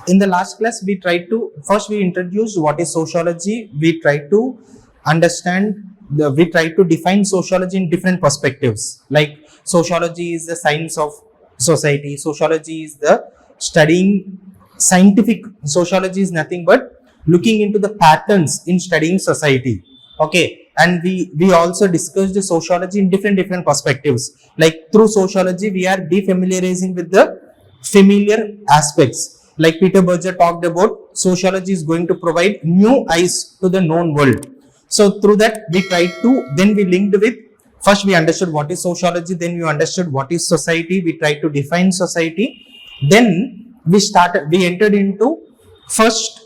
in the last class, we introduced what is sociology. We try to define sociology in different perspectives. Like sociology is the science of society. Sociology is the studying scientific. Sociology is nothing but looking into the patterns in studying society. Okay, and we also discussed the sociology in different perspectives. Like through sociology, we are defamiliarizing with the familiar aspects. Like Peter Berger talked about, sociology is going to provide new eyes to the known world. So through that, then we linked with, first we understood what is sociology, then we understood what is society, we tried to define society. Then we entered into first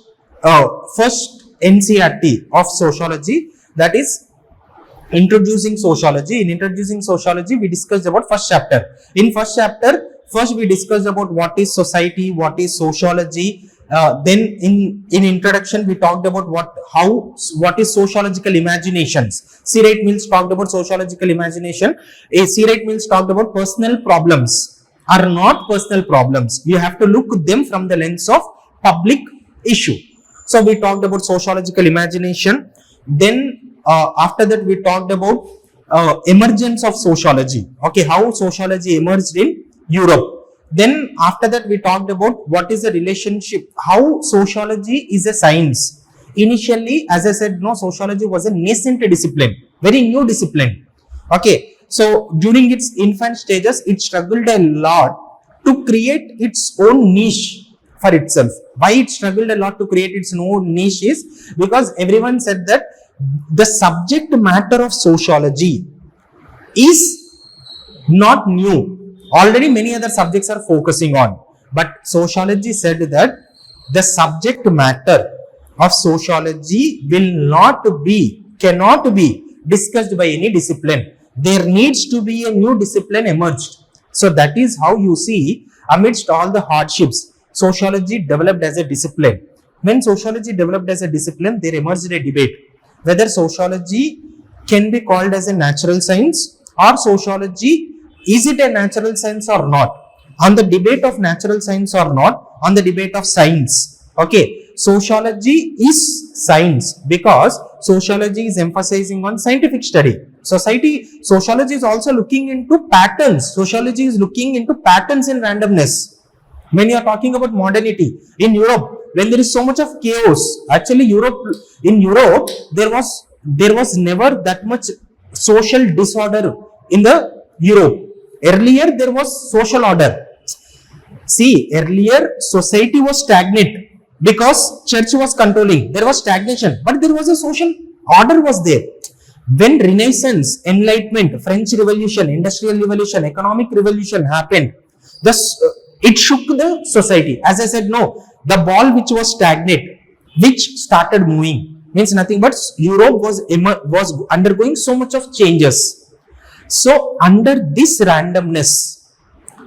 NCERT of sociology, that is introducing sociology. In introducing sociology, we discussed about first chapter. In first chapter, first we discussed about what is society, what is sociology. Then in introduction, we talked about what is sociological imaginations. C. Wright Mills talked about sociological imagination. C. Wright Mills talked about personal problems are not personal problems. You have to look at them from the lens of public issue. So we talked about sociological imagination. Then after that, we talked about emergence of sociology. Okay, how sociology emerged in Europe. Then after that, we talked about what is the relationship, how sociology is a science. Initially, as I said, sociology was a nascent discipline, very new discipline. Okay, so during its infant stages, it struggled a lot to create its own niche for itself. Why it struggled a lot to create its own niche is because everyone said that the subject matter of sociology is not new. Already many other subjects are focusing on, but sociology said that the subject matter of sociology cannot be discussed by any discipline. There needs to be a new discipline emerged. So that is how you see, amidst all the hardships, sociology developed as a discipline. When sociology developed as a discipline, there emerged a debate whether sociology can be called as a natural science or sociology, is it a natural science or not? On the debate of natural science or not, on the debate of science. Okay, sociology is science because sociology is emphasizing on scientific study. Sociology is also looking into patterns. Sociology is looking into patterns in randomness. When you are talking about modernity in Europe, when there is so much of chaos, actually in Europe there was never that much social disorder in the Europe. Earlier there was social order. See, earlier society was stagnant because church was controlling. There was stagnation, but there was a social order was there. When Renaissance, Enlightenment, French Revolution, Industrial Revolution, Economic Revolution happened, it shook the society. As I said, the ball which was stagnant, which started moving, means nothing but Europe was undergoing so much of changes. So under this randomness,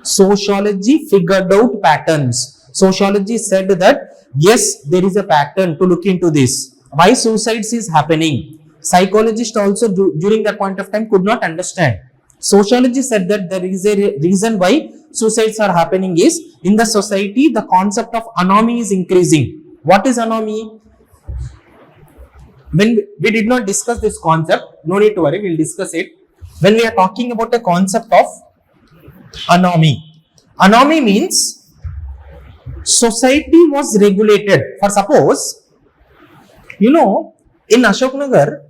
sociology figured out patterns. Sociology said that yes, there is a pattern to look into this. Why suicides is happening? Psychologists also during that point of time could not understand. Sociology said that there is a reason why suicides are happening is in the society the concept of anomie is increasing. What is anomie? When we did not discuss this concept, no need to worry, we will discuss it. When we are talking about the concept of anomie means society was regulated. For suppose, in Ashoknagar,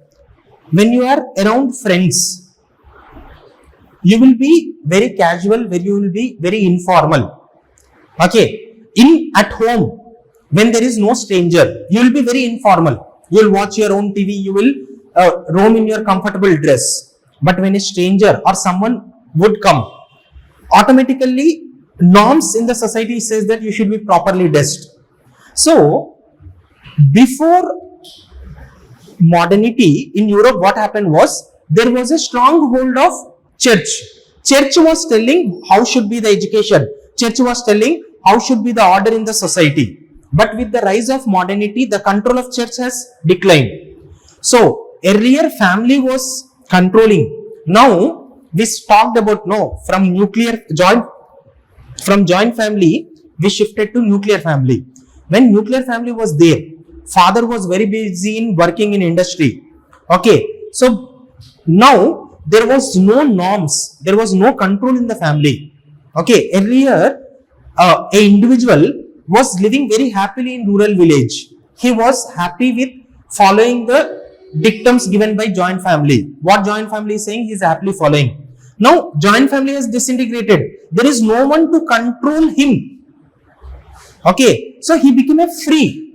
when you are around friends, you will be very casual, you will be very informal. Okay, at home, when there is no stranger, you will be very informal. You will watch your own TV, you will roam in your comfortable dress. But when a stranger or someone would come, automatically norms in the society says that you should be properly dressed. So before modernity in Europe, what happened was there was a strong hold of church. Church was telling how should be the education. Church was telling how should be the order in the society. But with the rise of modernity, the control of church has declined. So earlier family was controlling. Now we talked about from joint family we shifted to nuclear family. when nuclear family was there, father was very busy in working in industry. Okay, so now there was no norms, there was no control in the family. Okay, earlier a individual was living very happily in rural village. He was happy with following the dictums given by joint family. What joint family is saying, he is happily following. Now joint family has disintegrated. There is no one to control him. Okay, so he became a free.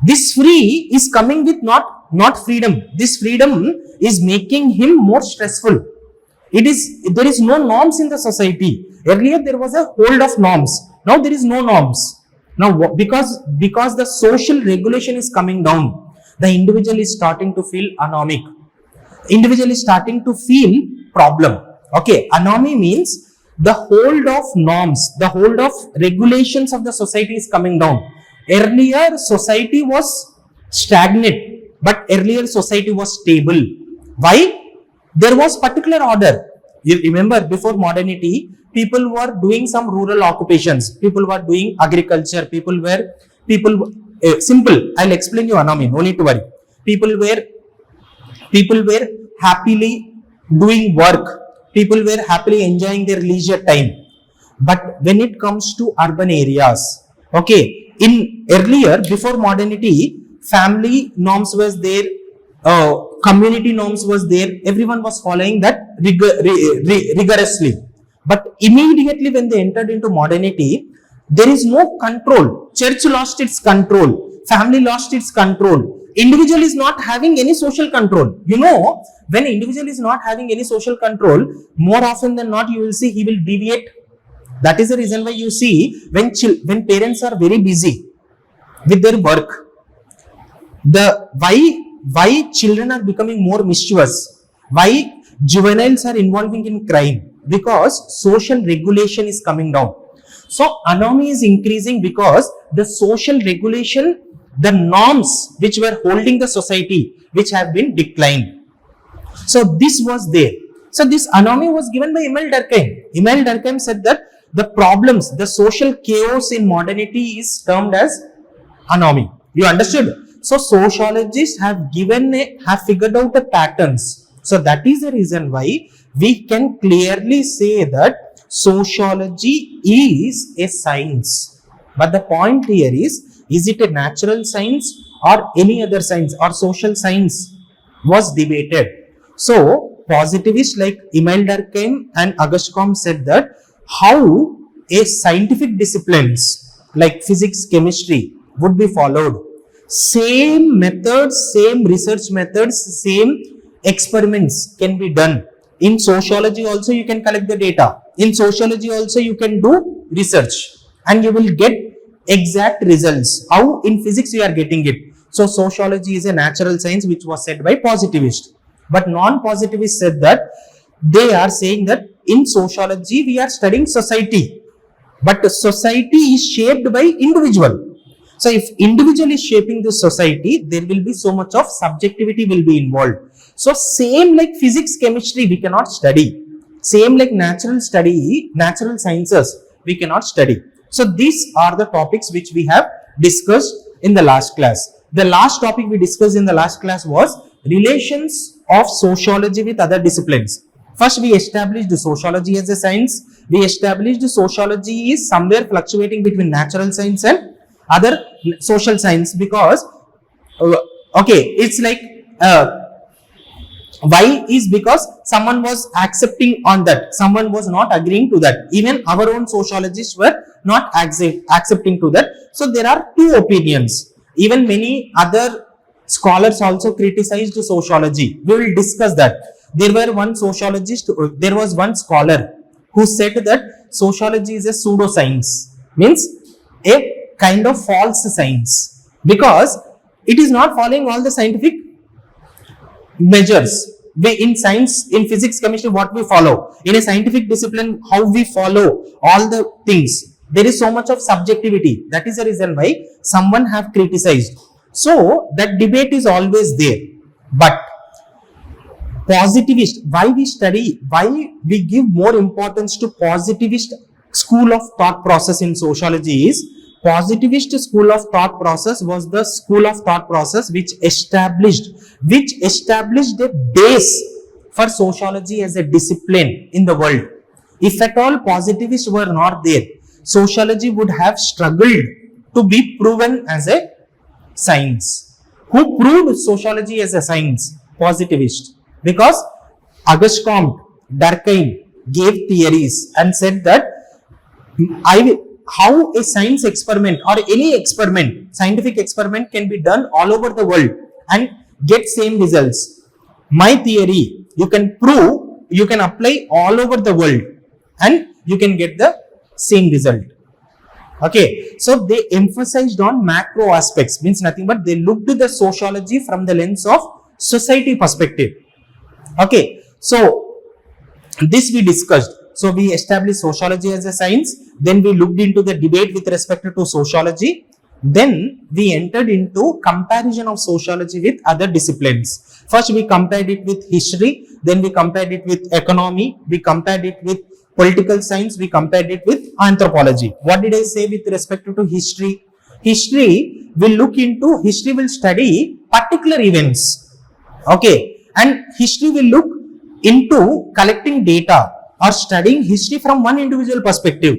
This free is coming with not freedom. This freedom is making him more stressful. There is no norms in the society. Earlier there was a hold of norms. Now there is no norms. Now because the social regulation is coming down, the individual is starting to feel anomic. Individual is starting to feel problem. Okay, anomy means the hold of norms, the hold of regulations of the society is coming down. Earlier society was stagnant, but earlier society was stable. Why? There was particular order. You remember, before modernity, people were doing some rural occupations. People were doing agriculture. Simple. I'll explain you anomy. No need to worry. People were happily doing work. People were happily enjoying their leisure time. But when it comes to urban areas, okay, in earlier, before modernity, family norms was there, community norms was there, everyone was following that rigorously. But immediately when they entered into modernity, there is no control. Church lost its control, family lost its control. Individual is not having any social control. You know, when individual is not having any social control, more often than not you will see he will deviate. That is the reason why you see when parents are very busy with their work, why children are becoming more mischievous, why juveniles are involving in crime, because social regulation is coming down. So anomy is increasing because the social regulation, the norms which were holding the society, which have been declined. So this was there. So this anomy was given by Emil Durkheim. Emil Durkheim said that the problems, the social chaos in modernity is termed as anomy. You understood? So sociologists have figured out the patterns. So that is the reason why we can clearly say that sociology is a science. But the point here is it a natural science or any other science, or social science was debated. So positivists like Emil Durkheim and August Comte said that how a scientific disciplines like physics, chemistry would be followed. Same methods, same research methods, same experiments can be done. In sociology also you can collect the data. In sociology also you can do research and you will get exact results. How in physics you are getting it. So sociology is a natural science, which was said by positivists. But non-positivists said that they are saying that in sociology we are studying society, but society is shaped by individual. So if individual is shaping the society, there will be so much of subjectivity will be involved. So same like physics, chemistry we cannot study. Same like natural sciences we cannot study. So these are the topics which we have discussed in the last class. The last topic we discussed in the last class was relations of sociology with other disciplines. First we established sociology as a science. We established sociology is somewhere fluctuating between natural science and other social science, because it's like why is because someone was accepting on that, someone was not agreeing to that. Even our own sociologists were not accepting to that. So there are two opinions. Even many other scholars also criticized sociology. We will discuss that. There was one scholar who said that sociology is a pseudoscience, means a kind of false science, because it is not following all the scientific measures. In science, in physics, chemistry, what we follow, in a scientific discipline, how we follow all the things, there is so much of subjectivity. That is the reason why someone have criticized. So that debate is always there. But positivist, why we give more importance to positivist school of thought process in sociology is, Positivist school of thought process was the school of thought process which established a base for sociology as a discipline in the world. If at all positivists were not there, sociology would have struggled to be proven as a science. Who proved sociology as a science? Positivist. Because Auguste Comte, Durkheim gave theories and said that how a science experiment or any experiment, scientific experiment can be done all over the world and get same results. My theory, you can prove, you can apply all over the world and you can get the same result. Okay, so they emphasized on macro aspects, means nothing but they looked at the sociology from the lens of society perspective. Okay, so this we discussed. So we established sociology as a science, then we looked into the debate with respect to sociology, then we entered into comparison of sociology with other disciplines. First we compared it with history, then we compared it with economy, we compared it with political science, we compared it with anthropology. What did I say with respect to history? History will study particular events. Okay, and history will look into collecting data or studying history from one individual perspective,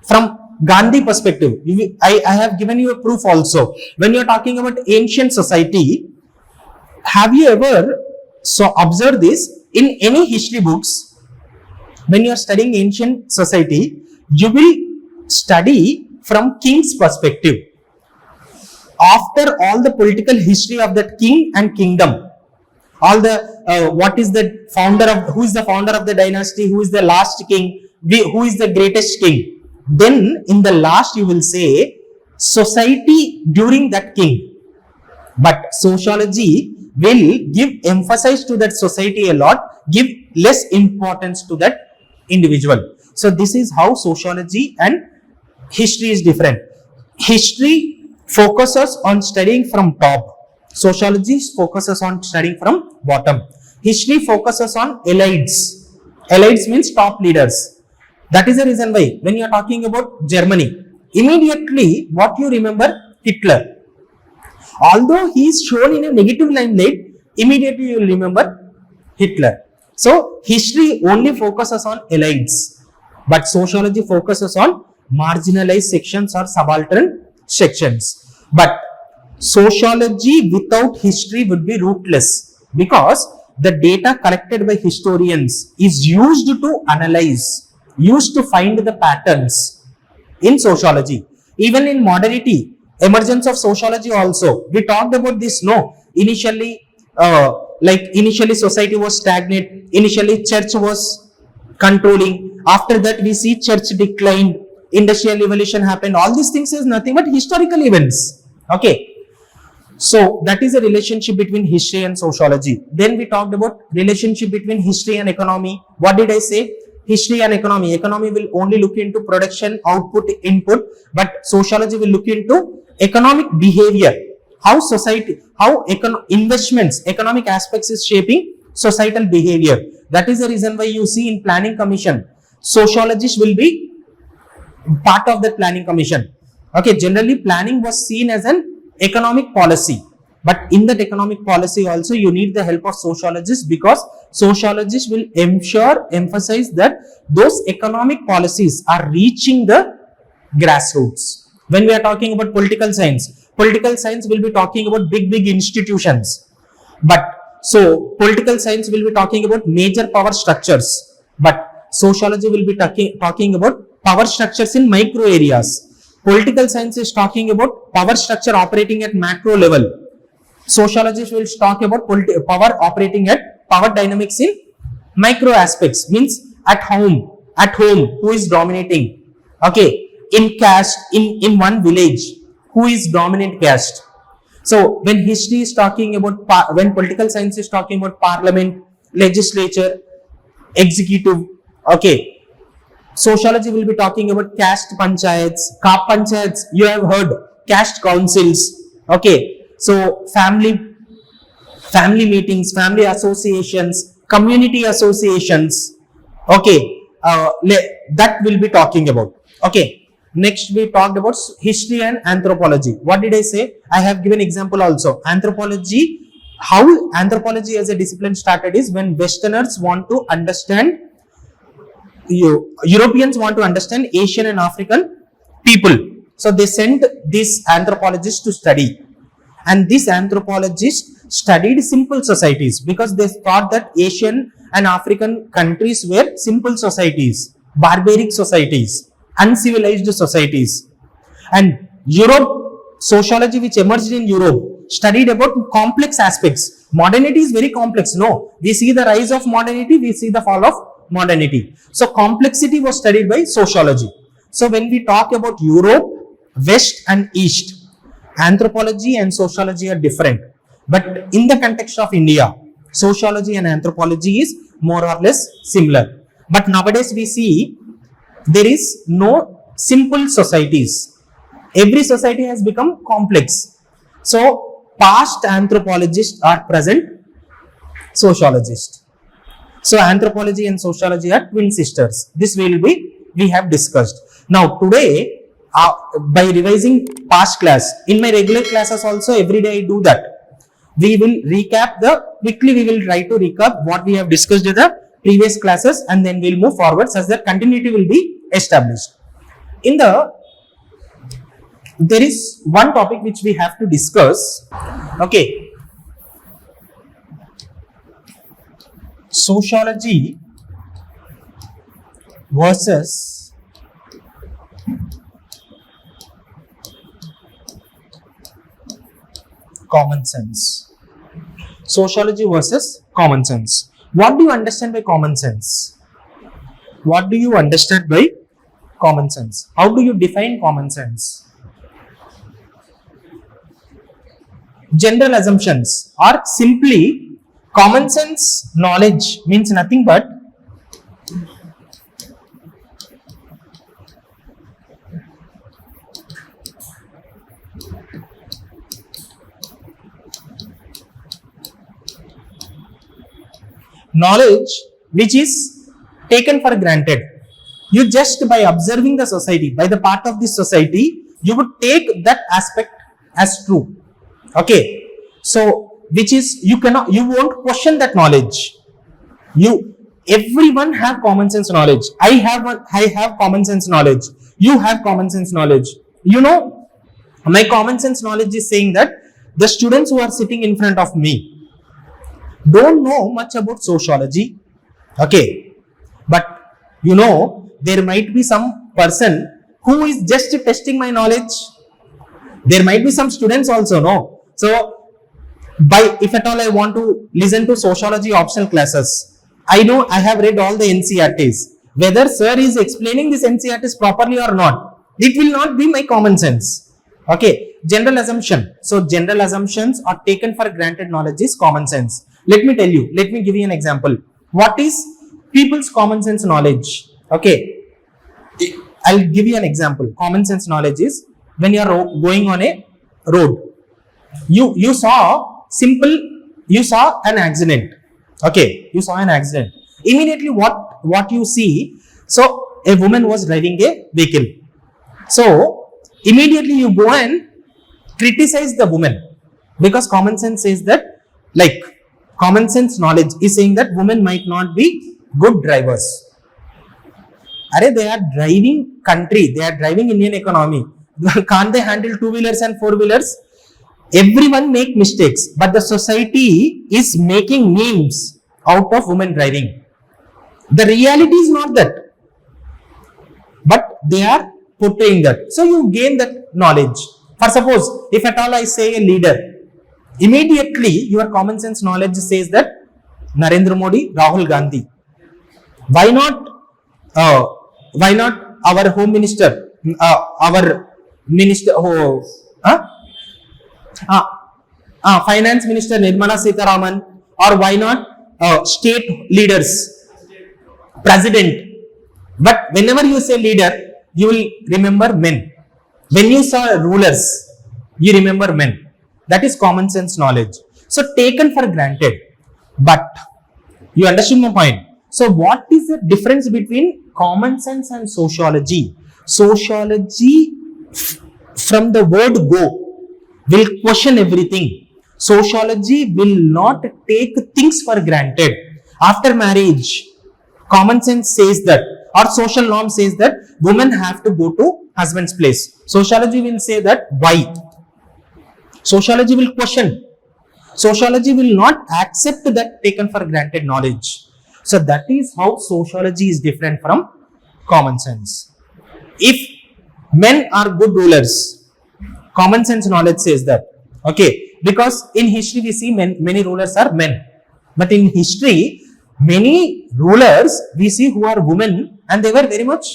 from Gandhi perspective. I have given you a proof also. When you are talking about ancient society, have you ever observed this in any history books? When you are studying ancient society, you will study from king's perspective. After all the political history of that king and kingdom, all the what is the founder of, who is the founder of the dynasty, who is the last king, who is the greatest king. Then in the last you will say society during that king. But sociology will give emphasis to that society a lot, give less importance to that individual. So this is how sociology and history is different. History focuses on studying from top. Sociology focuses on studying from bottom. History focuses on elites. Elites means top leaders. That is the reason why when you are talking about Germany, immediately what you remember? Hitler. Although he is shown in a negative limelight, immediately you will remember Hitler. So history only focuses on elites, but sociology focuses on marginalized sections or subaltern sections. But sociology without history would be rootless, because the data collected by historians is used to analyze, used to find the patterns in sociology. Even in modernity, emergence of sociology also, we talked about this. No, initially society was stagnant, initially church was controlling, after that we see church declined, industrial revolution happened. All these things is nothing but historical events. Okay, so that is a relationship between history and sociology. Then we talked about relationship between history and economy. What did I say? History and economy. Economy will only look into production, output, input, but sociology will look into economic behavior. How society, how investments, economic aspects is shaping societal behavior. That is the reason why you see in planning commission, sociologists will be part of the planning commission. Okay, generally planning was seen as an economic policy, but in that economic policy also you need the help of sociologists, because sociologists will emphasize that those economic policies are reaching the grassroots. When we are talking about political science will be talking about big institutions, but so political science will be talking about major power structures, but sociology will be talking about power structures in micro areas. Political science is talking about power structure operating at macro level. Sociologists will talk about power operating at power dynamics in micro aspects, means at home, who is dominating. Okay, in caste, in one village, who is dominant caste. So when history is talking about, when political science is talking about parliament, legislature, executive, okay, sociology will be talking about caste panchayats, ka panchayats, you have heard, caste councils. Okay, so family meetings, family associations, community associations. Okay, that will be talking about. Okay, Next, we talked about history and anthropology. What did I say? I have given example also. Anthropology, how anthropology as a discipline started is when Westerners want to understand, Europeans want to understand Asian and African people. So they sent these anthropologists to study. And these anthropologists studied simple societies because they thought that Asian and African countries were simple societies, barbaric societies, uncivilized societies. And Europe, sociology which emerged in Europe, studied about complex aspects. Modernity is very complex. No, we see the rise of modernity, we see the fall of modernity. So complexity was studied by sociology. So when we talk about Europe, West and East, anthropology and sociology are different. But in the context of India, sociology and anthropology is more or less similar. But nowadays we see there is no simple societies. Every society has become complex. So past anthropologists are present sociologists. So anthropology and sociology are twin sisters. This we have discussed. Now today, by revising past class, in my regular classes also every day I do that. We will recap quickly we will try to recap what we have discussed in the previous classes, and then we'll move forward such that continuity will be established. There is one topic which we have to discuss. Okay. Sociology versus common sense. Sociology versus common sense. What do you understand by common sense? What do you understand by common sense? How do you define common sense? General assumptions are simply common sense knowledge means nothing but knowledge which is taken for granted. You just by observing the society, by the part of this society, you would take that aspect as true. Okay, so which is you won't question that knowledge. Everyone have common sense knowledge. I have common sense knowledge. You have common sense knowledge. My common sense knowledge is saying that the students who are sitting in front of me don't know much about sociology. Okay, but there might be some person who is just testing my knowledge. There might be some students also, no? So, if at all I want to listen to sociology optional classes, I know I have read all the NCERTs. Whether sir is explaining this NCERTs properly or not, it will not be my common sense. Okay, general assumption. So, general assumptions or taken for granted knowledge is common sense. Let me give you an example. What is people's common sense knowledge? Okay, I'll give you an example. Common sense knowledge is when you are going on a road. You saw an accident. Okay, you saw an accident. Immediately what you see, so a woman was driving a vehicle. So immediately you go and criticize the woman because common sense says that, common sense knowledge is saying that women might not be good drivers. They are driving country, they are driving Indian economy. Can't they handle two-wheelers and four-wheelers? Everyone make mistakes, but the society is making memes out of women driving. The reality is not that, but they are portraying that. So you gain that knowledge. For suppose, if at all I say a leader, immediately your common sense knowledge says that Narendra Modi, Rahul Gandhi. Why not our home minister, finance minister Nirmala Sitharaman, or why not state leaders, president. But whenever you say leader, you will remember men. When you saw rulers, you remember men. That is common sense knowledge. So taken for granted. But you understand my point. So what is the difference between common sense and sociology? Sociology from the word go will question everything. Sociology will not take things for granted. After marriage, common sense says that, or social norm says that women have to go to husband's place. Sociology will say that why? Sociology will question. Sociology will not accept that taken for granted knowledge. So that is how sociology is different from common sense. If men are good rulers, common sense knowledge says that. Okay, because in history we see many rulers are men. But in history, many rulers we see who are women, and they were very much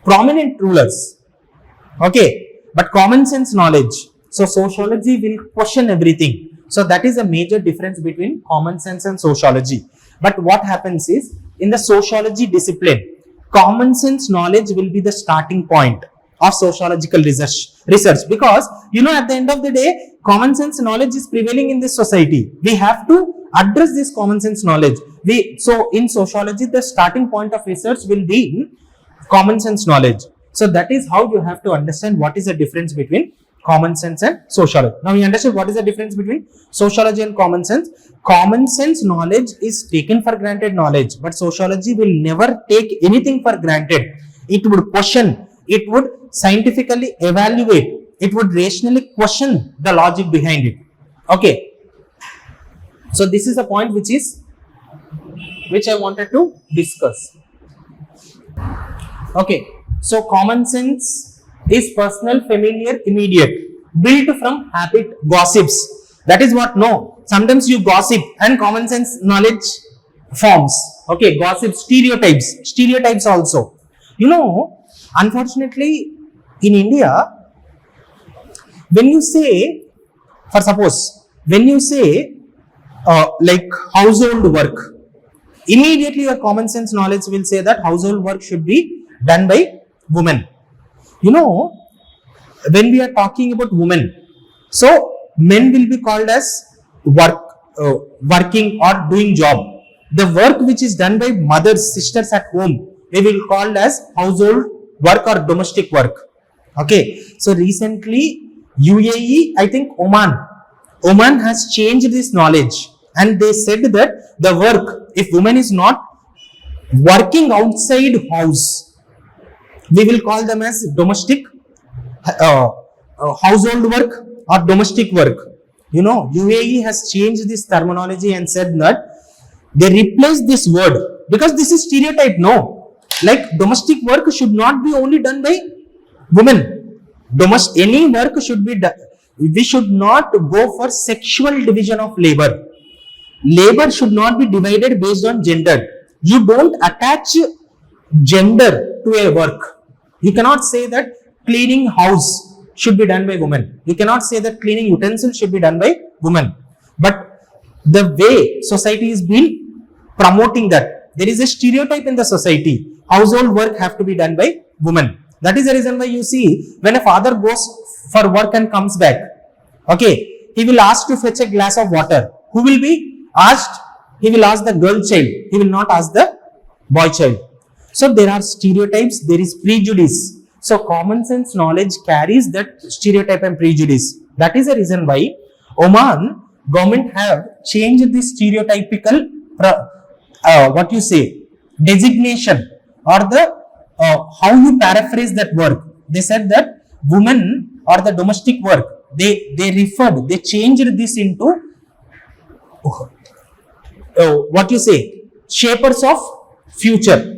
prominent rulers. Okay, but common sense knowledge. So sociology will question everything. So that is a major difference between common sense and sociology. But what happens is, in the sociology discipline, common sense knowledge will be the starting point of sociological research, because at the end of the day, common sense knowledge is prevailing in this society. We have to address this common sense knowledge. So in sociology, the starting point of research will be common sense knowledge. So that is how you have to understand what is the difference between common sense and sociology. Now we understand what is the difference between sociology and common sense. Common sense knowledge is taken for granted knowledge, but sociology will never take anything for granted. It would question, it would scientifically evaluate, it would rationally question the logic behind it. Okay. So this is a point which I wanted to discuss. Okay. So common sense is personal, familiar, immediate, built from habit, gossips. That is what, no. Sometimes you gossip and common sense knowledge forms. Okay, gossip, stereotypes also. Unfortunately, in India, when you say like household work, immediately your common sense knowledge will say that household work should be done by women. When we are talking about women, so men will be called as working or doing job. The work which is done by mothers, sisters at home, they will call as household work or domestic work. Okay. So recently, UAE, I think Oman has changed this knowledge, and they said that the work, if woman is not working outside house, we will call them as domestic household work or domestic work. UAE has changed this terminology and said that they replace this word, because this is stereotype. No, like domestic work should not be only done by women. Any work should be done. We should not go for sexual division of labor. Labor should not be divided based on gender. You don't attach gender to a work. You cannot say that cleaning house should be done by women. You cannot say that cleaning utensils should be done by women. But the way society is being promoting that, there is a stereotype in the society. Household work have to be done by women. That is the reason why you see, when a father goes for work and comes back, okay, he will ask to fetch a glass of water. Who will be asked? He will ask the girl child. He will not ask the boy child. So there are stereotypes, there is prejudice. So common sense knowledge carries that stereotype and prejudice. That is the reason why Oman government have changed this stereotypical designation, or the how you paraphrase that work. They said that women or the domestic work, they changed this into shapers of future.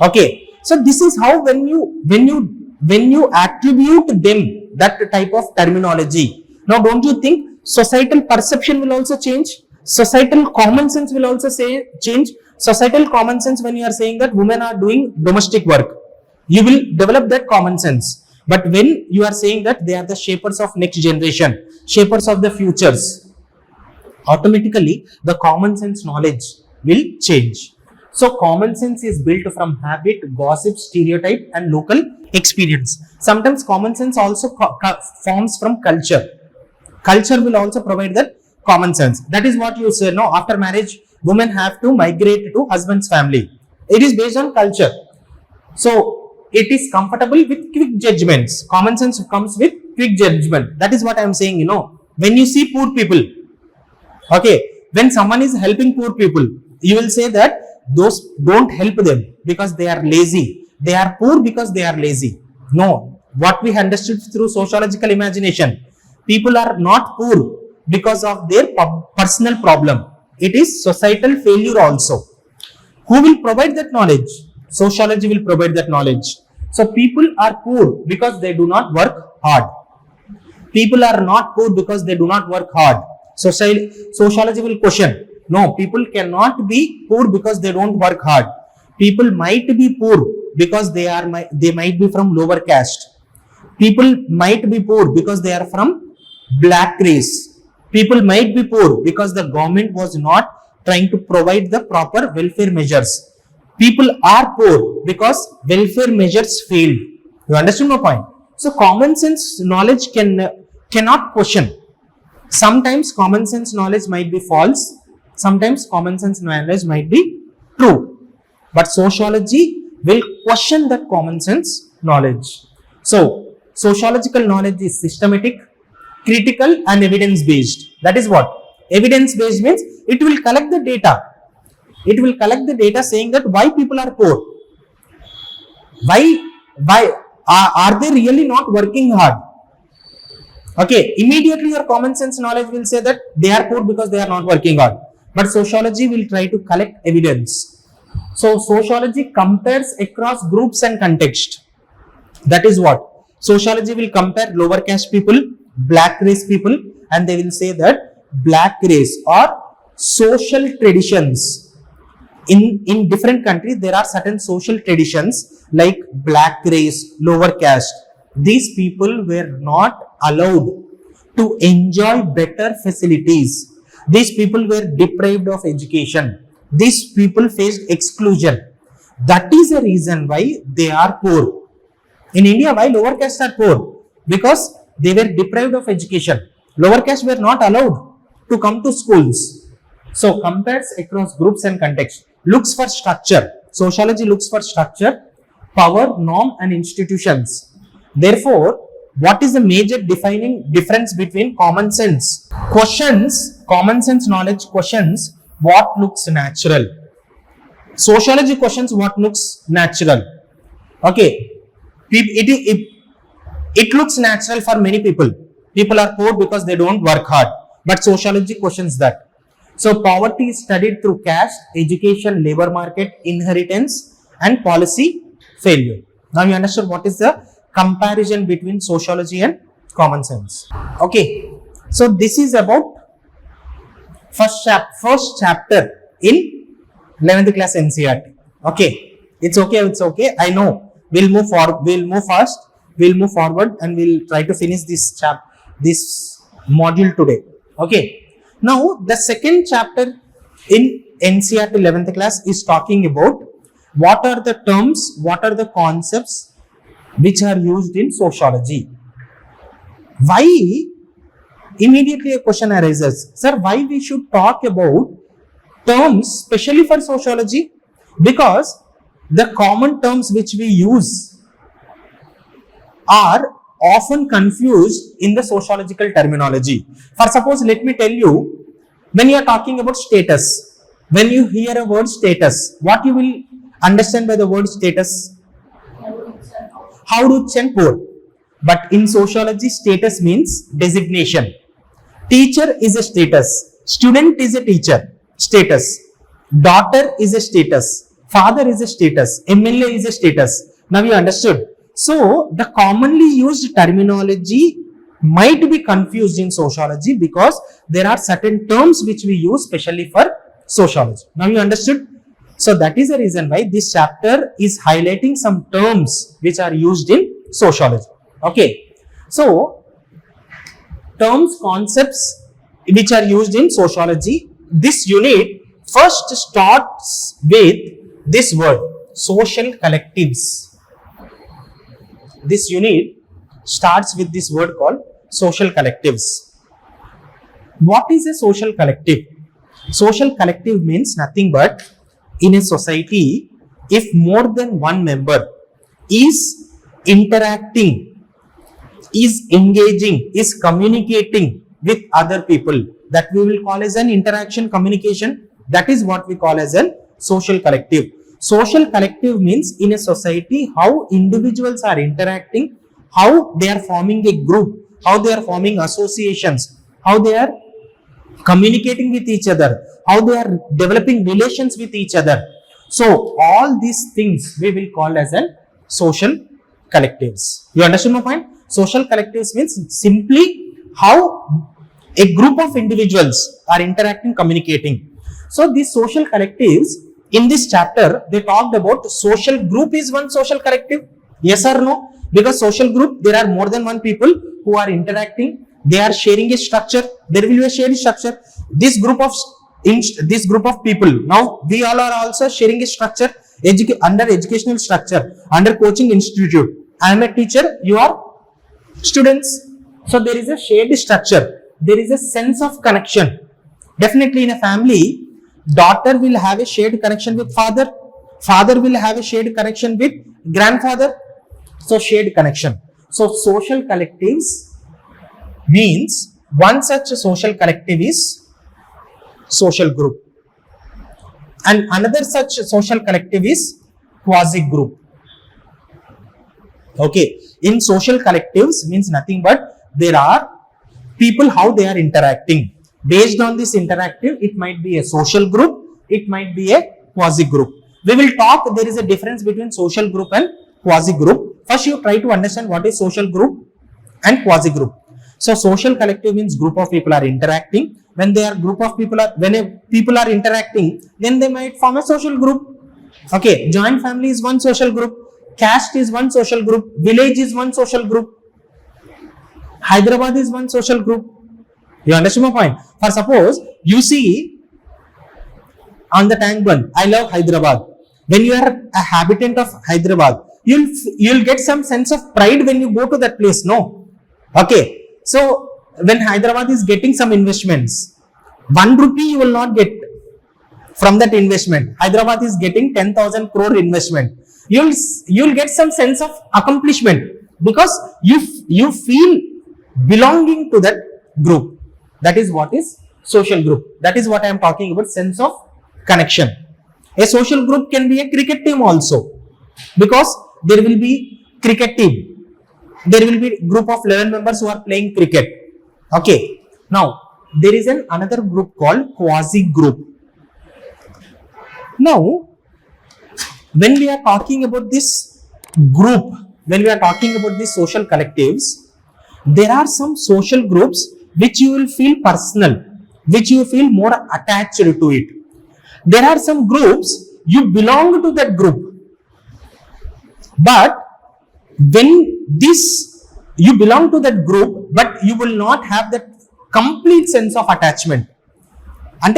Okay, so this is how when you attribute them that type of terminology. Now, don't you think societal perception will also change? Societal common sense will also change. Societal common sense, when you are saying that women are doing domestic work, you will develop that common sense. But when you are saying that they are the shapers of next generation, shapers of the futures, automatically the common sense knowledge will change. So common sense is built from habit, gossip, stereotype and local experience. Sometimes common sense also forms from culture. Culture will also provide that common sense. That is what you say, no, after marriage, women have to migrate to husband's family. It is based on culture. So it is comfortable with quick judgments. Common sense comes with quick judgment. That is what I am saying, you know. When you see poor people, okay, when someone is helping poor people, you will say that those don't help them because they are lazy. They are poor because they are lazy. No, what we understood through sociological imagination, people are not poor because of their personal problem. It is societal failure also. Who will provide that knowledge? Sociology will provide that knowledge. So people are poor because they do not work hard. People are not poor because they do not work hard. Sociology will question. No, people cannot be poor because they don't work hard. People might be poor because they might be from lower caste. People might be poor because they are from black race. People might be poor because the government was not trying to provide the proper welfare measures. People are poor because welfare measures failed. You understand my point? So common sense knowledge cannot question. Sometimes common sense knowledge might be false. Sometimes common sense knowledge might be true. But sociology will question that common sense knowledge. So sociological knowledge is systematic, critical and evidence based. That is what? Evidence based means it will collect the data. It will collect the data saying that why people are poor. Why are they really not working hard? Okay, immediately your common sense knowledge will say that they are poor because they are not working hard. But sociology will try to collect evidence. So sociology compares across groups and context. That is what? Sociology will compare lower caste people, black race people, and they will say that black race or social traditions. In different countries, there are certain social traditions like black race, lower caste. These people were not allowed to enjoy better facilities. These people were deprived of education. These people faced exclusion. That is the reason why they are poor. In India, why lower caste are poor? Because they were deprived of education. Lower caste were not allowed to come to schools. So compares across groups and context. Looks for structure. Sociology looks for structure, power, norm and institutions. Therefore, what is the major defining difference between common sense? Common sense knowledge questions what looks natural. Sociology questions what looks natural. Okay. It looks natural for many people. People are poor because they don't work hard. But sociology questions that. So poverty is studied through caste, education, labor market, inheritance and policy failure. Now you understand what is the comparison between sociology and common sense. Okay. So this is about first chapter in 11th class NCERT. Okay. It's okay. I know. We'll move fast. We'll move forward and we'll try to finish this module today. Okay. Now, the second chapter in NCERT 11th class is talking about what are the terms, what are the concepts which are used in sociology. Why? Immediately a question arises. Sir, why we should talk about terms specially for sociology? Because the common terms which we use are often confused in the sociological terminology. For suppose, let me tell you, when you are talking about status, when you hear a word status, what you will understand by the word status? How rich and poor. But in sociology, status means designation. Teacher is a status. Student is a teacher. Status. Daughter is a status. Father is a status. MLA is a status. Now you understood. So, the commonly used terminology might be confused in sociology because there are certain terms which we use specially for sociology. Now you understood? So, that is the reason why this chapter is highlighting some terms which are used in sociology. Okay. So, terms, concepts which are used in sociology. This unit first starts with this word, social collectives. This unit starts with this word called social collectives. What is a social collective? Social collective means nothing but in a society, if more than one member is interacting, is engaging, is communicating with other people. That we will call as an interaction communication. That is what we call as a social collective. Social collective means in a society how individuals are interacting, how they are forming a group, how they are forming associations, how they are communicating with each other, how they are developing relations with each other. So all these things we will call as a social collectives. You understand my point? Social collectives means simply how a group of individuals are interacting, communicating. So these social collectives, in this chapter, they talked about social group is one social collective. Yes or no? Because social group, there are more than one people who are interacting. They are sharing a structure. There will be a shared structure. This group of people. Now we all are also sharing a structure under educational structure, under coaching institute. I am a teacher. You are students. So there is a shared structure. There is a sense of connection. Definitely in a family, daughter will have a shared connection with father. Father will have a shared connection with grandfather. So shared connection. So social collectives means one such social collective is social group. And another such social collective is quasi group. Okay. In social collectives means nothing but there are people how they are interacting. Based on this interactive, it might be a social group, it might be a quasi group. We will talk, there is a difference between social group and quasi group. First you try to understand what is social group and quasi group. So social collective means group of people are interacting. When people are interacting, then they might form a social group. Okay, joint family is one social group, caste is one social group, village is one social group, Hyderabad is one social group. You understand my point? For suppose you see on the tank bund, I love Hyderabad. When you are a habitant of Hyderabad, you'll get some sense of pride when you go to that place. No, okay. So when Hyderabad is getting some investments, 1 rupee you will not get from that investment. Hyderabad is getting 10,000 crore investment. You'll get some sense of accomplishment because you feel belonging to that group. That is what is social group. That is what I am talking about, sense of connection. A social group can be a cricket team also because there will be cricket team. There will be group of 11 members who are playing cricket. Okay. Now, there is another group called quasi group. Now, when we are talking about this group, when we are talking about these social collectives, there are some social groups which you will feel personal, which you feel more attached to it. There are some groups you belong to that group, but when you belong to that group, but you will not have that complete sense of attachment. And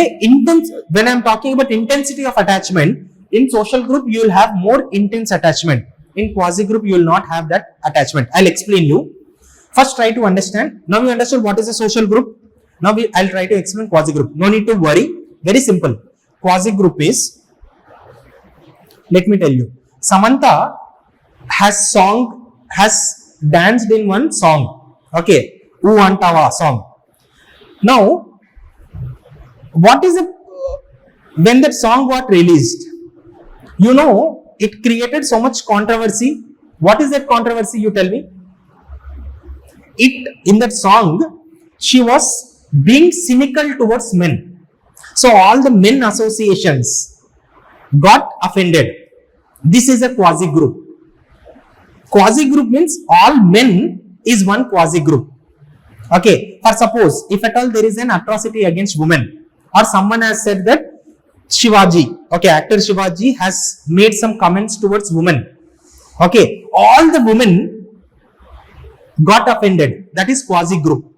when I am talking about intensity of attachment, in social group you will have more intense attachment. In quasi group you will not have that attachment. I'll explain you. First try to understand. Now you understood what is a social group. Now I'll try to explain quasi group. No need to worry. Very simple. Quasi group is, let me tell you, Samantha has danced in one song. Okay. U Antawa song. Now, when that song got released, you know, it created so much controversy. What is that controversy? You tell me. In that song, she was being cynical towards men. So all the men associations got offended. This is a quasi group. Quasi group means all men is one quasi group. Okay. For suppose, if at all there is an atrocity against women, or someone has said that Shivaji, okay, actor Shivaji has made some comments towards women. Okay. All the women got offended. That is quasi group.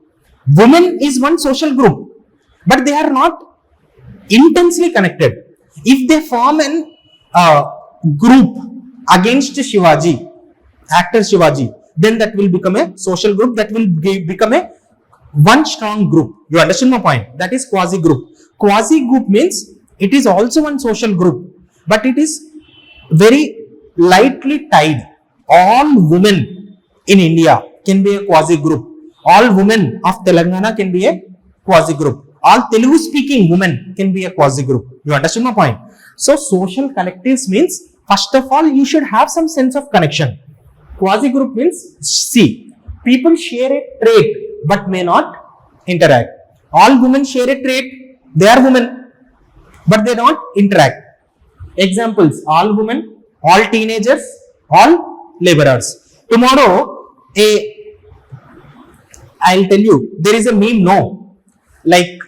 Women is one social group, but they are not intensely connected. If they form an group against Shivaji, actor Shivaji, then that will become a social group. That will become a one strong group. You understand my point? That is quasi group. Quasi group means it is also one social group, but it is very lightly tied. all women in India can be a quasi group. All women of Telangana can be a quasi group. All Telugu speaking women can be a quasi group. You understand my point? So social collectives means, first of all, you should have some sense of connection. Quasi group means, see, people share a trait but may not interact. All women share a trait, they are women but they don't interact. Examples: all women, all teenagers, all laborers. Tomorrow, I'll tell you, there is a meme, no? Like,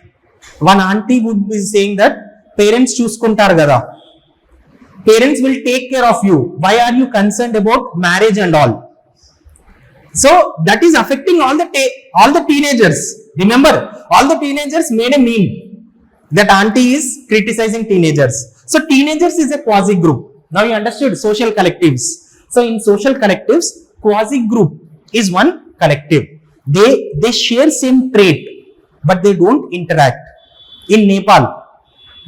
one auntie would be saying that parents chuskuntaru kada. Parents will take care of you. Why are you concerned about marriage and all? So that is affecting all the teenagers. Remember, all the teenagers made a meme that auntie is criticizing teenagers. So teenagers is a quasi group. Now you understood social collectives. So in social collectives, quasi group is one collective. They share same trait, but they don't interact. In Nepal,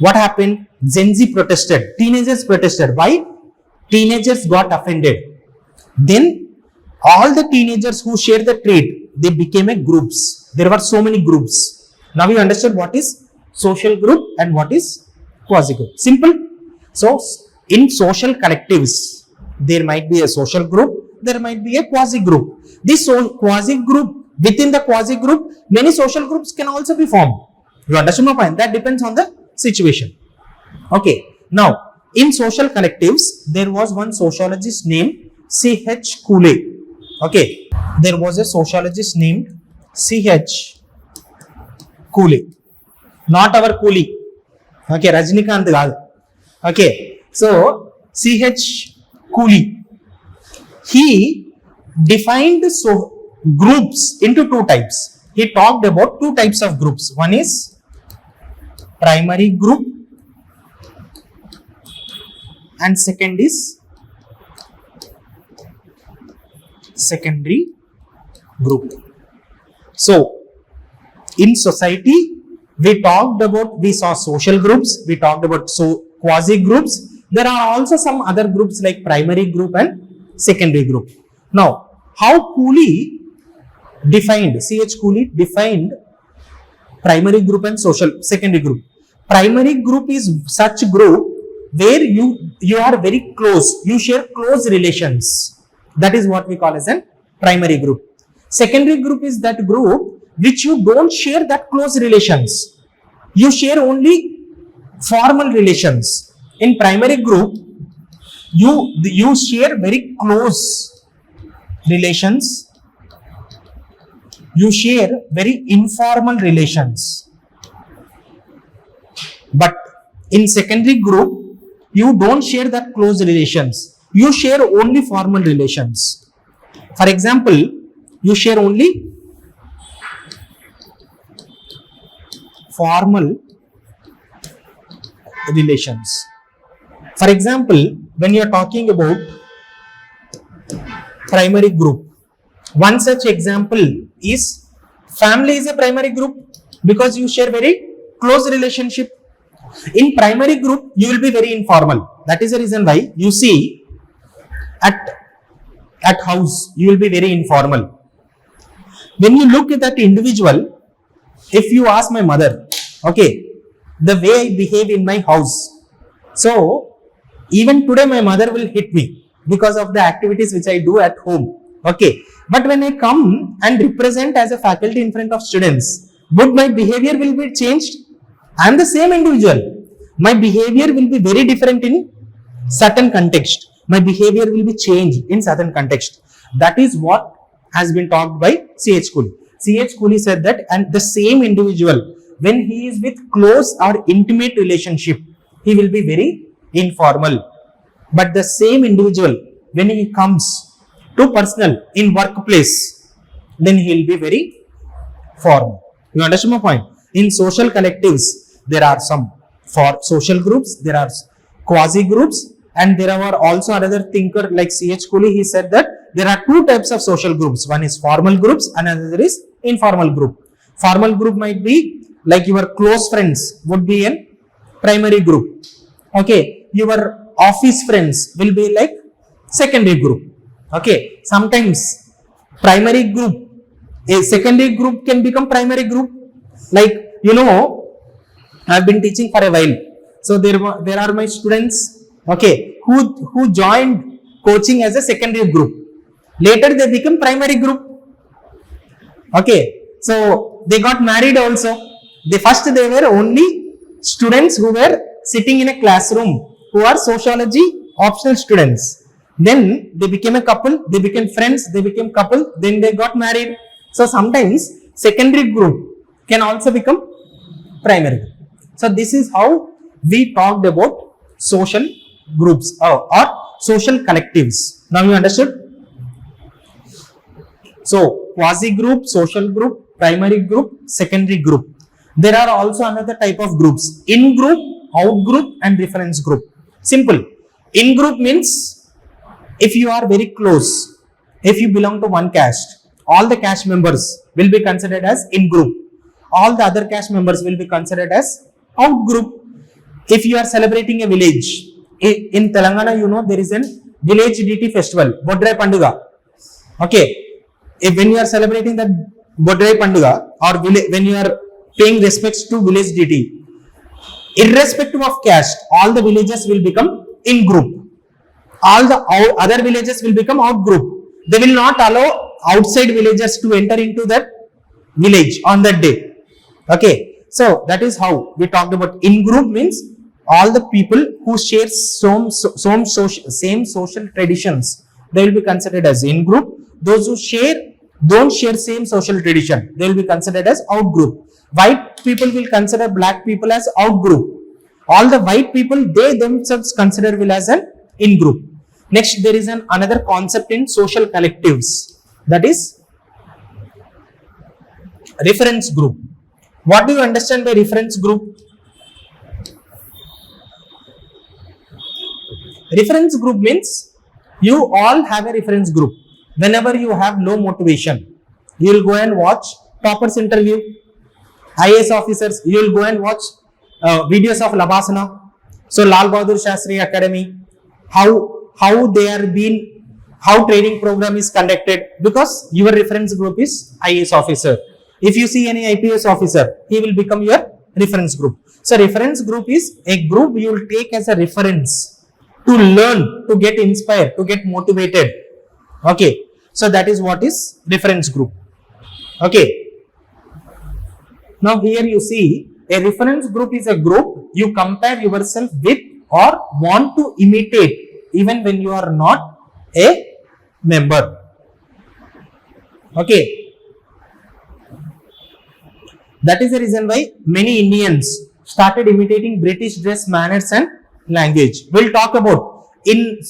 what happened? Gen Z protested. Teenagers protested. Why? Teenagers got offended. Then all the teenagers who share the trait, they became a groups. There were so many groups. Now you understood what is social group and what is quasi group. Simple. So in social collectives, there might be a social group, there might be a quasi group. This quasi group, within the quasi group, many social groups can also be formed. You understand my point? That depends on the situation. Okay. Now, in social collectives, there was one sociologist named C.H. Cooley. Okay. There was a sociologist named C.H. Cooley. Not our Cooley. Okay. Rajinikanth gaadu. Okay. So, C.H. Cooley, he defined groups into two types. He talked about two types of groups. One is primary group and second is secondary group. So in society, we saw social groups, we talked about quasi groups. There are also some other groups like primary group and secondary group. Now, how C.H. Cooley defined primary group and secondary group. Primary group is such group where you are very close, you share close relations. That is what we call as a primary group. Secondary group is that group which you don't share that close relations. You share only formal relations. In primary group, you share very close relations. You share very informal relations. But in secondary group, you don't share that close relations. You share only formal relations. For example, you share only formal relations. For example, when you are talking about primary group, one such example is family is a primary group because you share very close relationship. In primary group, you will be very informal. That is the reason why you see at house, you will be very informal. When you look at that individual, if you ask my mother, okay, the way I behave in my house, so even today my mother will hit me because of the activities which I do at home. Okay, but when I come and represent as a faculty in front of students, would my behavior will be changed? I am the same individual. My behavior will be very different in certain context. My behavior will be changed in certain context. That is what has been talked by C.H. Cooley. C.H. Cooley said that, and the same individual, when he is with close or intimate relationship, he will be very informal. But the same individual, when he comes to personal in workplace, then he will be very formal. You understand my point? In social collectives, there are some for social groups, there are quasi groups, and there are also another thinker like C.H. Cooley. He said that there are two types of social groups. One is formal groups and another is informal group. Formal group might be like your close friends would be in primary group. Okay, your office friends will be like secondary group. Okay, sometimes primary group, a secondary group can become primary group. Like, I've been teaching for a while, so there are my students, okay, who joined coaching as a secondary group. Later they become primary group. Okay, so they got married also. They were only students who were sitting in a classroom, who are sociology optional students. Then they became a couple, they became friends, they became couple, then they got married. So sometimes secondary group can also become primary group. So this is how we talked about social groups or social collectives. Now you understood? So quasi group, social group, primary group, secondary group. There are also another type of groups: in group, out group, and reference group. Simple. In group means if you are very close, if you belong to one caste, all the caste members will be considered as in group. All the other caste members will be considered as out group. If you are celebrating a village, in Telangana, there is a village deity festival, Bodrai Panduga. Okay, when you are celebrating that Bodrai Panduga, or when you are paying respects to village deity, irrespective of caste, all the villages will become in group. All the other villages will become out group. They will not allow outside villagers to enter into that village on that day. Okay, so that is how we talked about in group. Means all the people who share same social traditions, they will be considered as in group. Those who don't share same social tradition, they will be considered as out group. White people will consider black people as out group. All the white people, they themselves consider will as an in group. Next, there is another concept in social collectives, that is reference group. What do you understand by reference group? Reference group means you all have a reference group. Whenever you have low motivation, you will go and watch toppers interview, IAS officers, you will go and watch videos of Labasana. So Lal Bahadur Shastri Academy, how they are being, how training program is conducted, because your reference group is IAS officer. If you see any IPS officer, he will become your reference group. So reference group is a group you will take as a reference to learn, to get inspired, to get motivated. Okay, so that is what is reference group. Okay, now here you see a reference group is a group you compare yourself with or want to imitate even when you are not a member. Okay, that is the reason why many Indians started imitating British dress, manners and language. We'll talk about in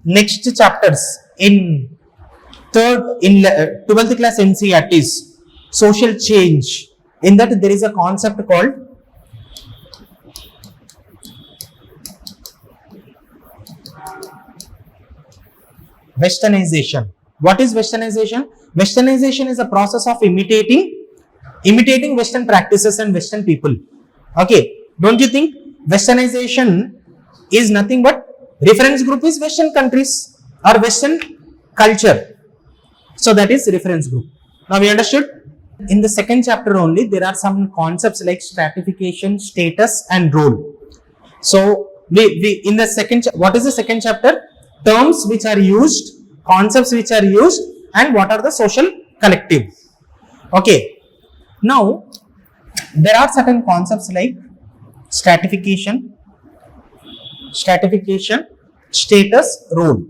next chapters in 12th class NCERTs, social change. In that there is a concept called westernization. What is westernization? Westernization is a process of imitating Western practices and Western people. Okay, don't you think westernization is nothing but reference group is Western countries or Western culture? So that is reference group. Now we understood. In the second chapter only, there are some concepts like stratification, status and role. So we in the what is the second chapter? Terms which are used, concepts which are used, and what are the social collective. Okay, now there are certain concepts like stratification, status, role.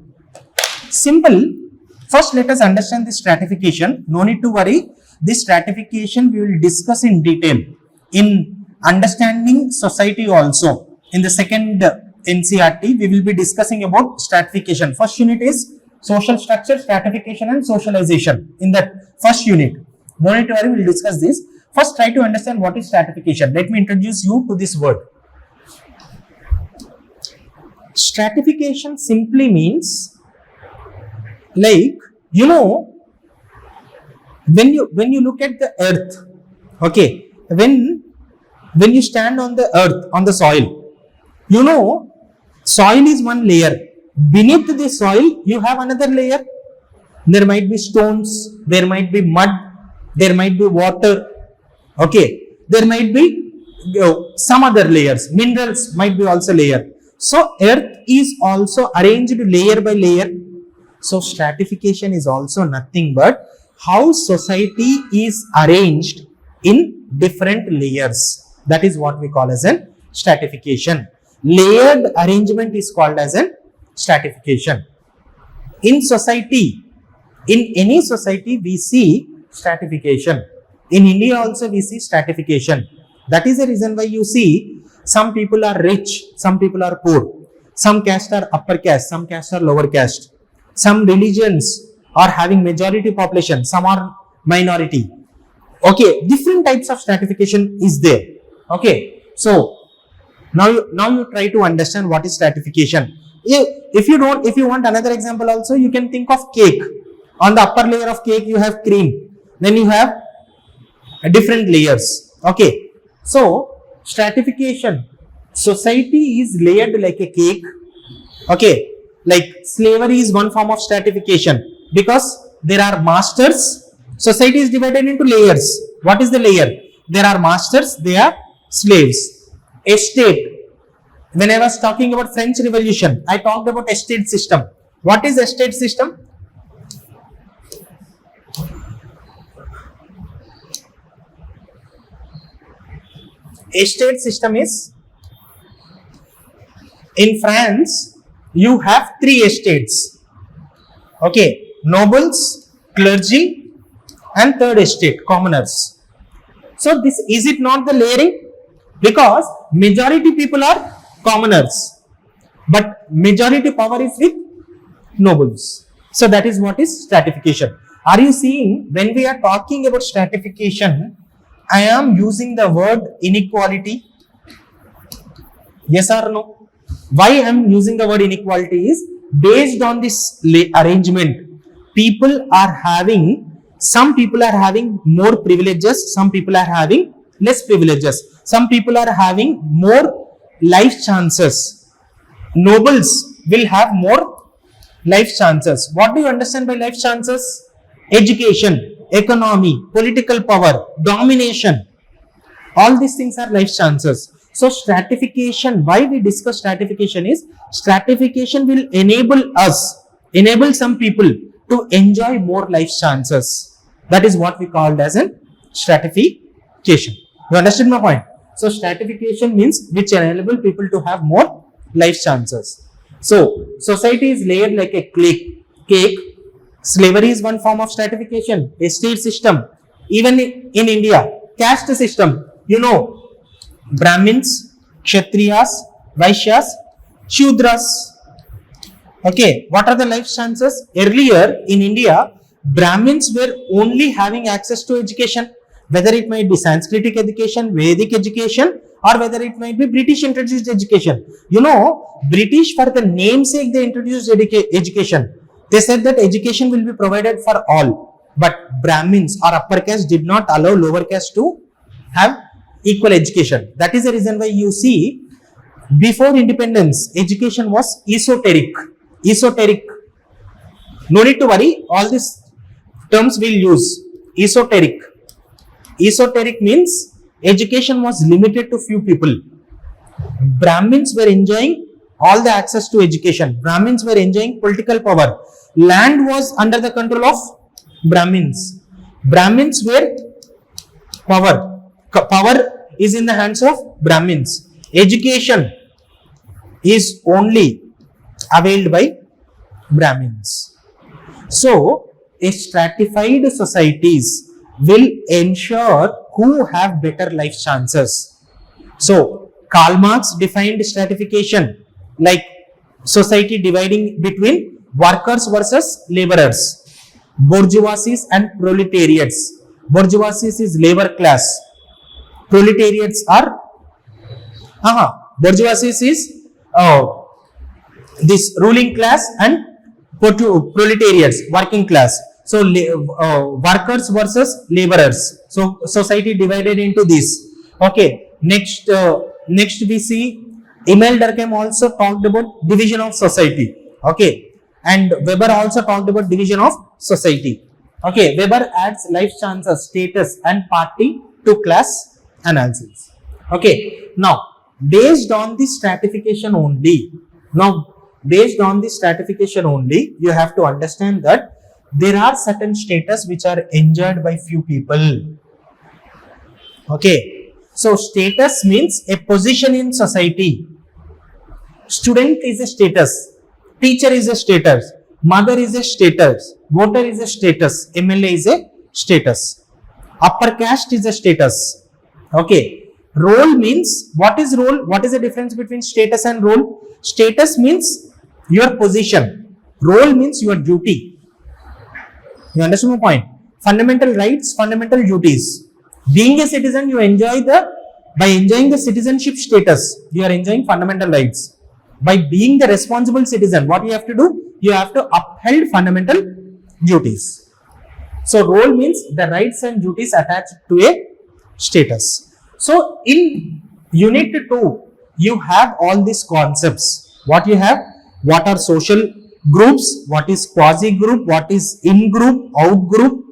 Simple. First, let us understand the stratification. No need to worry. This stratification we will discuss in detail in understanding society also. In the second NCERT, we will be discussing about stratification. First unit is social structure, stratification and socialization. In that first unit, no need to worry, we will discuss this. First, try to understand what is stratification. Let me introduce you to this word. Stratification simply means, like, when you look at the earth, okay, when you stand on the earth, on the soil, soil is one layer. beneath the soil, you have another layer. There might be stones, there might be mud, there might be water. Okay, there might be some other layers. Minerals might be also layer. So earth is also arranged layer by layer. So stratification is also nothing but how society is arranged in different layers. That is what we call as an stratification. Layered arrangement is called as an stratification. In society, in any society, we see stratification. In India also we see stratification. That is the reason why you see some people are rich, some people are poor. Some caste are upper caste, some caste are lower caste. Some religions are having majority population, some are minority. Okay, different types of stratification is there. Okay, so now you try to understand what is stratification. If you want another example also, you can think of cake. On the upper layer of cake you have cream, then you have different layers. Okay, so stratification, society is layered like a cake. Okay, like slavery is one form of stratification because there are masters. Society is divided into layers. What is the layer? There are masters, they are slaves. Estate, when I was talking about French Revolution, I talked about estate system. What is estate system? Estate system is, in France, you have 3 estates. Okay, nobles, clergy, and third estate, commoners. So this, is it not the layering? Because majority people are commoners, but majority power is with nobles. So that is what is stratification. Are you seeing, when we are talking about stratification, I am using the word inequality? Yes or no? Why I am using the word inequality is based on this arrangement. People are having, some people are having more privileges, some people are having less privileges. Some people are having more life chances. Nobles will have more life chances. What do you understand by life chances? Education, economy, political power, domination. All these things are life chances. So stratification, why we discuss stratification is, stratification will enable some people to enjoy more life chances. That is what we called as a stratification. You understood my point? So stratification means which enable people to have more life chances. So society is layered like a cake. Slavery is one form of stratification. Estate system. Even in India, caste system. You know, Brahmins, Kshatriyas, Vaishyas, Shudras. Okay, what are the life chances? Earlier in India, Brahmins were only having access to education, whether it might be Sanskritic education, Vedic education, or whether it might be British introduced education. You know, British, for the namesake, they introduced education. They said that education will be provided for all, but Brahmins or upper caste did not allow lower caste to have equal education. That is the reason why you see, before independence, education was esoteric. No need to worry, all these terms we'll use. Esoteric means education was limited to few people. Brahmins were enjoying all the access to education. Brahmins were enjoying political power. Land was under the control of Brahmins. Brahmins were power. Power is in the hands of Brahmins. Education is only availed by Brahmins. So, a stratified societies will ensure who have better life chances. So, Karl Marx defined stratification like society dividing between workers versus laborers, bourgeoisie and proletariats. Bourgeoisie is labor class. Proletariats are bourgeoisie is this ruling class, and proletariats working class. So workers versus laborers. So society divided into this. Okay. Next we see Emile Durkheim also talked about division of society. Okay, and Weber also talked about division of society. Okay, Weber adds life chances, status, and party to class analysis. Okay, now based on the stratification only, you have to understand that there are certain status which are enjoyed by few people. Okay, so status means a position in society. Student is a status, teacher is a status, mother is a status, voter is a status, MLA is a status, upper caste is a status. Okay, role means, what is role? What is the difference between status and role? Status means your position, role means your duty. You understand my point? Fundamental rights, fundamental duties. Being a citizen, you enjoy by enjoying the citizenship status, you are enjoying fundamental rights. By being the responsible citizen, what you have to do? You have to uphold fundamental duties. So role means the rights and duties attached to a status. So in unit 2, you have all these concepts. What you have? What are social groups? What is quasi group? What is in group, out group,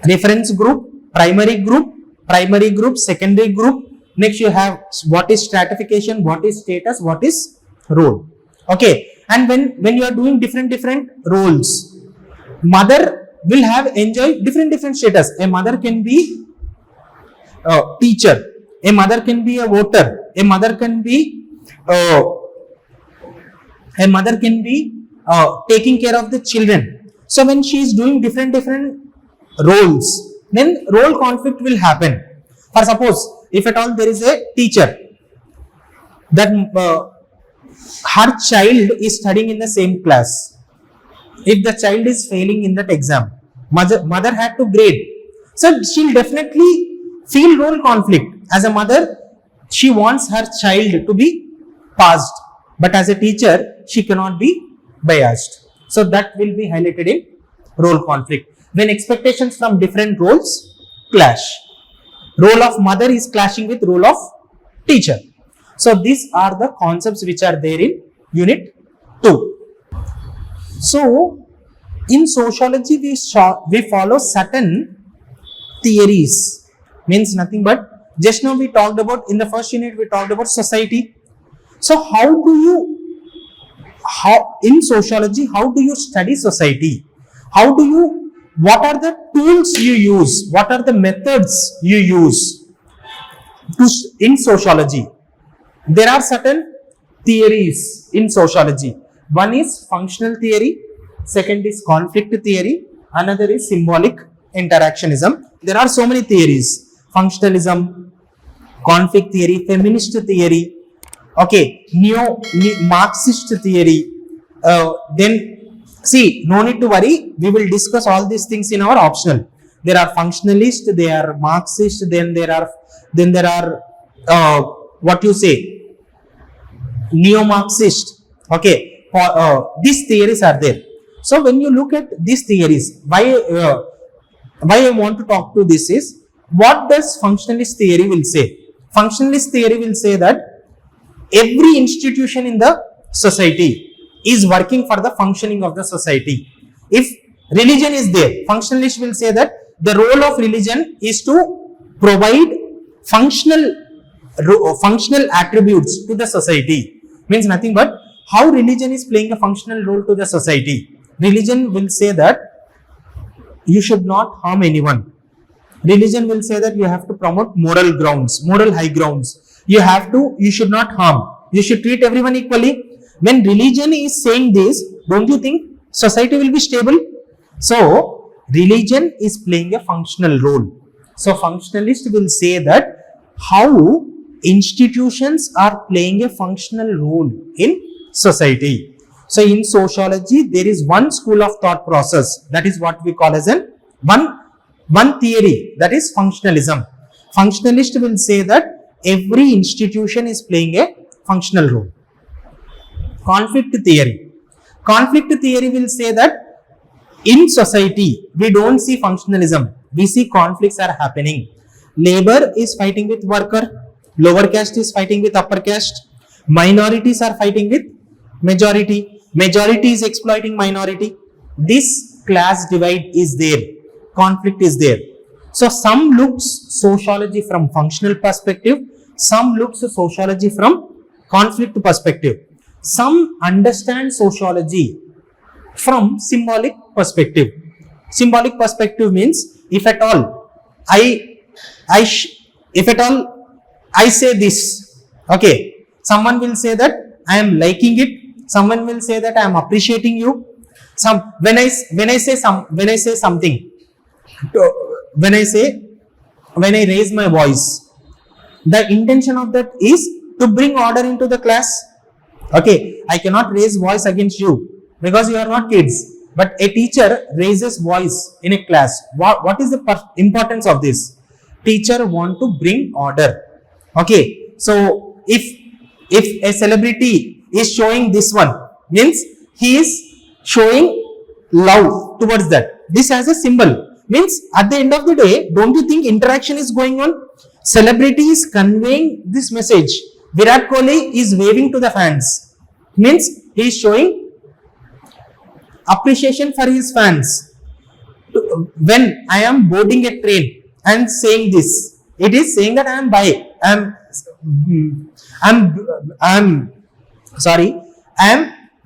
reference group, primary group, secondary group. Next you have what is stratification, what is status, what is role. Okay, and when you are doing different roles, mother will have enjoy different status. A mother can be a teacher, a mother can be a voter, a mother can be taking care of the children. So when she is doing different roles, then role conflict will happen. For suppose, if at all there is a teacher, that her child is studying in the same class. If the child is failing in that exam, mother had to grade. So she'll definitely feel role conflict. As a mother, she wants her child to be passed, but as a teacher, she cannot be biased. So that will be highlighted in role conflict. When expectations from different roles clash, role of mother is clashing with role of teacher. So these are the concepts which are there in unit 2. So in sociology we follow certain theories, means nothing but just now we talked about, in the first unit we talked about society. So in sociology, how do you study society? What are the tools you use? What are the methods you use in sociology? There are certain theories in sociology. One is functional theory, second is conflict theory, another is symbolic interactionism. There are so many theories: functionalism, conflict theory, feminist theory, okay, neo-Marxist theory. Then see, no need to worry, we will discuss all these things in our optional. There are functionalist, there are Marxist, then there are what you say, neo-Marxist. Okay, these theories are there. So when you look at these theories, why I want to talk to this is, what does functionalist theory will say? Functionalist theory will say that every institution in the society is working for the functioning of the society. If religion is there, functionalist will say that the role of religion is to provide functional attributes to the society. Means nothing but how religion is playing a functional role to the society. Religion will say that you should not harm anyone. Religion will say that you have to promote moral high grounds. You should not harm. You should treat everyone equally. When religion is saying this, don't you think society will be stable? So religion is playing a functional role. So functionalist will say that how institutions are playing a functional role in society. So in sociology, there is one school of thought process, that is what we call as one theory, that is functionalism. Functionalist will say that every institution is playing a functional role. Conflict theory will say that in society we don't see functionalism, we see conflicts are happening. Labor is fighting with worker, lower caste is fighting with upper caste, minorities are fighting with majority, Majority is exploiting minority. This class divide is there, conflict is there. So some looks sociology from functional perspective, some looks sociology from conflict perspective, some understand sociology from symbolic perspective. Symbolic perspective means if at all if at all I say this, okay, someone will say that I am liking it, someone will say that I am appreciating you. When I raise my voice, the intention of that is to bring order into the class. Okay, I cannot raise voice against you because you are not kids, but a teacher raises voice in a class. What is the importance of this? Teacher want to bring order. Okay, so if a celebrity is showing this one, means he is showing love towards that. This as a symbol, means at the end of the day, don't you think interaction is going on? Celebrity is conveying this message. Virat Kohli is waving to the fans, means he is showing appreciation for his fans. When I am boarding a train and saying this, it is saying that I am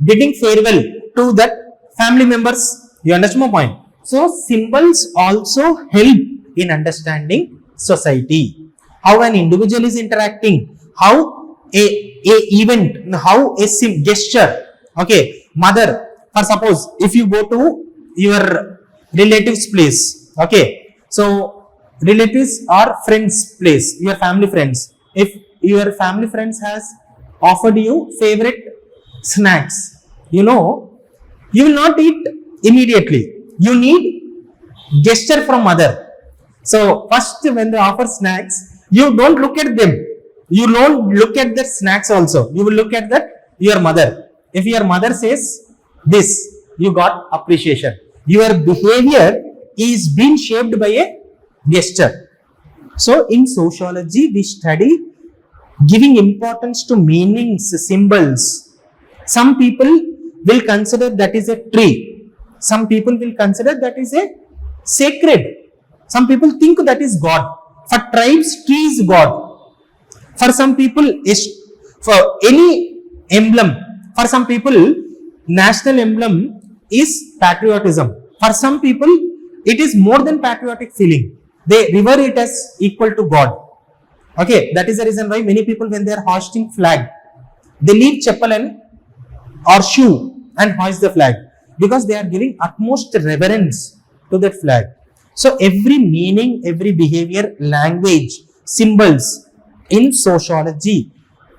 bidding farewell to that family members. You understand my point? So symbols also help in understanding society, how an individual is interacting, how a event, how a gesture. Okay, mother, for suppose if you go to your relatives place, okay, so relatives or friends place, your family friends, if your family friends has offered you favorite snacks, you know, you will not eat immediately. You need gesture from mother. So first when they offer snacks, you don't look at them. You don't look at the snacks also. You will look at that your mother. If your mother says this, you got appreciation. Your behavior is being shaped by a gesture. So in sociology, we study giving importance to meanings, symbols. Some people will consider that is a tree. Some people will consider that is a sacred. Some people think that is God. For tribes, tree is God. For some people, for any emblem, for some people, national emblem is patriotism. For some people, it is more than patriotic feeling. They revere it as equal to God. Okay, that is the reason why many people, when they are hoisting flag, they leave chappal or shoe and hoist the flag, because they are giving utmost reverence to that flag. So every meaning, every behavior, language, symbols in sociology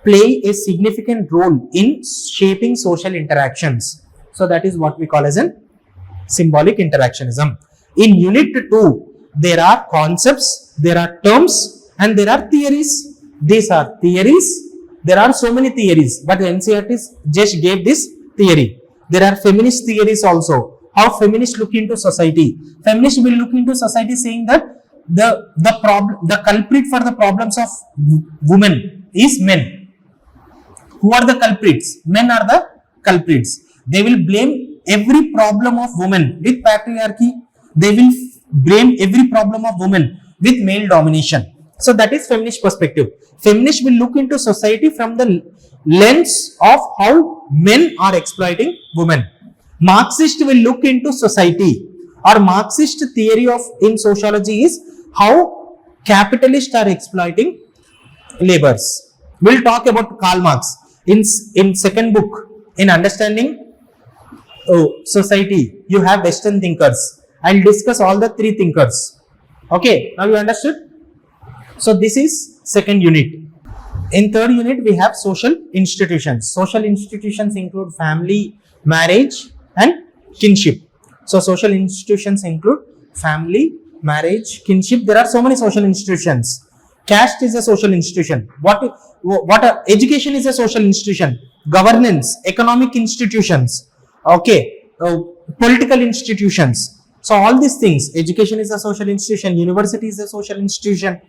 play a significant role in shaping social interactions. So that is what we call as an symbolic interactionism. In unit 2, there are concepts, there are terms, and there are theories. These are theories. There are so many theories, but NCERT just gave this theory. There are feminist theories also. How feminists look into society. Feminists will look into society saying that the culprit for the problems of women is men. Who are the culprits? Men are the culprits. They will blame every problem of women with patriarchy. They will blame every problem of women with male domination. So that is feminist perspective. Feminists will look into society from the lens of how men are exploiting women. Marxist will look into society, or Marxist theory of in sociology is how capitalists are exploiting laborers. We'll talk about Karl Marx in second book. In understanding society, you have Western thinkers. I'll discuss all the 3 thinkers. Okay, now you understood? So this is second unit. In third unit, we have social institutions. Social institutions include family, marriage, and kinship. So social institutions include family, marriage, kinship. There are so many social institutions. Caste is a social institution. Education is a social institution. Governance, economic institutions, okay, political institutions. So all these things, education is a social institution, university is a social institution,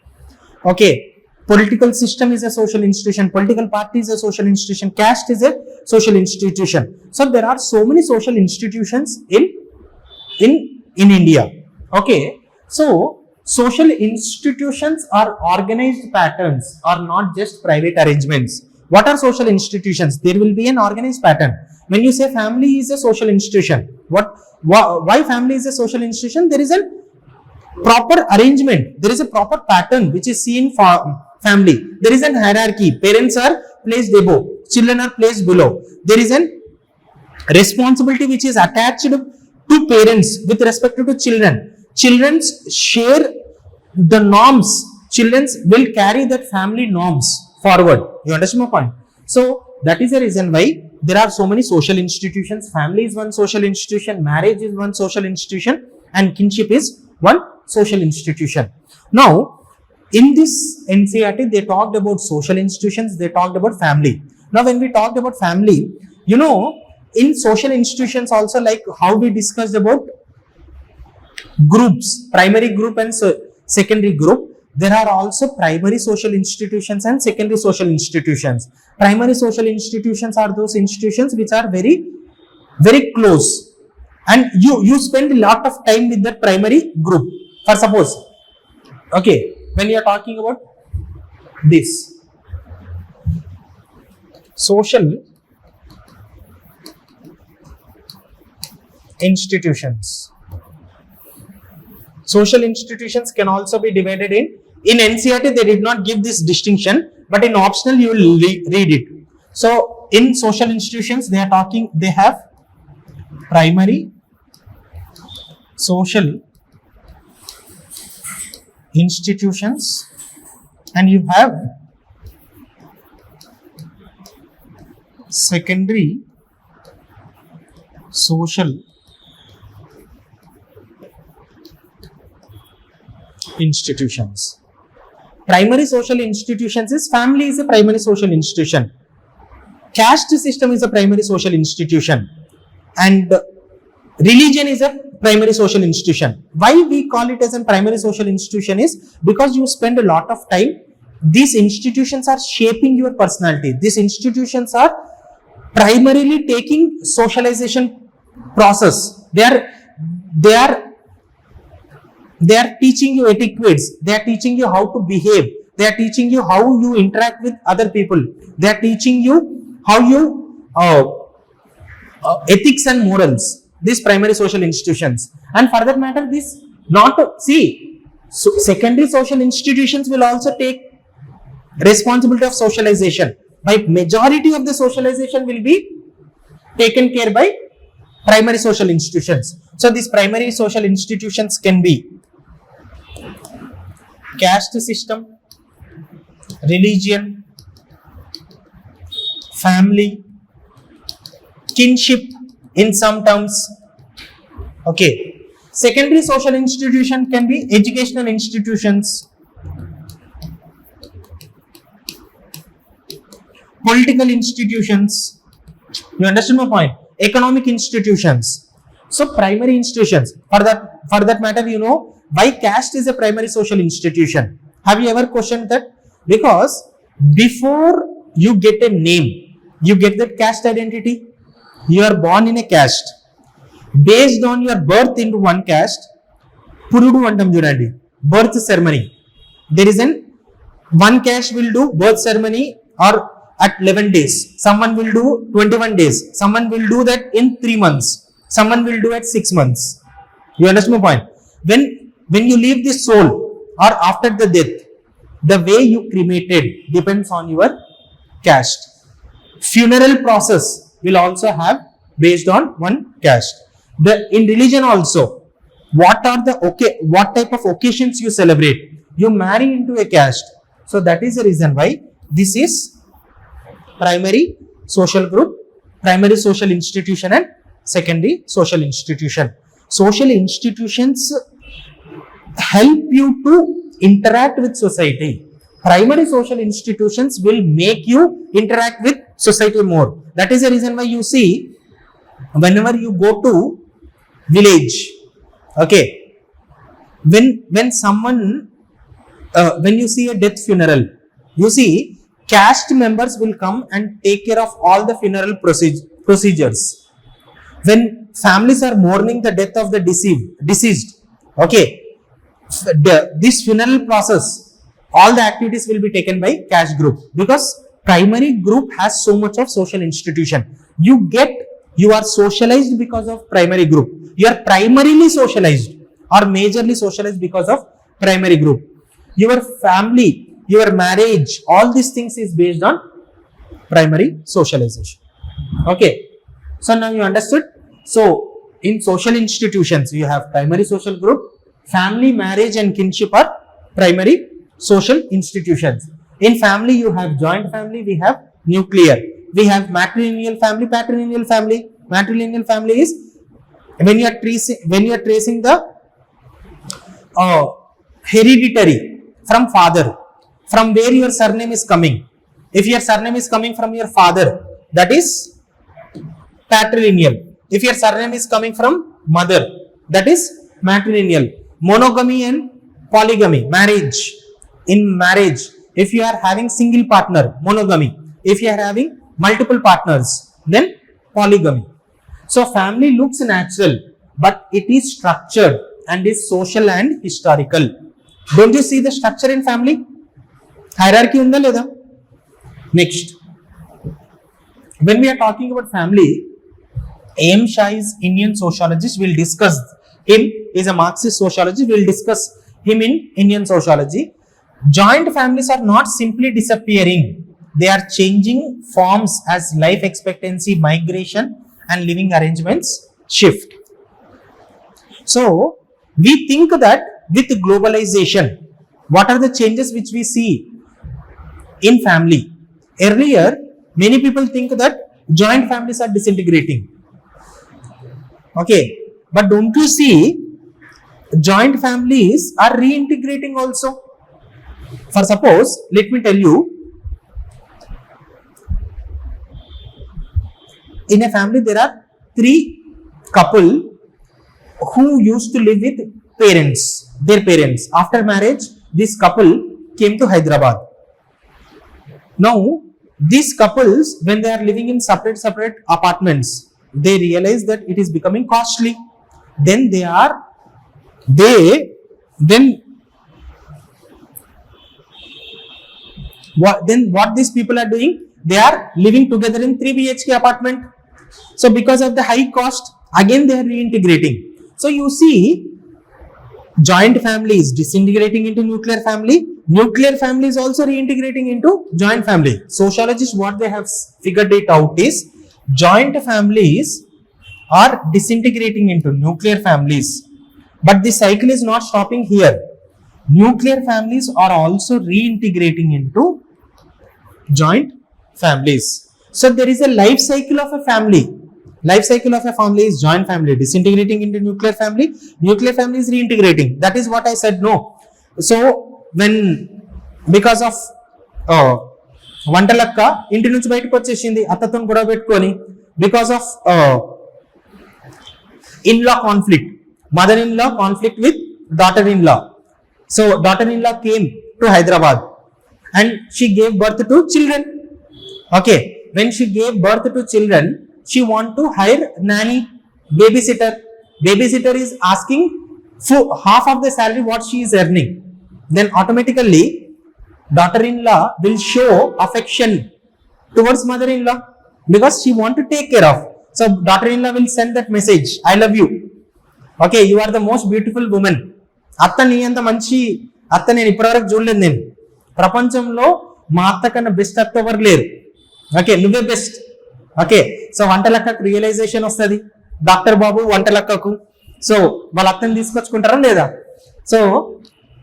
okay, Political system is a social institution. Political party is a social institution. Caste is a social institution. So there are so many social institutions in India. Okay. So social institutions are organized patterns, are not just private arrangements. What are social institutions? There will be an organized pattern. When you say family is a social institution, why family is a social institution? There is a proper arrangement. There is a proper pattern which is seen for family. There is an hierarchy. Parents are placed above, children are placed below. There is an responsibility which is attached to parents with respect to children. Children share the norms. Children will carry that family norms forward. You understand my point? So that is the reason why there are so many social institutions. Family is one social institution, marriage is one social institution, and kinship is one social institution. Now, in this NCERT, they talked about social institutions, they talked about family. Now, when we talked about family, you know, in social institutions also, like how we discussed about groups, primary group and secondary group, there are also primary social institutions and secondary social institutions. Primary social institutions are those institutions which are very, very close, and you spend a lot of time with that primary group. For suppose, okay, when you are talking about this social institutions, social institutions can also be divided in NCERT. They did not give this distinction, but in optional you will read it. So in social institutions, they have primary social institutions, and you have secondary social institutions. Primary social institutions is family is a primary social institution. Caste system is a primary social institution, and religion is a primary social institution. Why we call it as a primary social institution is because you spend a lot of time. These institutions are shaping your personality. These institutions are primarily taking socialization process. They are teaching you etiquettes. They are teaching you how to behave. They are teaching you how you interact with other people. They are teaching you how you ethics and morals. These primary social institutions, and for that matter, this secondary social institutions will also take responsibility of socialization. By majority of the socialization will be taken care by primary social institutions. So these primary social institutions can be caste system, religion, family, kinship in some terms. Okay. Secondary social institution can be educational institutions, political institutions. You understand my point? Economic institutions. So primary institutions. For that matter, you know why caste is a primary social institution. Have you ever questioned that? Because before you get a name, you get that caste identity. You are born in a caste. Based on your birth into one caste, Purudu Vandam Jurandi, birth ceremony. There is one caste will do birth ceremony or at 11 days. Someone will do 21 days. Someone will do that in 3 months. Someone will do it 6 months. You understand my point? When you leave this soul or after the death, the way you cremated depends on your caste. Funeral process will also have based on one caste. In religion also, what type of occasions you celebrate? You marry into a caste. So that is the reason why this is primary social group, primary social institution, and secondary social institution. Social institutions help you to interact with society. Primary social institutions will make you interact with society more. That is the reason why you see whenever you go to village, okay, when you see a death funeral, You see, caste members will come and take care of all the funeral procedures. When families are mourning the death of the deceased, okay, this funeral process, all the activities will be taken by caste group, because primary group has so much of social institution. You are socialized because of primary group. You are primarily socialized or majorly socialized because of primary group. Your family, your marriage, all these things is based on primary socialization. Okay, so now you understood. So in social institutions, you have primary social group, family, marriage and kinship are primary social institutions. In family, you have joint family, we have nuclear, we have matrilineal family, patrilineal family. Matrilineal family is when you are tracing the hereditary from father, from where your surname is coming. If your surname is coming from your father, that is patrilineal. If your surname is coming from mother, that is matrilineal. Monogamy and polygamy, marriage. In marriage, if you are having single partner, monogamy. If you are having multiple partners, then polygamy. So family looks natural, but it is structured and is social and historical. Don't you see the structure in family? Hierarchy unda leda? Next, when we are talking about family, A.M. Shah is Indian sociologist. We'll discuss him. Is a Marxist sociologist. We'll discuss him in Indian sociology. Joint families are not simply disappearing. They are changing forms as life expectancy, migration and living arrangements shift. So we think that with globalization, what are the changes which we see in family? Earlier, many people think that joint families are disintegrating. Okay, but don't you see, joint families are reintegrating also. For suppose, let me tell you, in a family there are 3 couple who used to live with their parents. After marriage, this couple came to Hyderabad. Now, these couples, when they are living in separate apartments, they realize that it is becoming costly. Then what these people are doing? They are living together in 3 BHK apartment. So because of the high cost, again they are reintegrating. So you see, joint family is disintegrating into nuclear family. Nuclear family is also reintegrating into joint family. Sociologists, what they have figured it out is, joint families are disintegrating into nuclear families. But the cycle is not stopping here. Nuclear families are also reintegrating into joint families. So there is a life cycle of a family. Life cycle of a family is joint family disintegrating into nuclear family. Nuclear family is reintegrating. That is what I said. No. So when because of Vantalakka ఇంటి నుంచి బయటకు వచ్చేసింది అత్తతో గొడవ పెట్టుకొని, because of in-law conflict, mother-in-law conflict with daughter-in-law. So daughter-in-law came to Hyderabad and she gave birth to children. Okay, when she gave birth to children, she want to hire nanny, babysitter. Babysitter is asking for half of the salary what she is earning. Then automatically daughter-in-law will show affection towards mother-in-law because she want to take care of. So daughter-in-law will send that message, I love you. Okay, you are the most beautiful woman. అత్త నీ అంత మంచి అత్త నేను ఇప్పటివరకు చూడలేదు. నేను ప్రపంచంలో మా అత్త కన్నా బెస్ట్ అత్త ఎవరు లేరు. ఓకే, నువ్వే బెస్ట్. ఓకే, సో వంటలక్కకు రియలైజేషన్ వస్తుంది, డాక్టర్ బాబు వంటలక్కకు. సో వాళ్ళ అత్తని తీసుకొచ్చుకుంటారా లేదా? So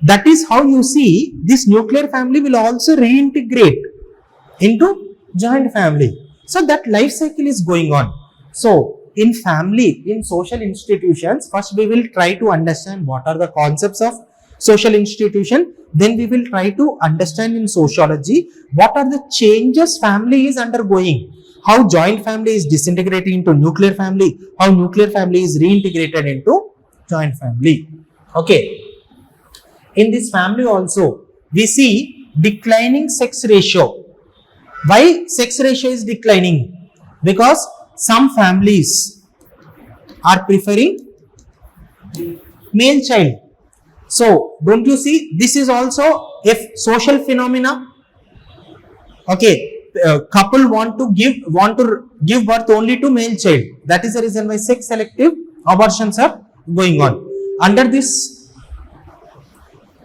that is how you see this nuclear family will also reintegrate into joint family. So that life cycle is going on. So in family, in social institutions, first we will try to understand what are the concepts of social institution. Then we will try to understand in sociology what are the changes family is undergoing. How joint family is disintegrating into nuclear family. How nuclear family is reintegrated into joint family. Okay. In this family also, we see declining sex ratio. Why sex ratio is declining? Because some families are preferring male child. So don't you see, this is also a social phenomena. Okay, couple want to give birth only to male child. That is the reason why sex selective abortions are going on. Under this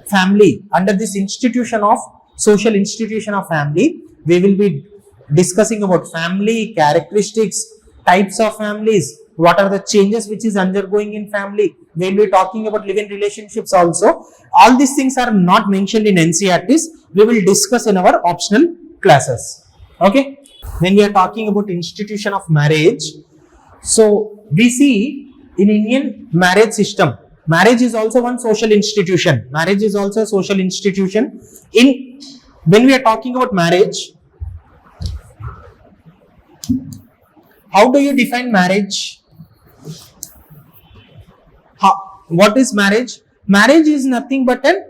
family, under this institution of social institution of family, we will be discussing about family characteristics, types of families, what are the changes which is undergoing in family. We will be talking about live-in relationships also. All these things are not mentioned in NCERTs. We will discuss in our optional classes. Okay. When we are talking about institution of marriage, so we see in Indian marriage system, marriage is also one social institution. Marriage is also a social institution. When we are talking about marriage, how do you define marriage? What is marriage? Marriage is nothing but a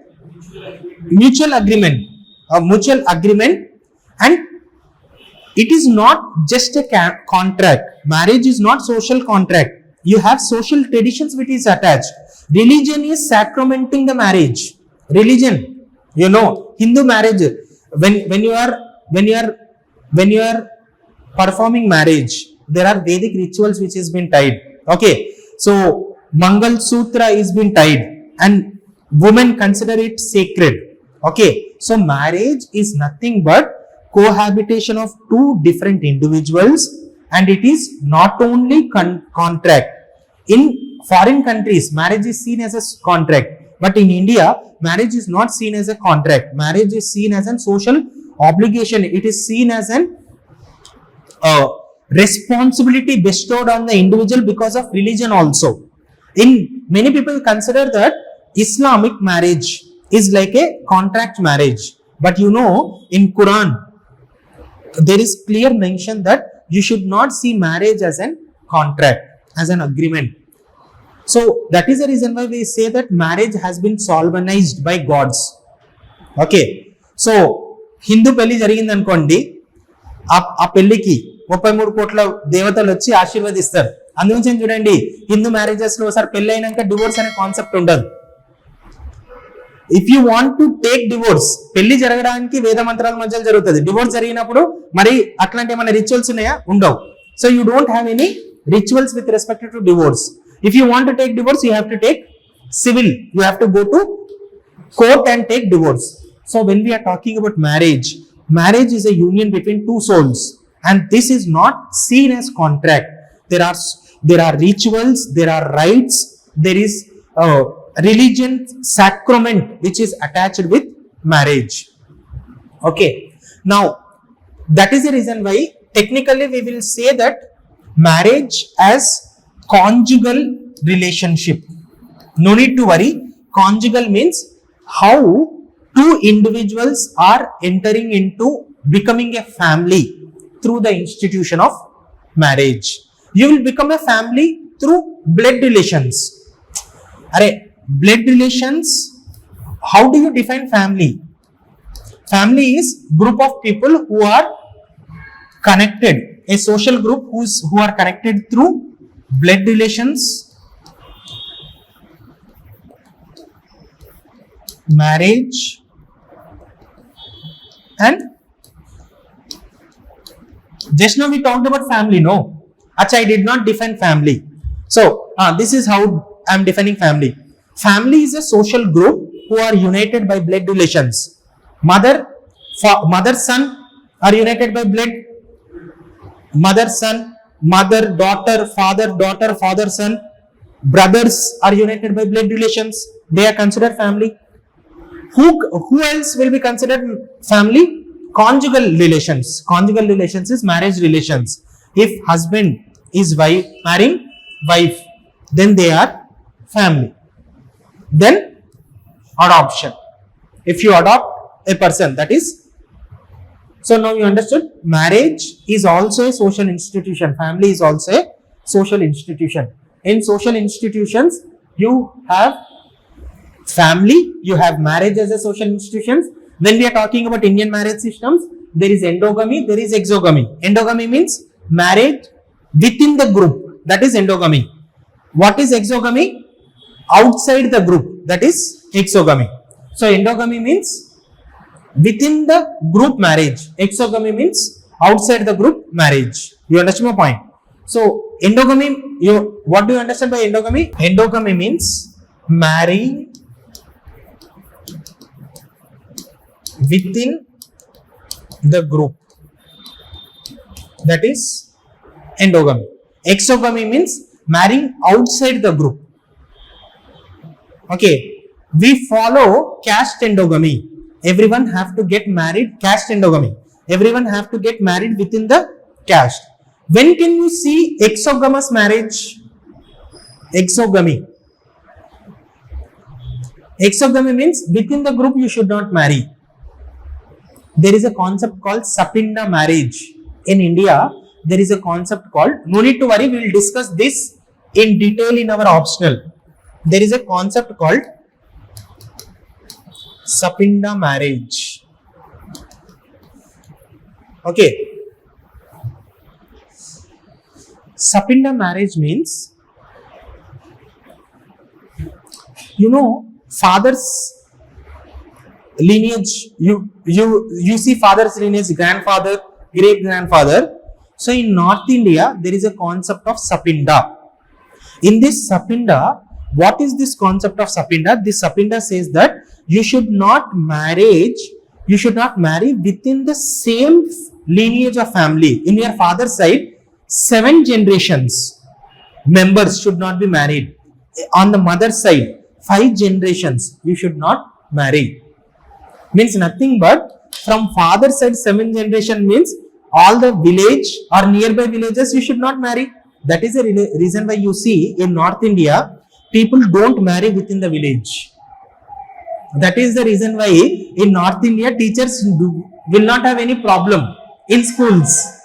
mutual agreement. A mutual agreement, and it is not just a contract. Marriage is not social contract. You have social traditions which is attached. Religion is sacramenting the marriage. Religion, you know, Hindu marriage. When you are performing marriage, there are Vedic rituals which has been tied. Okay, so Mangal Sutra is been tied, and women consider it sacred. Okay, so marriage is nothing but cohabitation of two different individuals, and it is not only contract. In foreign countries, marriage is seen as a contract, but in India, marriage is not seen as a contract. Marriage is seen as a social obligation. It is seen as an responsibility bestowed on the individual because of religion also. Many people consider that Islamic marriage is like a contract marriage, but you know, in Quran there is clear mention that you should not see marriage as an contract, as an agreement. So that is the reason why we say that marriage has been solemnized by gods. Okay, so Hindu pelli jarigindi anukondi, ఆ పెళ్లికి 33 కోట్ల దేవతలు వచ్చి ఆశీర్వదిస్తారు. అందుగురించి చూడండి, Hindu marriages లో ఒకసారి పెళ్లి అయినాక డివోర్స్ అనే కాన్సెప్ట్ ఉండదు. If you want to take divorce, పెళ్లి జరగడానికి వేద మంత్రాల మధ్య జరుగుతుంది. డివోర్స్ జరిగినప్పుడు మరి అట్లాంటి ఏమైనా రిచువల్స్ ఉన్నాయా? ఉండవు. So you don't have any rituals with respect to divorce. If you want to take divorce, you have to take civil. You have to go to court and take divorce. So when we are talking about marriage, marriage is a union between two souls, and this is not seen as contract. There are rituals, there are rites, there is religion sacrament which is attached with marriage. Okay, now that is the reason why technically we will say that marriage as conjugal relationship. No need to worry. Conjugal means how two individuals are entering into becoming a family through the institution of marriage. You will become a family through blood relations. Blood relations, how do you define family? Family is group of people who are connected, a social group who are connected through blood relations, marriage, and just now we talked about family, no? Acha, I did not define family. So this is how I am defining family. Family is a social group who are united by blood relations. Mother son are united by blood. Mother son, mother daughter, father son. Brothers are united by blood relations. They are considered family. Who else will be considered family? Conjugal relations. Conjugal relations is marriage relations. If husband is marrying wife, then they are family. Then adoption. If you adopt a person, that is. So now you understood, marriage is also a social institution. Family is also a social institution. In social institutions, you have family, you have marriage as a social institution, When we are talking about Indian marriage systems, there is endogamy, there is exogamy. Endogamy means marriage within the group, that is endogamy. What is exogamy? Outside the group, that is exogamy. So endogamy means within the group marriage. Exogamy means outside the group marriage. You understand my point? So endogamy, what do you understand by endogamy? Endogamy means marrying within the group, that is endogamy. Exogamy means marrying outside the group. Okay, we follow caste endogamy. Everyone have to get married, caste endogamy. Everyone have to get married within the caste. When can you see exogamous marriage? Exogamy. Exogamy means within the group you should not marry. There is a concept called Sapinda marriage. In India, there is a concept called, no need to worry, we will discuss this in detail in our optional. There is a concept called Sapinda marriage. Okay. Sapinda marriage means, father's lineage, you see father's lineage, grandfather, great grandfather. So in North India, there is a concept of Sapinda. In this Sapinda, what is this concept of Sapinda? This Sapinda says that you should not marry within the same lineage of family. In your father's side, 7 generations members should not be married. On the mother's side, 5 generations you should not marry. Means nothing but from father's side 7 generation means all the village or nearby villages you should not marry. That is the reason why you see in North India people don't marry within the village. That is the reason why in North India teachers will not have any problem in schools.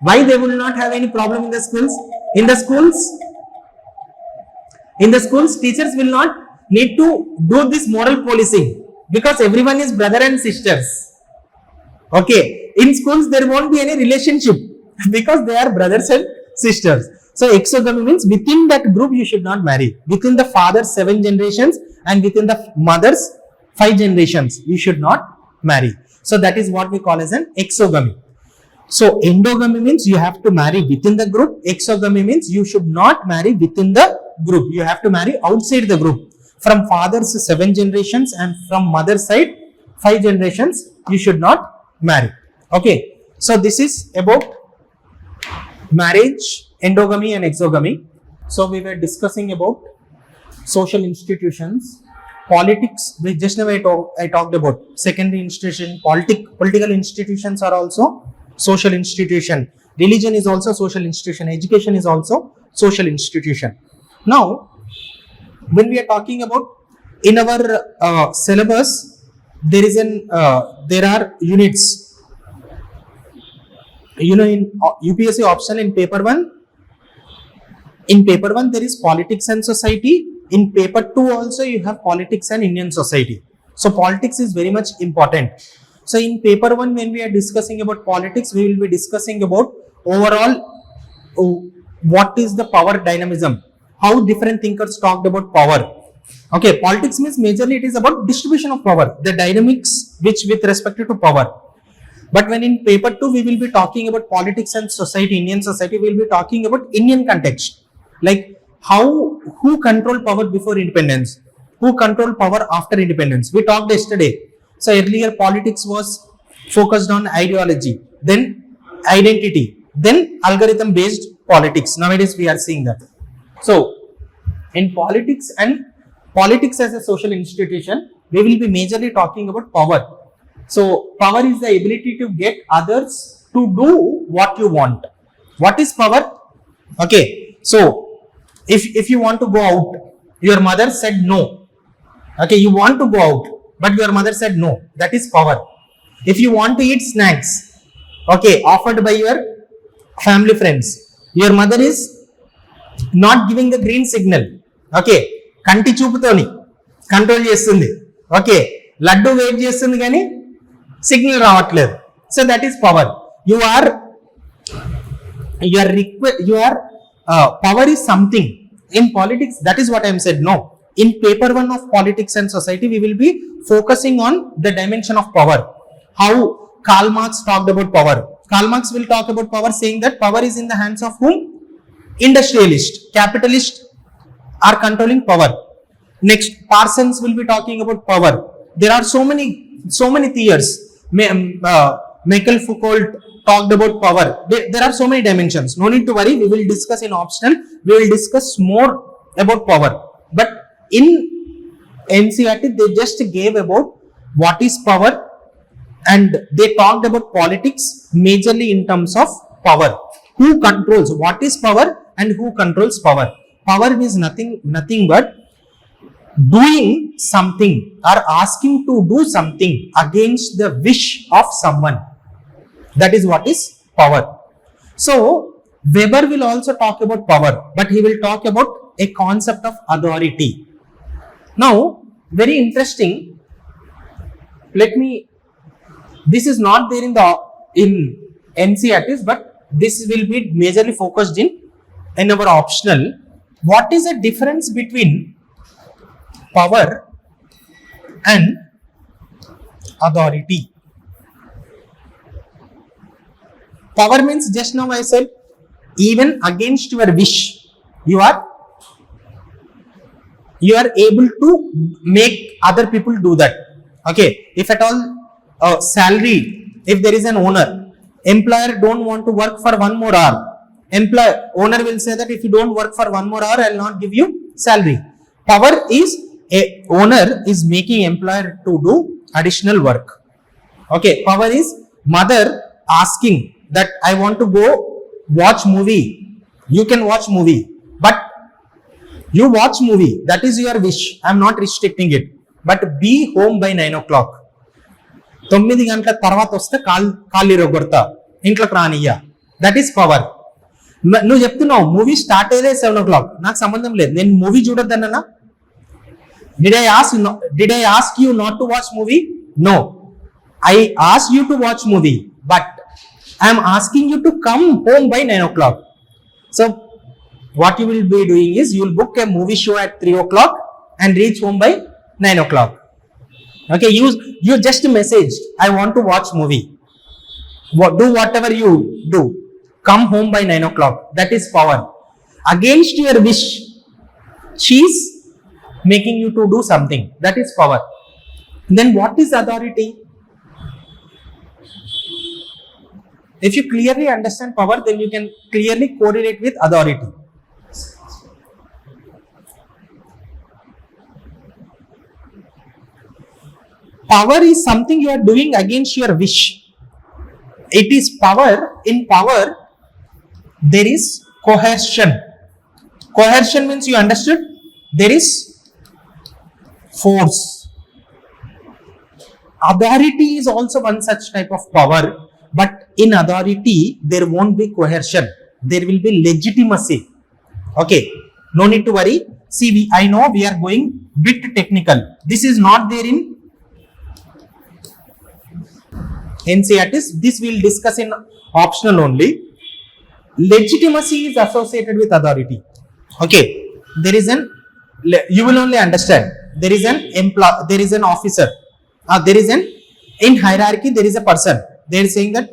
Why they will not have any problem in the schools? In the schools teachers will not need to do this moral policing because everyone is brother and sisters. Okay, in schools there won't be any relationship because they are brothers and sisters. So exogamy means within that group you should not marry. Within the father's 7 generations and within the mother's 5 generations you should not marry. So that is what we call as an exogamy. So endogamy means you have to marry within the group. Exogamy means you should not marry within the group. You have to marry outside the group. From father's 7 generations and from mother's side 5 generations you should not marry. Okay. So this is about marriage, endogamy and exogamy. So we were discussing about social institutions, politics, which just now I talked about secondary institution, political institutions are also social institution. Religion is also social institution. Education is also social institution. Now, when we are talking about in our syllabus, there are units. In UPSC optional in paper 1, there is politics and society. In paper 2 also you have politics and Indian society. So politics is very much important. So in paper 1 when we are discussing about politics, we will be discussing about overall what is the power dynamism, how different thinkers talked about power. Okay, politics means majorly it is about distribution of power, the dynamics which with respect to power. But when in paper 2 we will be talking about politics and society, Indian society, we will be talking about Indian context, like who controlled power before independence, who controlled power after independence. We talked yesterday. So earlier politics was focused on ideology, then identity, then algorithm based politics. Nowadays we are seeing that. So in politics as a social institution, we will be majorly talking about power. So power is the ability to get others to do what you want. What is power? Okay, so if you want to go out, your mother said no. Okay, you want to go out, but your mother said no. That is power. If you want to eat snacks, okay, offered by your family friends, your mother is not giving the green signal. Okay, కంటి చూపుతోని control చేస్తుంది. Okay, Laddu wait చేస్తుంది కానీ signal రావట్లేదు. So that is power. You are power is something in politics. That is what I am said. No, in paper 1 of politics and society we will be focusing on the dimension of power. How Karl Marx talked about power. Karl Marx will talk about power saying that power is in the hands of whom? Industrialist, capitalist are controlling power. Next, Parsons will be talking about power. There are so many theories. Michael Foucault talked about power. There are so many dimensions. No need to worry. We will discuss in optional. We will discuss more about power. But in NCERT, they just gave about what is power, and they talked about politics majorly in terms of power. Who controls? What is power and who controls power? Power means nothing but doing something or asking to do something against the wish of someone. That is what is power. So Weber will also talk about power, but he will talk about a concept of authority. Now, very interesting. This is not there in NCERTs, but this will be majorly focused in our optional. What is the difference between power and authority? Power means, just now I said, even against your wish, you are able to make other people do that. Okay, if at all salary, if there is an owner, employer don't want to work for 1 more hour, owner will say that if you don't work for 1 more hour, I will not give you salary. Power is owner is making employer to do additional work. Okay, power is mother asking that I want to go watch movie. You can watch movie, but you watch movie. That is your wish. I am not restricting it. But be home by 9 o'clock. 9 గంటల తర్వాత వస్తే కాళ్ళు ఇరగొడతా, ఇంట్లోకి రానియ్యా. That is power. నువ్వు చెప్తున్నావు movie start అయ్యేదే 7 o'clock, నాకు సంబంధం లేదు, నేను movie చూడొద్దన్నా. Did I ask you not to watch movie? No, I asked you to watch movie, but I am asking you to come home by 9 o'clock. So what you will be doing is, you will book a movie show at 3 o'clock and reach home by 9 o'clock. Okay, you just messaged, I want to watch movie. Do whatever you do, come home by 9 o'clock. That is power. Against your wish, she is making you to do something. That is power. Then what is authority? If you clearly understand power, then you can clearly correlate with authority. Power is something you are doing against your wish. It is power. In power, there is coercion. Coercion means, you understood? There is force. Authority is also one such type of power, but in authority there won't be coercion. There will be legitimacy. Okay, no need to worry. See, I know we are going bit technical. This is not there in NCERTs. This we will discuss in optional only. Legitimacy is associated with authority. Okay, there is you will only understand. There is an officer. There is in hierarchy there is a person. They are saying that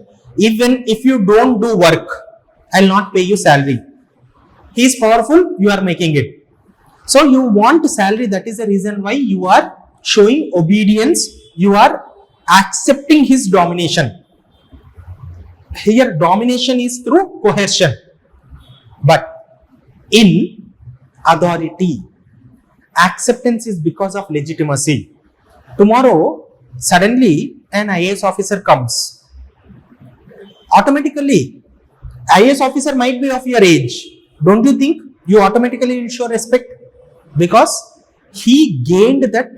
even if you don't do work, I will not pay you salary. He is powerful, you are making it. So you want salary. That is the reason why you are showing obedience. You are accepting his domination. Here domination is through coercion, but in authority, acceptance is because of legitimacy. Tomorrow suddenly an IAS officer comes. Automatically IAS officer might be of your age. Don't you think you automatically will show respect? Because he gained that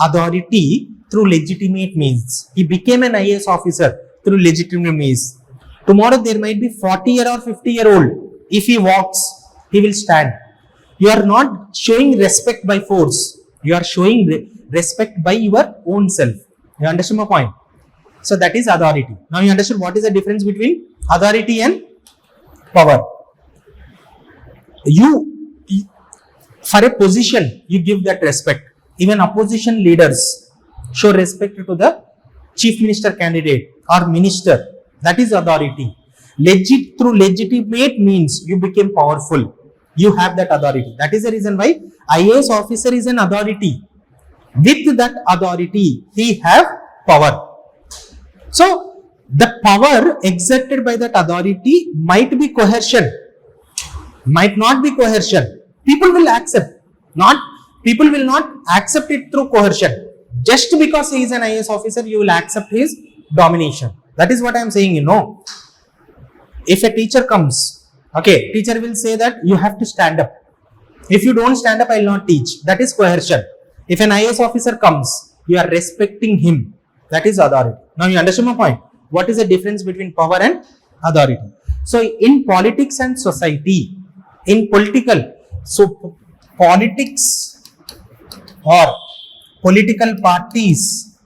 authority through legitimate means. He became an IAS officer through legitimate means. Tomorrow there might be 40-year or 50-year-old. If he walks, he will stand. You are not showing respect by force. You are showing respect by your own self. You understand my point? So that is authority. Now you understand what is the difference between authority and power. For a position, you give that respect. Even opposition leaders show respect to the chief minister candidate or minister. That is authority. Through legitimate means, you became powerful. You have that authority. That is the reason why IAS officer is an authority. With that authority, he have power. So, the power exerted by that authority might be coercion, might not be coercion. People will accept. People will not accept it through coercion. Just because he is an IAS officer, you will accept his domination. That is what I am saying, If a teacher comes, okay, teacher will say that you have to stand up. If you don't stand up, I will not teach. That is coercion. If an IAS officer comes, you are respecting him. That is authority. Now you understand my point. What is the difference between power and authority? So in politics and society, in political, so politics or political parties,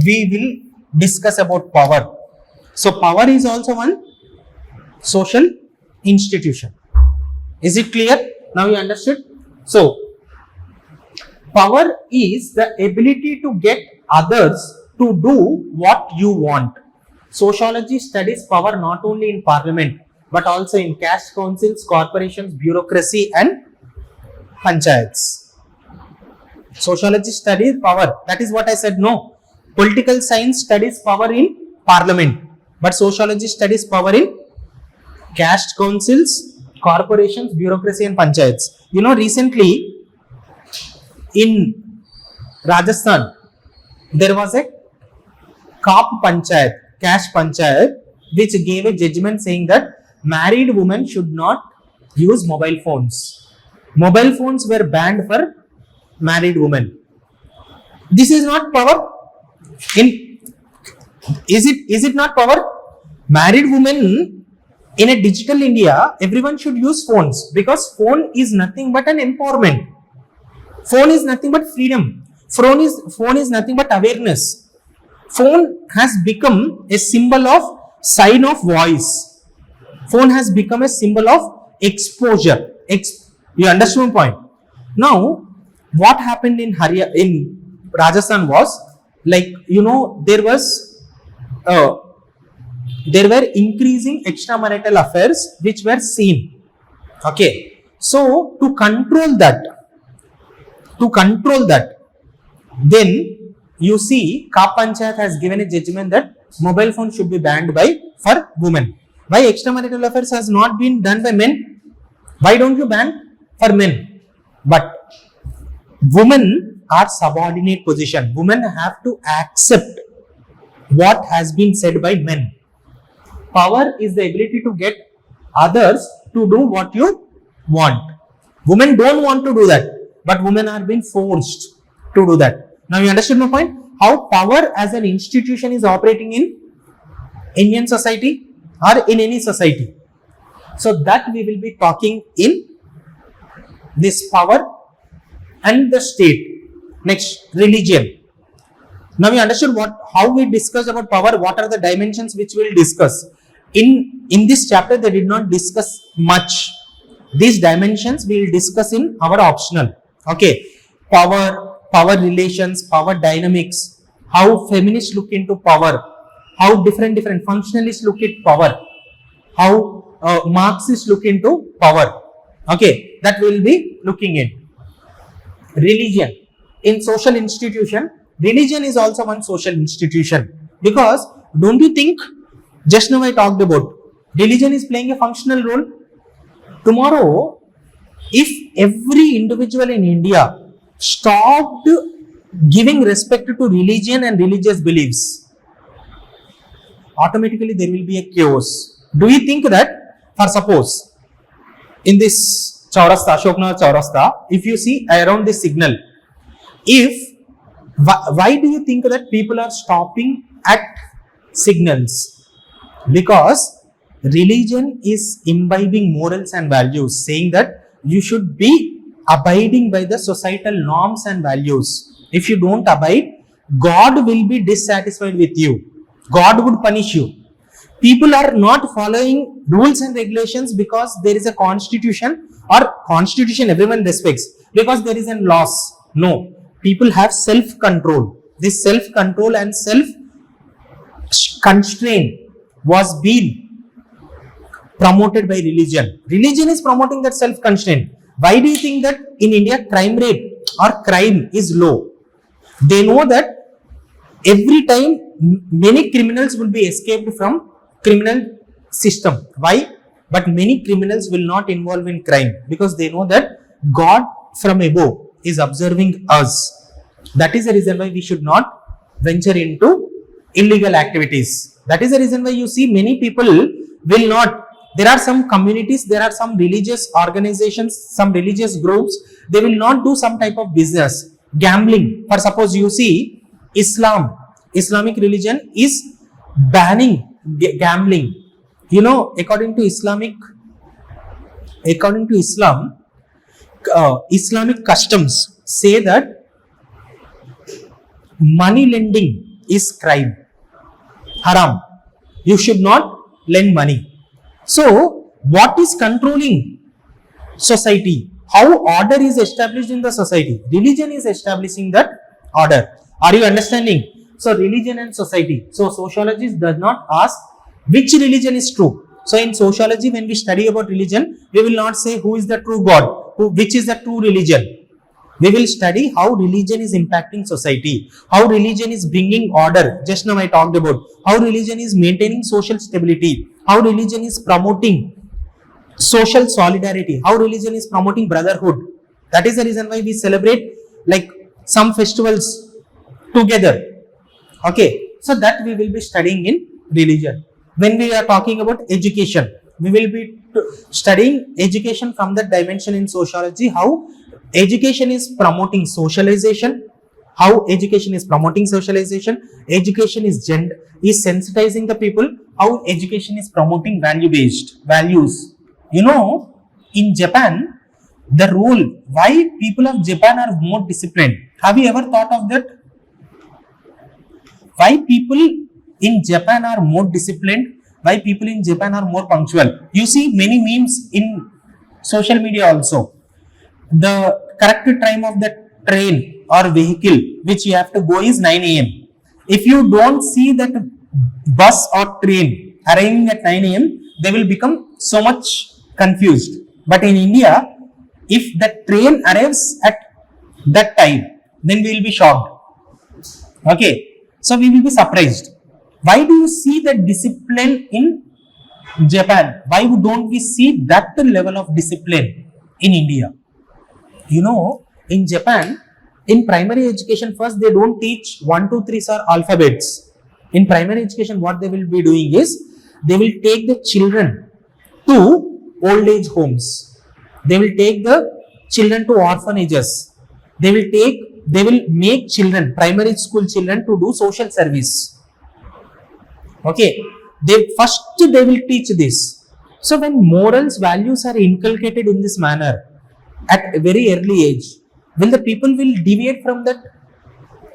we will discuss about power. So power is also one social institution. Is it clear? Now you understood? So power is the ability to get others to do what you want. Sociology studies power not only in parliament but also in caste councils, corporations, bureaucracy and panchayats. Sociology studies power. That is what I said. No. Political science studies power in parliament, but sociology studies power in caste councils, corporations, bureaucracy and panchayats. Recently in Rajasthan, there was a caste panchayat, which gave a judgment saying that married women should not use mobile phones. Mobile phones were banned for married women. This is not power. Is it not power? Married women in a digital India, everyone should use phones because phone is nothing but an empowerment. Phone is nothing but freedom. Phone is nothing but awareness. Phone has become a symbol of sign of voice. Phone has become a symbol of exposure. You understand my point? Now, what happened in Rajasthan was there were increasing extramarital affairs which were seen. Okay, so to control that, then you see Kap Panchayat has given a judgment that mobile phone should be banned for women. Why extramarital affairs has not been done by men? Why don't you ban for men? But women are subordinate position. Women have to accept what has been said by men. Power is the ability to get others to do what you want. Women don't want to do that, but women are being forced to do that. Now you understand my point? How power as an institution is operating in Indian society or in any society. So that we will be talking in this power and the state. Next, religion. Now we understood how we discussed about power, what are the dimensions which we will discuss. In this chapter, they did not discuss much. These dimensions we will discuss in our optional. Okay, power relations, power dynamics, how feminists look into power, how different functionalists look at power, how Marxists look into power. Okay, that we will be looking in. Religion. In social institution, religion is also one social institution, because don't you think just now I talked about religion is playing a functional role. Tomorrow, if every individual in India stopped giving respect to religion and religious beliefs, automatically there will be a chaos. Do you think that, for suppose, in this Chaurasta, Ashoknagar Chaurasta, if you see around this signal, why do you think that people are stopping at signals? Because religion is imbibing morals and values, saying that you should be abiding by the societal norms and values. if you don't abide, God will be dissatisfied with you. God would punish you. People are not following rules and regulations because there is a constitution, or constitution everyone respects, because there is a laws. No, people have self-control. This self-control and self-constraint was being promoted by religion. Religion is promoting that self-constraint. Why do you think that in India crime rate or crime is low? They know that every time many criminals will be escaped from criminal system. Why? But many criminals will not involve in crime because they know that God from above is observing us. That is the reason why we should not venture into illegal activities. That is the reason why you see many people will not. There are some communities, there are some religious organizations, some religious groups, they will not do some type of business. Gambling, for suppose you see Islamic religion is banning gambling. You know, according to Islam, Islamic customs say that money lending is crime, haram. You should not lend money. So, what is controlling society? How order is established in the society? Religion is establishing that order. Are you understanding? So, religion and society. So, sociologist does not ask which religion is true. So, in sociology, when we study about religion, we will not say who is the true God, which is the true religion. We will study how religion is impacting society, how religion is bringing order. Just now I talked about how religion is maintaining social stability, how religion is promoting social solidarity, how religion is promoting brotherhood. That is the reason why we celebrate like some festivals together. Okay, so that we will be studying in religion. When we are talking about education, we will be studying education from that dimension in sociology, how education is promoting socialization, education is sensitizing the people, how education is promoting value-based values. You know, in Japan, the role why people of Japan are more disciplined. Have you ever thought of that? Why people in Japan are more disciplined? Why people in Japan are more punctual? You see many memes in social media also. The correct time of the train or vehicle which you have to go is 9 a.m. If you don't see that bus or train arriving at 9 a.m., they will become so much confused. But in India, if the train arrives at that time, then we will be shocked. Okay, so we will be surprised. Why do you see that discipline in Japan? Why don't we see that level of discipline in India? You know, in Japan, in primary education, first they don't teach 1, 2, 3 or alphabets. In primary education, what they will be doing is, they will take the children to old age homes. They will take the children to orphanages. They will make children, primary school children, to do social service. Okay, they will teach this. So when morals, values are inculcated in this manner at a very early age, will the people will deviate from that?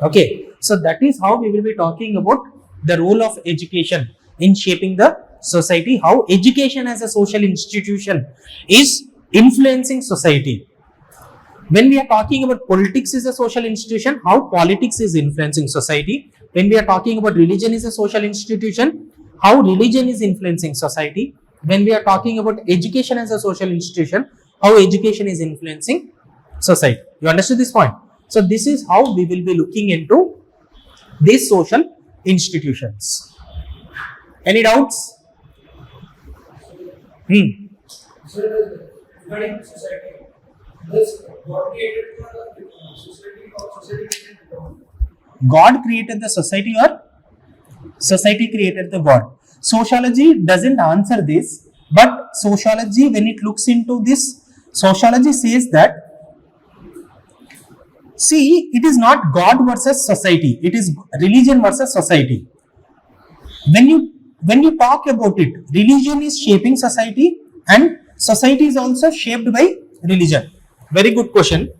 Okay, so that is how we will be talking about the role of education in shaping the society, how education as a social institution is influencing society. When we are talking about politics is a social institution, how politics is influencing society. When we are talking about religion is a social institution, how religion is influencing society. When we are talking about education as a social institution, how education is influencing society. You understood this point? So this is how we will be looking into these social institutions. Any doubts? So regarding society, does God created the society or society created God? God created the society or society created the God? Sociology doesn't answer this, but sociology, when it looks into this, sociology says that, see, it is not God versus society, it is religion versus society. When you talk about it, religion is shaping society and society is also shaped by religion. Very good question.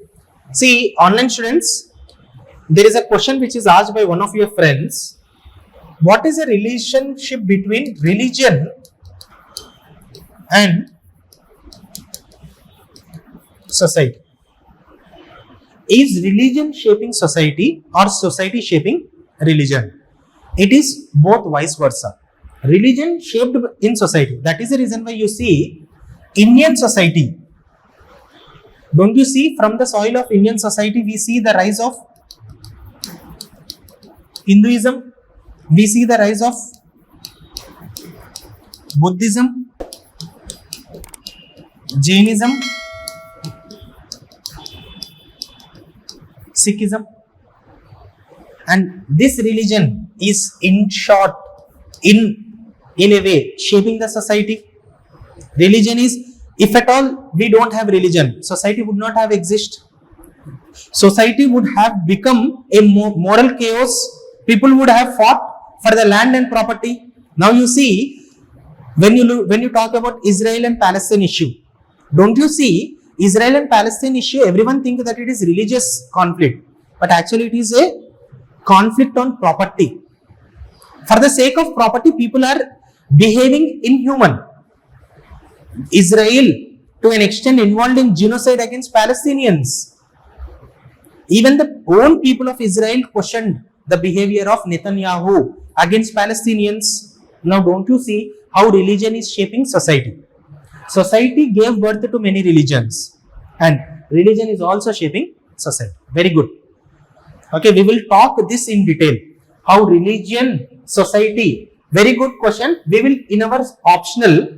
See, online students, there is a question which is asked by one of your friends. What is the relationship between religion and society? Is religion shaping society or society shaping religion? It is both vice versa. Religion shaped in society. That is the reason why you see Indian society. Don't you see, from the soil of Indian society we see the rise of Hinduism, we see the rise of Buddhism, Jainism, Sikhism, and this religion is in short, in a way, shaping the society. Religion is, if at all we don't have religion, society would not have exist. Society would have become a moral chaos. People would have fought for the land and property. Now you see, when you talk about Israel and Palestine issue, don't you see Israel and Palestine issue? Everyone thinks that it is religious conflict, but actually it is a conflict on property. For the sake of property, people are behaving inhuman. Israel, to an extent, involved in genocide against Palestinians. Even the own people of Israel questioned the behavior of Netanyahu against Palestinians. Now, don't you see how religion is shaping society? Society gave birth to many religions, and religion is also shaping society. Very good. Okay, we will talk this in detail. How religion, society. Very good question. We will, in our optional,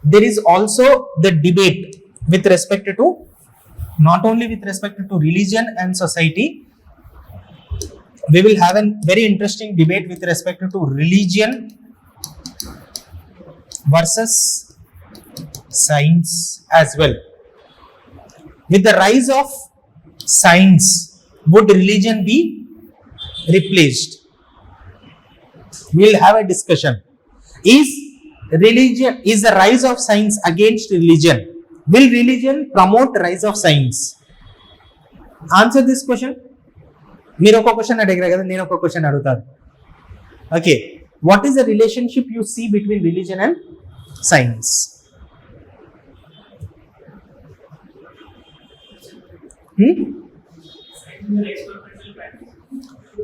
there is also the debate with respect to, not only with respect to religion and society, we will have a very interesting debate with respect to religion versus science as well. With the rise of science, would religion be replaced? We will have a discussion. Is the rise of science against religion? Will religion promote rise of science? Answer this question. మీరు ఒక question అడిగారు కదా, నేను ఒక question అడుగుతాను. Okay, what is the relationship you see between religion and science?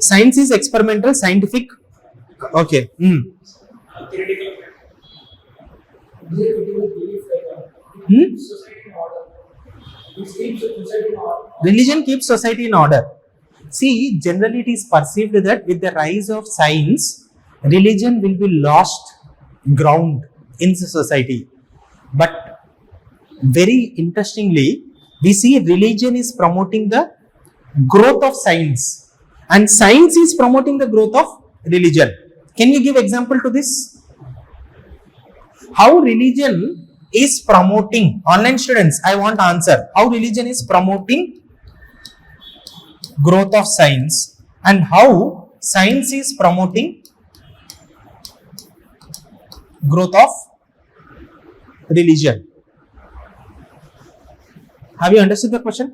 Science is experimental, scientific. Okay. Religion keeps society in order. See, generally it is perceived that with the rise of science, religion will be lost ground in the society. But very interestingly, we see religion is promoting the growth of science, and science is promoting the growth of religion. Can you give example to this? How religion is promoting, online students, I want answer. How religion is promoting growth of science, and how science is promoting growth of religion? Have you understood the question?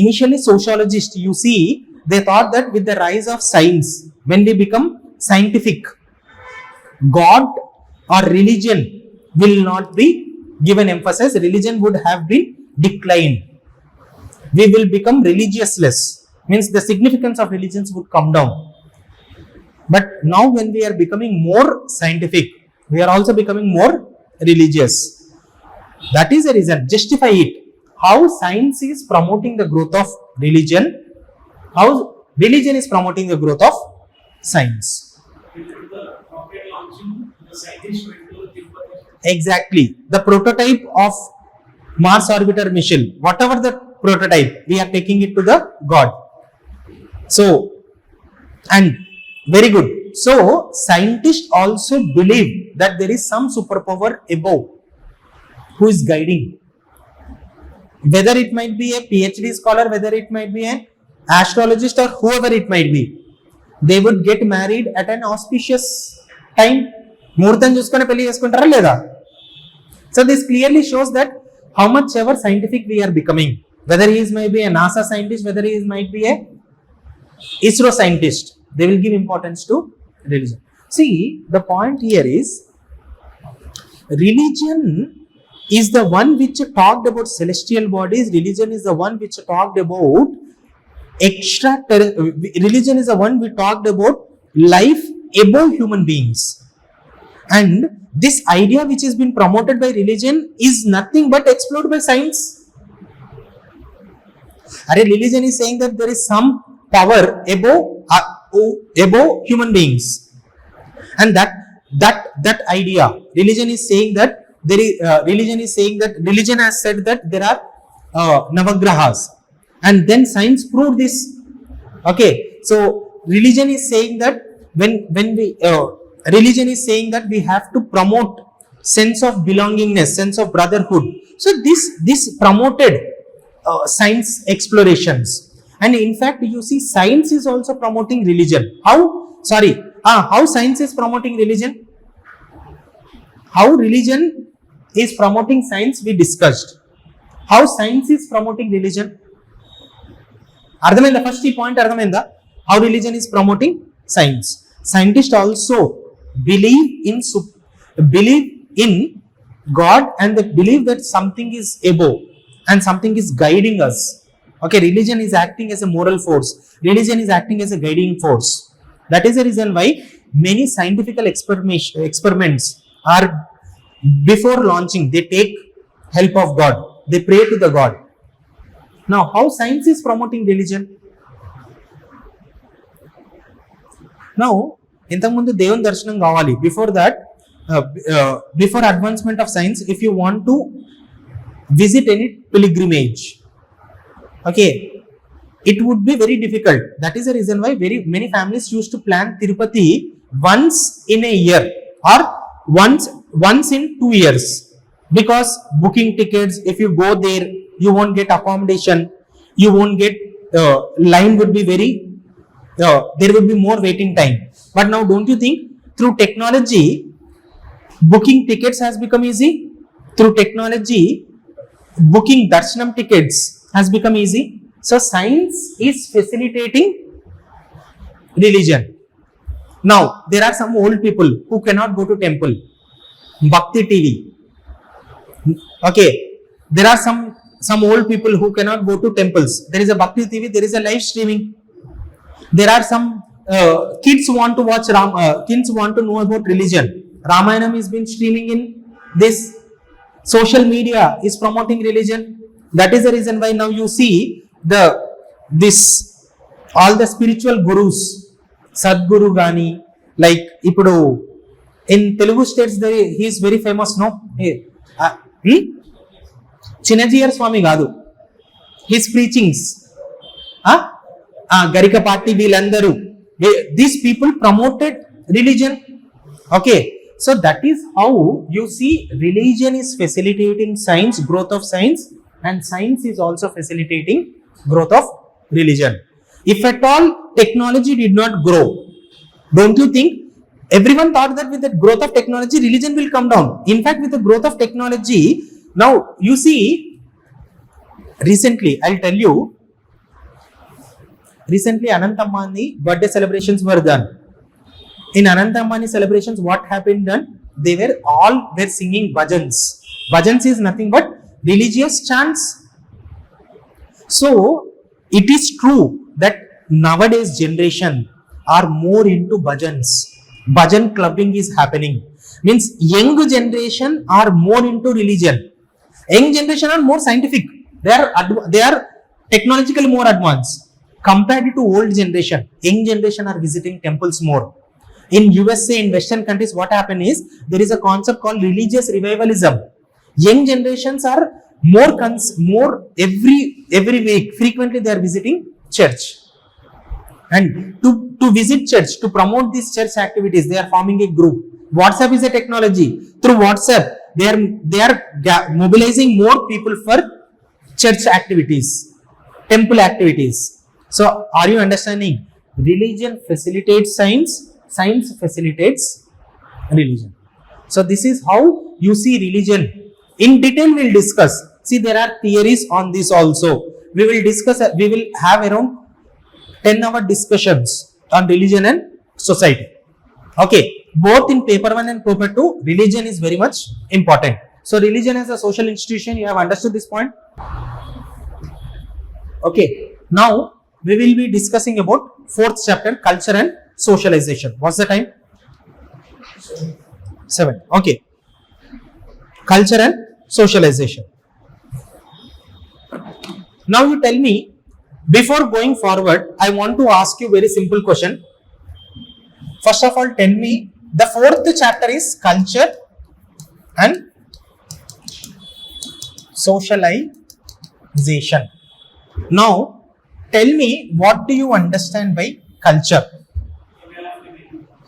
Initially, sociologists, you see, they thought that with the rise of science, when we become scientific, God or religion will not be given emphasis. Religion would have been declined. We will become religiousless. Means the significance of religions would come down. But now when we are becoming more scientific, we are also becoming more religious. That is the reason. Justify it. How science is promoting the growth of religion, how religion is promoting the growth of science. Exactly. The prototype of Mars orbiter mission, whatever the prototype, we are taking it to the God. So, and very good. So, scientists also believe that there is some superpower above who is guiding. Whether it might be a PhD scholar, whether it might be an astrologist or whoever it might be, they would get married at an auspicious time. ముహూర్తం చూసుకొని పెళ్లి చేసుకుంటారా లేదా? So this clearly shows that how much ever scientific we are becoming, whether he might be a NASA scientist, whether he might be a ISRO scientist, they will give importance to religion. See, the point here is religion is the one which talked about celestial bodies. Religion is the one which talked about religion is the one we talked about life above human beings. And this idea which has been promoted by religion is nothing but explored by science. Religion is saying that there is some power above human beings, and that idea, religion is saying that religion has said that there are navagrahas, and then science proved this. Okay, so religion is saying that religion is saying that we have to promote sense of belongingness, sense of brotherhood. So this promoted science explorations, and in fact you see science is also promoting religion. How science is promoting religion? How religion is promoting science we discussed. How science is promoting religion? అర్థమైందా? First ఈ point అర్థమైందా? How religion is promoting science. Scientists also believe in God, and they believe that something is above and something is guiding us. Okay, religion is acting as a moral force. Religion is acting as a guiding force. That is the reason why many scientific experiments are, before launching, they take help of God. They pray to the God. Now, how science is promoting religion? Now, ఇంతకుముందు దేవుని దర్శనం కావాలి. Before that, before advancement of science, if you want to visit any pilgrimage, okay, it would be very difficult. That is the reason why very many families used to plan Tirupati once in a year or once in 2 years, because booking tickets, if you go there, you won't get accommodation, you won't get line would be very there would be more waiting time. But now, don't you think through technology booking tickets has become easy? Through technology booking darshanam tickets has become easy. So science is facilitating religion. Now, there are some old people who cannot go to temple. Bhakti TV. Okay, there are some old people who cannot go to temples. There is a Bhakti TV, there is a live streaming. There are some kids want to watch kids want to know about religion. Ramayanam is been streaming in this. Social media is promoting religion. That is the reason why now you see all the spiritual gurus, Sadguru Gani, like ipudu in Telugu states he is very famous, no? Chinajiyar Swami Gadu, his preachings, Garika Party Vilandaru, these people promoted religion. Okay, so that is how you see religion is facilitating science, growth of science, and science is also facilitating growth of religion. If at all technology did not grow, don't you think everyone thought that with the growth of technology religion will come down? In fact, with the growth of technology, now you see, recently I'll tell you, recently Anant Ambani birthday celebrations were done. In Anant Ambani celebrations, what happened done? They were singing bhajans. Bhajans is nothing but religious chants. So it is true that nowadays generation are more into bhajans. Bhajan clubbing is happening. Means young generation are more into religion. Young generation are more scientific. They are technologically more advanced compared to old generation. Young generation are visiting temples more. In USA, in Western countries, what happened is there is a concept called religious revivalism. Young generations are more every week, frequently they are visiting church. And to visit church, to promote these church activities, they are forming a group. WhatsApp is a technology. Through WhatsApp, they are mobilizing more people for church activities, temple activities. So, are you understanding? Religion facilitates science, science facilitates religion. So, this is how you see religion. In detail, we'll discuss. See, there are theories on this also. we will discuss, we will have around 10-hour discussions on religion and society. Okay, both in paper 1 and paper 2, religion is very much important. So religion as a social institution, you have understood this point? Okay, now we will be discussing about 4th chapter, culture and socialization. What's the time? 7. Okay, culture and socialization. Now you tell me, before going forward, I want to ask you very simple question. First of all, tell me, the 4th chapter is culture and socialization. Now, tell me, what do you understand by culture?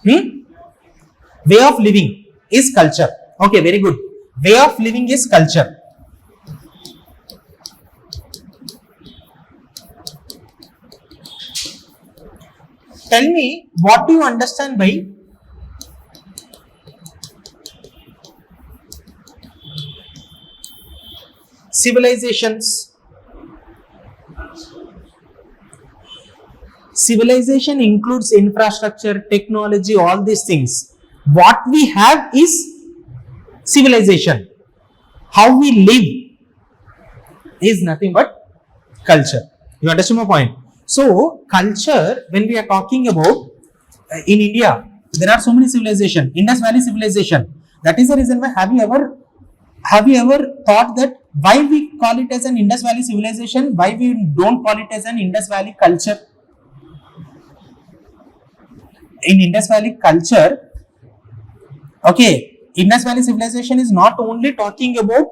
Way of living is culture. Okay, very good. Way of living is culture. Tell me, what do you understand by civilizations? Civilization includes infrastructure, technology, all these things. What we have is civilization. How we live is nothing but culture. You understand my point? So, culture, when we are talking about in India, there are so many civilizations. Indus Valley civilization. That is the reason why, have you ever thought that why we call it as an Indus Valley civilization? Why we don't call it as an Indus Valley culture? In Indus Valley culture, okay, Indus Valley civilization is not only talking about,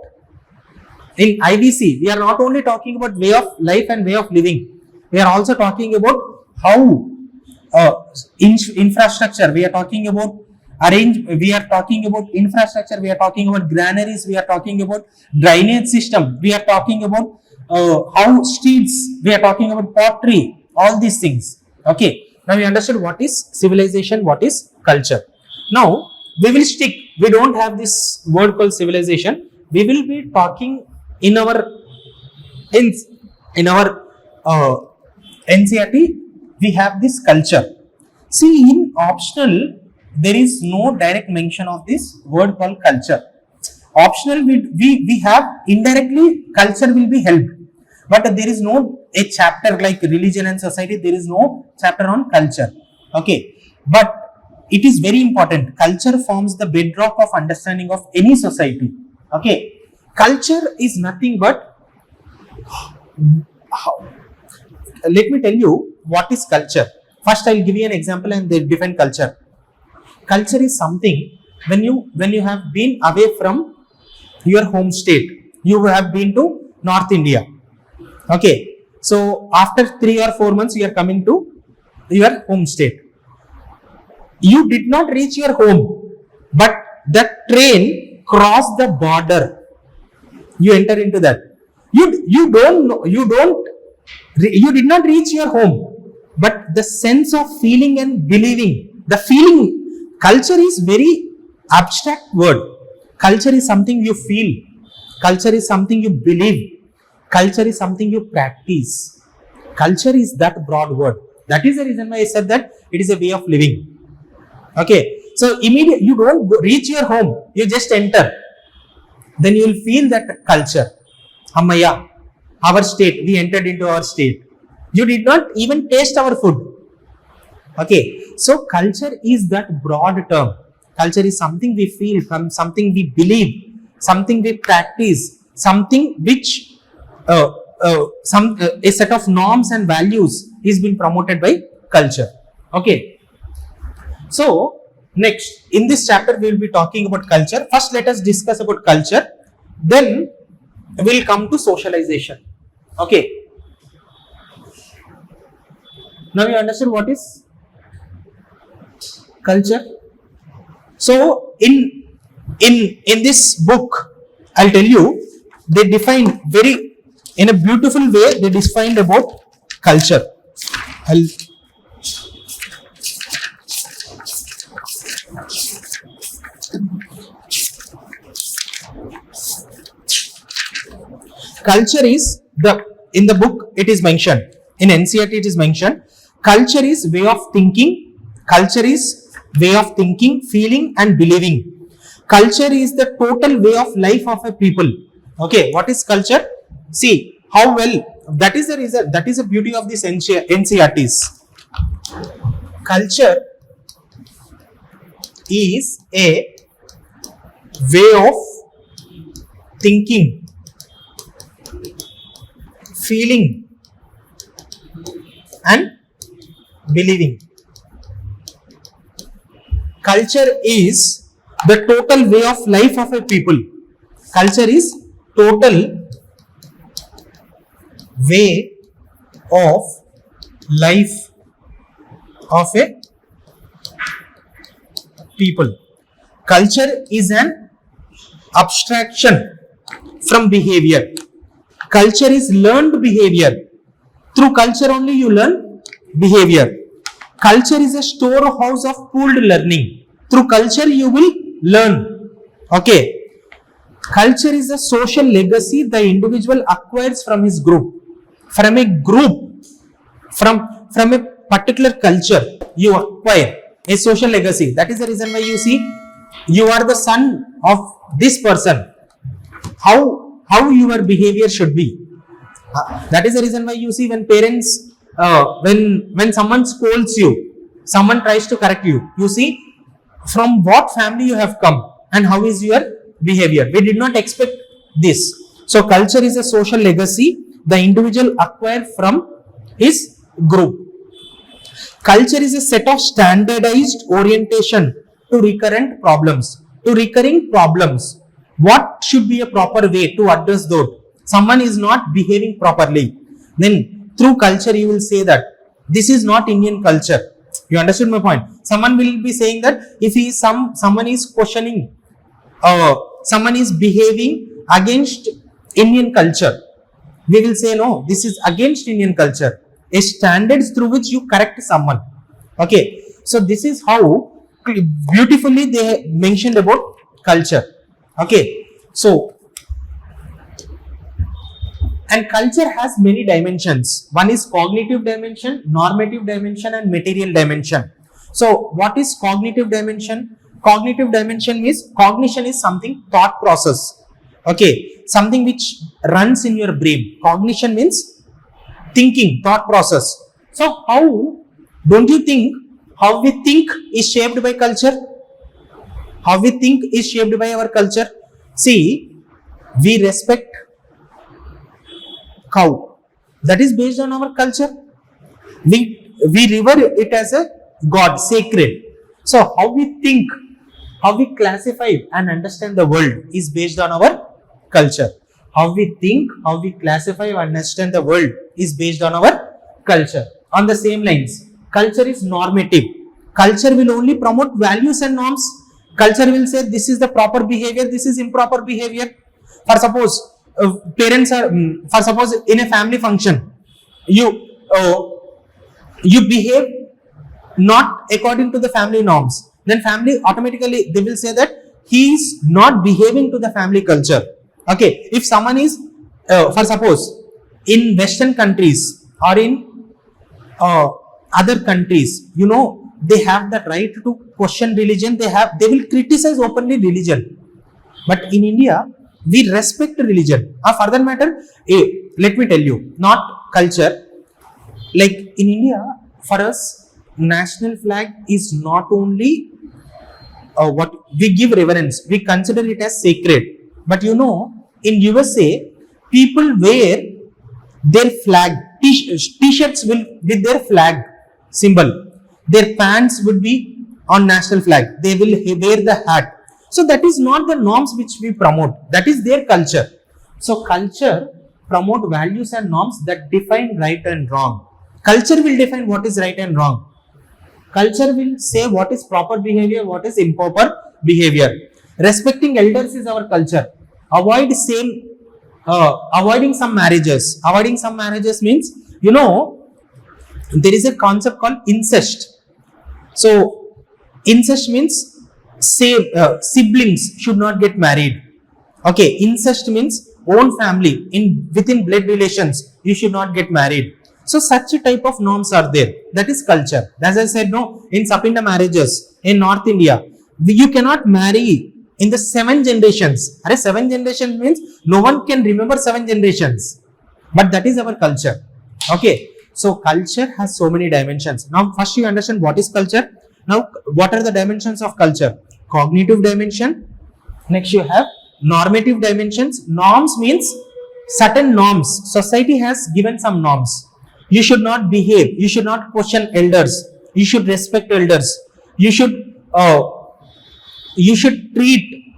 in IVC, we are not only talking about way of life and way of living. We are also talking about how infrastructure, we are talking about we are talking about infrastructure, we are talking about granaries, we are talking about drainage system, we are talking about how streets, we are talking about pottery, all these things. Okay, now we understood what is civilization, what is culture. Now we will stick, we don't have this word called civilization, we will be talking in our NCERT, we have this culture. See, in optional, there is no direct mention of this word called culture. Optional, we have indirectly culture will be helped, but there is no a chapter like religion and society, there is no chapter on culture. Okay, but it is very important. Culture forms the bedrock of understanding of any society. Okay, culture is nothing but let me tell you what is culture. First, I will give you an example and then define culture. Culture is something when you have been away from your home state, you have been to North India. Okay, so after 3 or 4 months, you are coming to your home state. You did not reach your home, but the train crossed the border. You enter into that. You did not reach your home, but the sense of feeling and believing, the feeling, culture is very abstract word. Culture is something you feel, culture is something you believe, culture is something you practice. Culture is that broad word. That is the reason why I said that it is a way of living. Okay, so immediately you don't reach your home, you just enter, then you will feel that culture. Hammaya, our state, we entered into our state. You did not even taste our food. Okay, so culture is that broad term. Culture is something we feel, something we believe, something we practice, something which a set of norms and values is being promoted by culture. Okay, so next in this chapter we will be talking about culture. First, let us discuss about culture, then we will come to socialization. Okay, now you understand what is culture. So in this book, I'll tell you, they define very in a beautiful way, they defined about culture. Culture is in the book it is mentioned, in NCERT it is mentioned, culture is way of thinking, culture is way of thinking, feeling and believing. Culture is the total way of life of a people. Okay, what is culture? See how well, that is the reason, that is the beauty of this NCERTs. Culture is a way of thinking, feeling and believing. Culture is the total way of life of a people. Culture is total way of life of a people. Culture is an abstraction from behavior. Culture is learned behavior. Through culture only you learn behavior. Culture is a storehouse of pooled learning. Through culture you will learn. Okay. Culture is a social legacy the individual acquires from his group. From a group, from a particular culture, you acquire a social legacy. That is the reason why you see, you are the son of this person. How your behavior should be. That is the reason why you see when parents, when someone scolds you, someone tries to correct you, you see from what family you have come and how is your behavior. We did not expect this. So culture is a social legacy the individual acquire from his group. Culture is a set of standardized orientation to recurrent problems. To recurring problems. What should be a proper way to address those? Someone is not behaving properly. Then through culture you will say that this is not Indian culture. You understood my point? Someone will be saying that if he someone is questioning, someone is behaving against Indian culture, we will say no, this is against Indian culture. A standards through which you correct someone. Okay, so this is how beautifully they mentioned about culture. Okay, so and culture has many dimensions. One is cognitive dimension, normative dimension and material dimension. So what is cognitive dimension? Cognitive dimension means cognition is something, thought process. Okay, something which runs in your brain. Cognition means thinking, thought process. So how, don't you think how we think is shaped by culture? How we think is shaped by our culture. See, we respect cow. That is based on our culture. We revere it as a god, sacred. So how we think, how we classify and understand the world is based on our culture. How we think, how we classify and understand the world is based on our culture. On the same lines, culture is normative. Culture will only promote values and norms. Culture will say this is the proper behavior, this is improper behavior. For suppose parents are, for suppose in a family function, you behave not according to the family norms. Then family automatically they will say that he is not behaving to the family culture. Okay, if someone is, for suppose in Western countries or in other countries, you know, they have the right to question religion. They will criticize openly religion. But in India, we respect religion. For that matter, let me tell you, not culture. Like in India, for us, national flag is not only what we give reverence. We consider it as sacred. But you know, in USA, people wear their flag, t-shirts will with their flag symbol. Their pants would be on national flag. They will wear the hat. So that is not the norms which we promote. That is their culture. So culture promote values and norms that define right and wrong. Culture will define what is right and wrong. Culture will say what is proper behavior, what is improper behavior. Respecting elders is our culture. Avoiding some marriages. Avoiding some marriages means, you know, there is a concept called incest. So incest means siblings should not get married. Okay, incest means own family, within blood relations, you should not get married. So such a type of norms are there. That is culture. As I said, no, in Sapinda marriages in North India, you cannot marry in the 7 generations. 7 generations means no one can remember 7 generations. But that is our culture. Okay. So culture has so many dimensions. Now first you understand what is culture. Now what are the dimensions of culture? Cognitive dimension. Next you have normative dimensions. Norms means certain norms. Society has given some norms. You should not behave. You should not question elders. You should respect elders. You should treat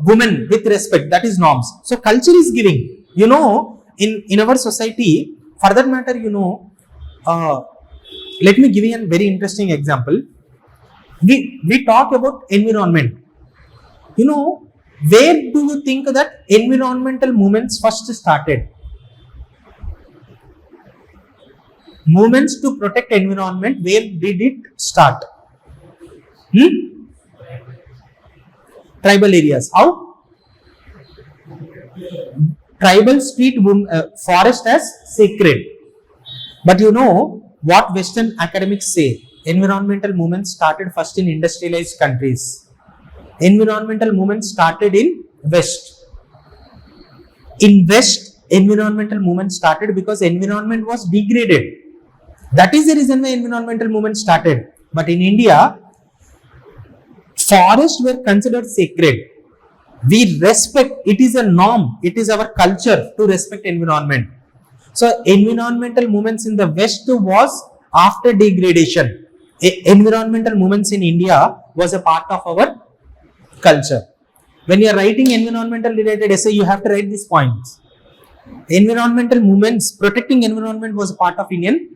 women with respect. That is norms. So culture is giving. You know, in our society, for that matter, you know, let me give you a very interesting example. We talk about environment. You know, where do you think that environmental movements first started? Movements to protect environment, where did it start? Tribal areas. How? Tribals treat forest as sacred. But you know what Western academics say? Environmental movements started first in industrialized countries. Environmental movements started in West. In West, environmental movement started because environment was degraded. That is the reason why environmental movement started. But in India, forests were considered sacred. We respect, it is a norm, it is our culture to respect environment. So environmental movements in the West was after degradation. Environmental movements in India was a part of our culture. When you are writing environmental related essay, you have to write these points. Environmental movements, protecting environment was a part of Indian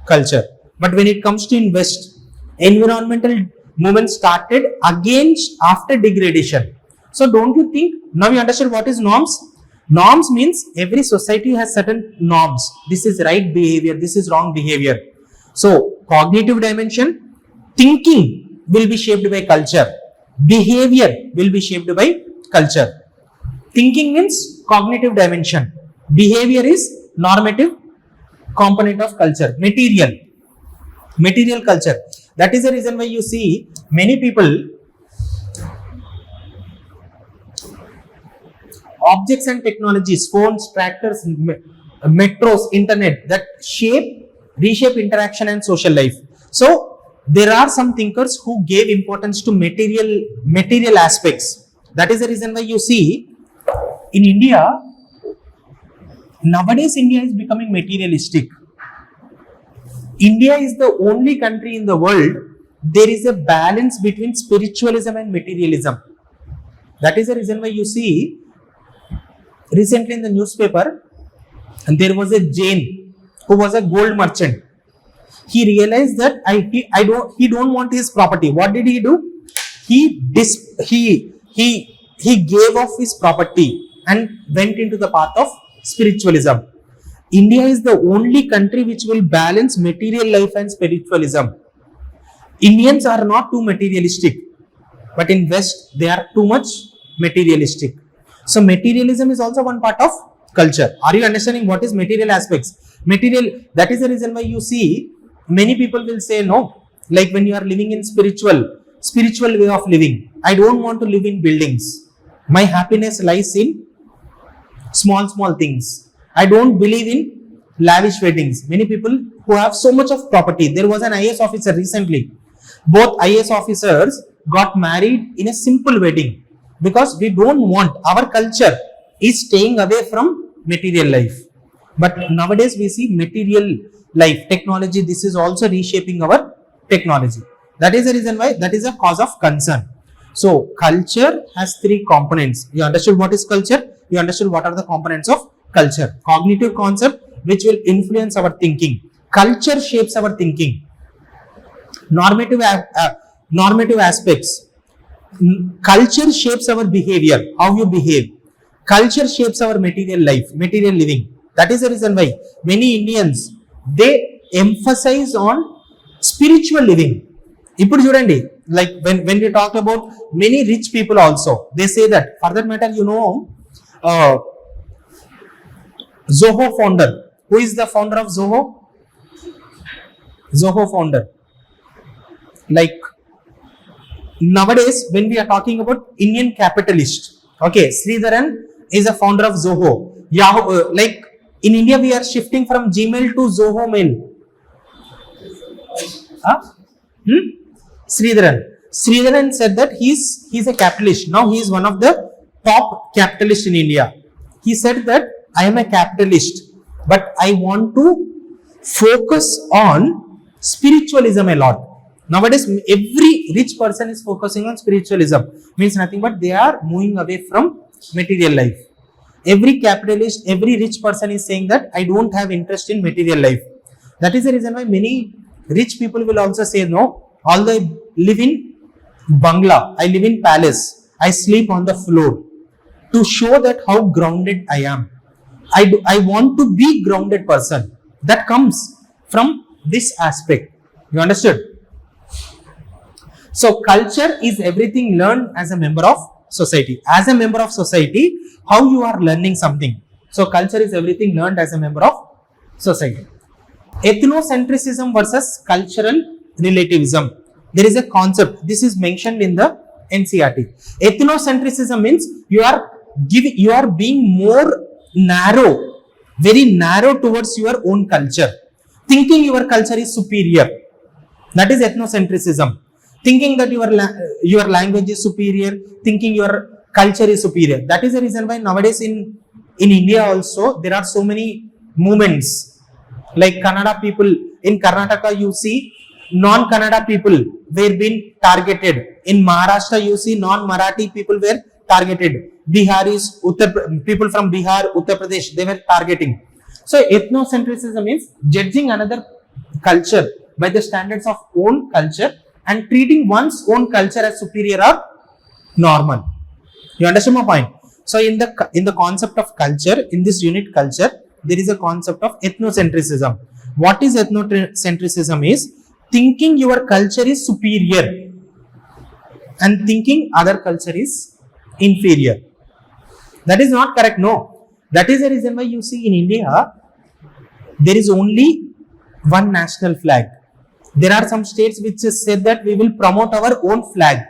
culture. But when it comes to in West, environmental movement started against after degradation. So don't you think, now you understand what is norms? Norms means every society has certain norms. This is right behavior, this is wrong behavior. So cognitive dimension, thinking will be shaped by culture. Behavior will be shaped by culture. Thinking means cognitive dimension. Behavior is normative component of culture. Material culture. That is the reason why you see many people, objects and technologies, phones, tractors, metros, internet, that reshape interaction and social life. So there are some thinkers who gave importance to material aspects. That is the reason why you see in India, nowadays India is becoming materialistic. India is the only country in the world there is a balance between spiritualism and materialism. That is the reason why you see recently in the newspaper, there was a Jain who was a gold merchant. He realized that he don't want his property. What did he do? He gave off his property and went into the path of spiritualism. India is the only country which will balance material life and spiritualism. Indians are not too materialistic, but in West they are too much materialistic. So materialism is also one part of culture. Are you understanding what is material aspects? Material, that is the reason why you see many people will say no, like when you are living in spiritual way of living, I don't want to live in buildings. My happiness lies in small things. I don't believe in lavish weddings. Many people who have so much of property. There was an IAS officer recently. Both IAS officers got married in a simple wedding because we don't want, our culture is staying away from material life. But nowadays we see material life, technology, this is also reshaping our technology. That is the reason why, that is a cause of concern. So culture has 3 components. You understood what is culture? You understood what are the components of culture. Cognitive concept which will influence our thinking. Culture shapes our thinking. Normative aspects. Culture shapes our behavior, how you behave. Culture shapes our material life, material living. That is the reason why many Indians, they emphasize on spiritual living. Ippudu chudandi, like when we talk about many rich people also, they say that, for that matter, you know, Zoho founder. Who is the founder of Zoho? Zoho founder. Like nowadays, when we are talking about Indian capitalist, okay, Sridharan is a founder of Zoho. Yahoo, like in India, we are shifting from Gmail to Zoho Mail. Sridharan said that he's a capitalist. Now he is one of the top capitalists in India. He said that I am a capitalist, but I want to focus on spiritualism a lot. Nowadays, every rich person is focusing on spiritualism. Means nothing but they are moving away from material life. Every capitalist, every rich person is saying that I don't have interest in material life. That is the reason why many rich people will also say no. Although I live in bungalow, I live in palace, I sleep on the floor, to show that how grounded I am. I want to be grounded person. That comes from this aspect. You understood? So culture is everything learned as a member of society. As a member of society, how you are learning something. So culture is everything learned as a member of society. Ethnocentrism versus cultural relativism. There is a concept. This is mentioned in the NCERT. Ethnocentrism means you are being more narrow, very narrow towards your own culture. Thinking your culture is superior. That is ethnocentrism. Thinking that your language is superior, thinking your culture is superior. That is the reason why nowadays in India also there are so many movements. Like Kannada people in Karnataka, you see non-Kannada people were being targeted. In Maharashtra, you see non-Marathi people were targeted. Biharis, people from Bihar, Uttar Pradesh, they were targeting. So ethnocentrism means judging another culture by the standards of own culture and treating one's own culture as superior or normal. You understand my point? So in the concept of culture, in this unit culture, there is a concept of ethnocentrism. What is ethnocentrism is thinking your culture is superior and thinking other culture is inferior. That is not correct, no. That is the reason why you see in India, there is only one national flag. There are some states which said that we will promote our own flag,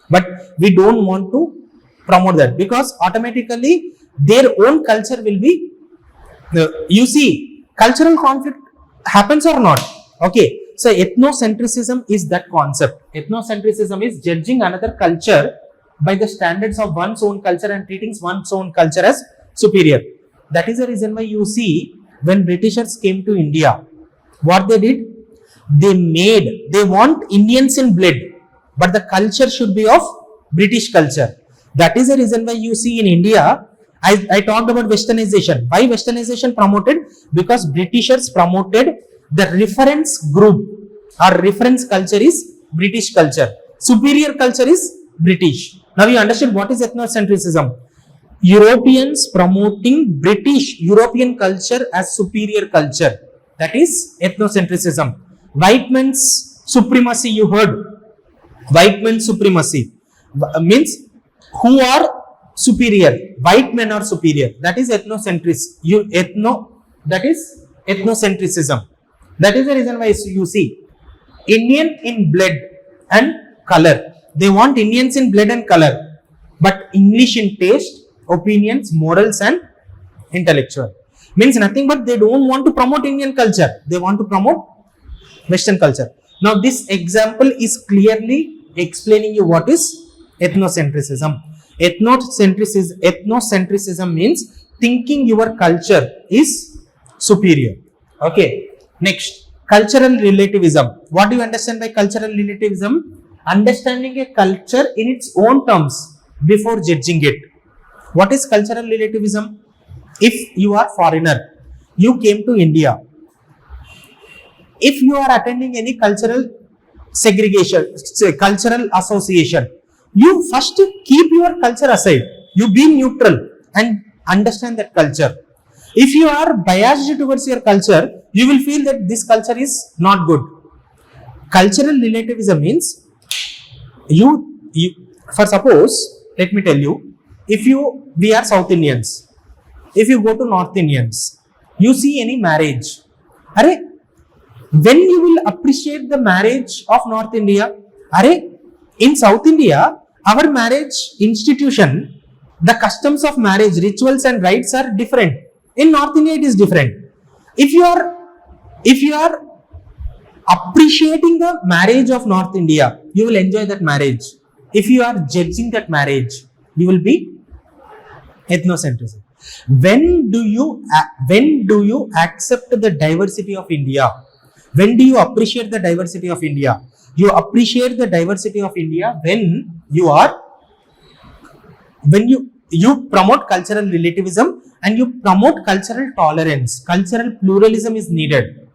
but we don't want to promote that because automatically their own culture will be, you see, cultural conflict happens or not. Okay, so ethnocentrism is that concept. Ethnocentrism is judging another culture by the standards of one's own culture and treating one's own culture as superior. That is the reason why you see when Britishers came to India, what they did? They want Indians in blood, but the culture should be of British culture. That is the reason why you see in India, I talked about westernization. Why westernization promoted? Because Britishers promoted the reference group or reference culture is British culture. Superior culture is British. Now you understand what is ethnocentrism. Europeans promoting European culture as superior culture. That is ethnocentrism. White man's supremacy, you heard. White man's supremacy means who are superior. White men are superior. That is ethnocentrism. That is ethnocentrism. That is the reason why you see Indian in blood and color. They want Indians in blood and color, but English in taste, opinions, morals and intellectual. Means nothing but they don't want to promote Indian culture. They want to promote Western culture. Now this example is clearly explaining you what is ethnocentrism. Ethnocentrism means thinking your culture is superior. Okay. Next, cultural relativism. What do you understand by cultural relativism? Understanding a culture in its own terms before judging it. What is cultural relativism? If you are foreigner, you came to India. If you are attending any cultural segregation, cultural association, you first keep your culture aside. You be neutral and understand that culture. If you are biased towards your culture, you will feel that this culture is not good. Cultural relativism means you for suppose, let me tell you, we are South Indians. If you go to North Indians, you see any marriage. Are, when you will appreciate the marriage of North India? Are, in South India, our marriage institution, the customs of marriage, rituals and rites are different. In North India, it is different. If you are appreciating the marriage of North India, you will enjoy that marriage. If you are judging that marriage, you will be ethnocentrism. When do you accept the diversity of India? When do you appreciate the diversity of India? You appreciate the diversity of India when you promote cultural relativism and you promote cultural tolerance. Cultural pluralism is needed.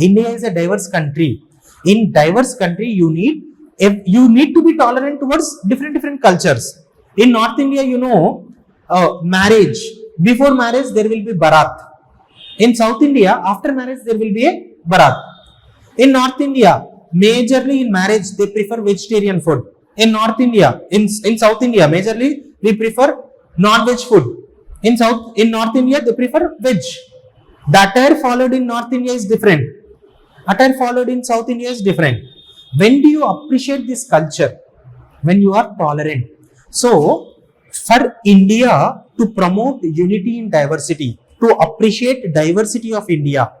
India is a diverse country. In diverse country, you need to be tolerant towards different cultures. In North India, marriage. Before marriage, there will be barat. In South India, after marriage, there will be a barat. In North India, majorly in marriage, they prefer vegetarian food. In North India, in South India, majorly we prefer non-veg food. In North India, they prefer veg. The attire followed in North India is different. Attire followed in South India is different. When do you appreciate this culture? When you are tolerant. So, for India to promote unity in diversity, to appreciate diversity of India,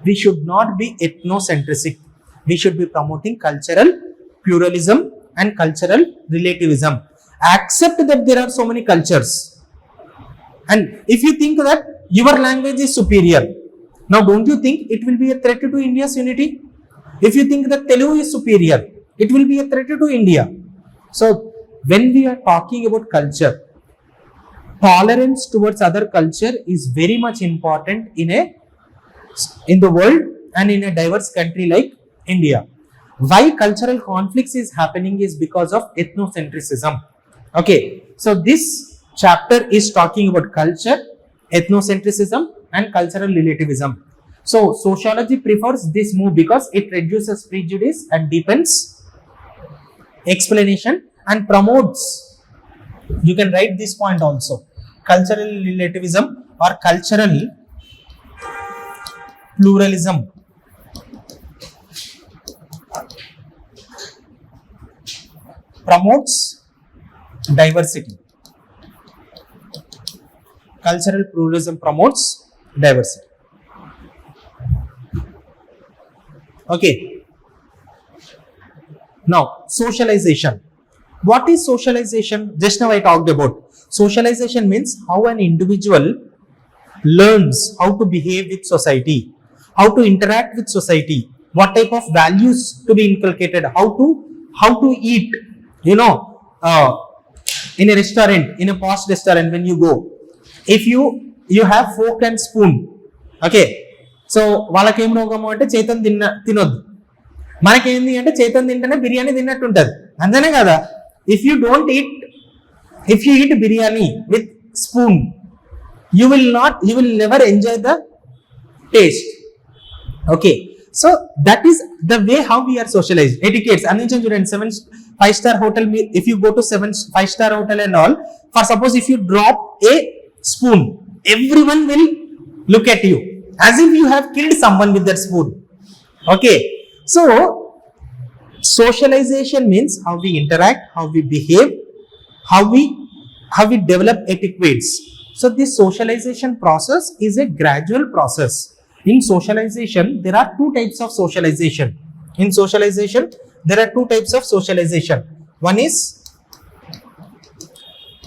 we should not be ethnocentric. We should be promoting cultural pluralism and cultural relativism. Accept that there are so many cultures. And if you think that your language is superior, now don't you think it will be a threat to India's unity? If you think that Telugu is superior, it will be a threat to India. So, when we are talking about culture, tolerance towards other culture is very much important in the world and in a diverse country like India. Why cultural conflicts is happening is because of ethnocentrism. Okay, so this chapter is talking about culture, ethnocentrism and cultural relativism. So sociology prefers this move because it reduces prejudice and deepens explanation and promotes, you can write this point also, cultural relativism or cultural pluralism. Promotes diversity. Cultural pluralism promotes diversity. Okay. Now, socialization. What is socialization? Just now I talked about. Socialization means how an individual learns how to behave with society, how to interact with society, what type of values to be inculcated, how to eat. In a restaurant, in a posh restaurant, when you go, if you have fork and spoon, okay, so వాళ్ళకేం రోగము అంటే చేతం తినొద్దు, మనకేంది అంటే చేతం తింటేనే బిర్యానీ తిన్నట్టు ఉంటుంది, అంతేనే కదా. If you eat biryani with spoon, you will never enjoy the taste. Okay, so that is the way how we are socialized. Etiquettes అందించాం చూడండి. 5-star hotel, if you go to 5-star hotel and all, for suppose if you drop a spoon, everyone will look at you as if you have killed someone with that spoon. Okay, so socialization means how we interact, how we behave, how we develop etiquettes. So this socialization process is a gradual process. In socialization, there are two types of socialization. In socialization, there are two types of socialization. One is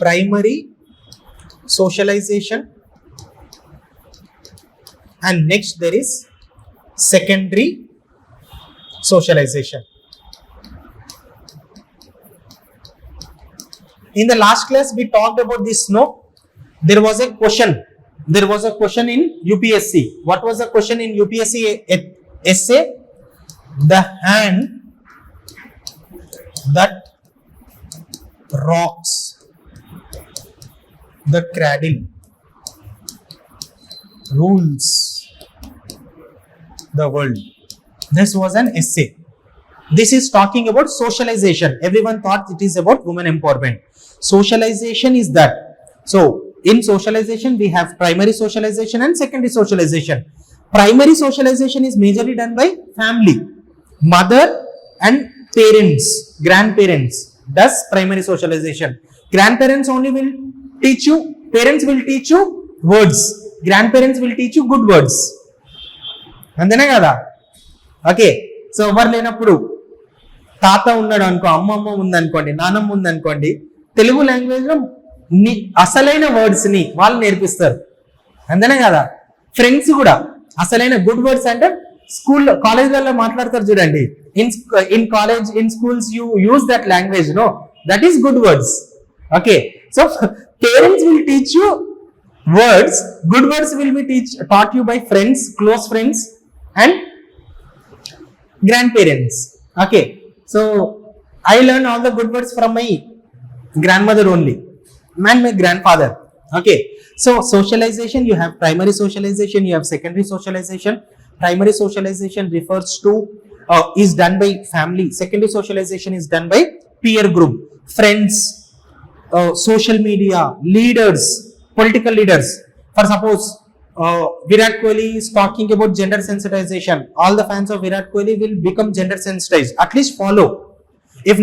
primary socialization, and next there is secondary socialization. In the last class, we talked about this. No, there was a question in UPSC. What was the question in UPSC essay? The hand that rocks the cradle rules the world. This was an essay. This is talking about socialization. Everyone thought it is about women empowerment. Socialization is that So in socialization we have primary socialization and secondary socialization. Primary socialization is majorly done by family, mother and parents, grandparents does primary socialization. Grandparents only will teach you, parents will teach you words, grandparents will teach you good words, అంతేనే కదా. Okay, so ఎవరు లేనప్పుడు తాత ఉన్నాడు అనుకో, అమ్మమ్మ ఉందనుకోండి, నానమ్మ ఉందనుకోండి, తెలుగు లాంగ్వేజ్ లో అసలైన వర్డ్స్ ని వాళ్ళు నేర్పిస్తారు, అంతేనే కదా. ఫ్రెండ్స్ కూడా అసలైన గుడ్ వర్డ్స్ అంటే స్కూల్లో కాలేజ్లలో మాట్లాడతారు చూడండి, in college in schools you use that language, no, that is good words. Okay, so parents will teach you words, good words will be taught you by friends, close friends and grandparents. Okay, so I learned all the good words from my grandmother only and my grandfather. Okay, so socialization, you have primary socialization, you have secondary socialization. Primary socialization refers to is done by family, secondary socialization is done by peer group, friends, social media, leaders, political leaders. For suppose Virat Kohli is talking about gender sensitization, all the fans of Virat Kohli will become gender sensitized, at least follow. If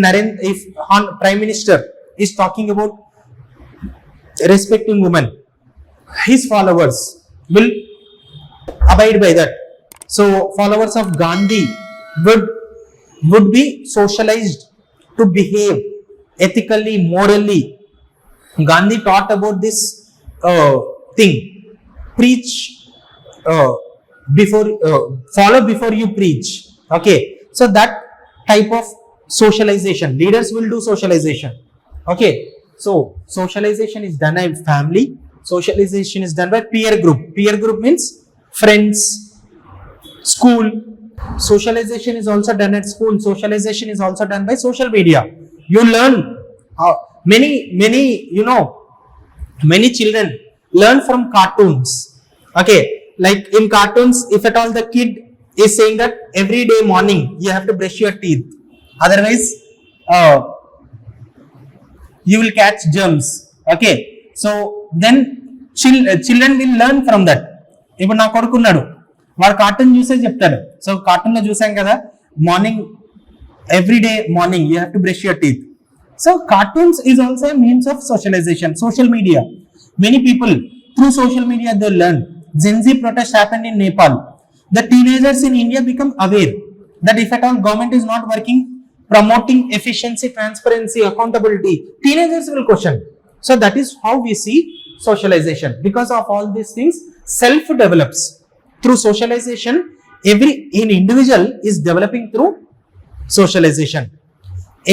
Prime Minister is talking about respecting women, his followers will abide by that. So followers of Gandhi would be socialized to behave ethically, morally. Gandhi taught about this thing, preach follow before you preach. Okay, so that type of socialization, leaders will do socialization. Okay, so socialization is done by family, socialization is done by peer group. Peer group means friends, school. Socialization is also done at school, socialization is also done by social media. You learn many children learn from cartoons. Okay, like in cartoons, if at all the kid is saying that every day morning you have to brush your teeth, otherwise you will catch germs. Okay, so then children will learn from that. ఇప్పుడు నా కొడుకున్నాడు, వాడు cartoon చూసే చెప్తాడు. So cartoon లో చూసాం కదా, morning every day morning you have to brush your teeth. So cartoons is also a means of socialization. Social media, many people through social media they learn. Gen Z protest happened in Nepal. The teenagers in India become aware that if at all government is not working, promoting efficiency, transparency, accountability, teenagers will question. So that is how we see socialization. Because of all these things, self develops through socialization. Every individual is developing through socialization.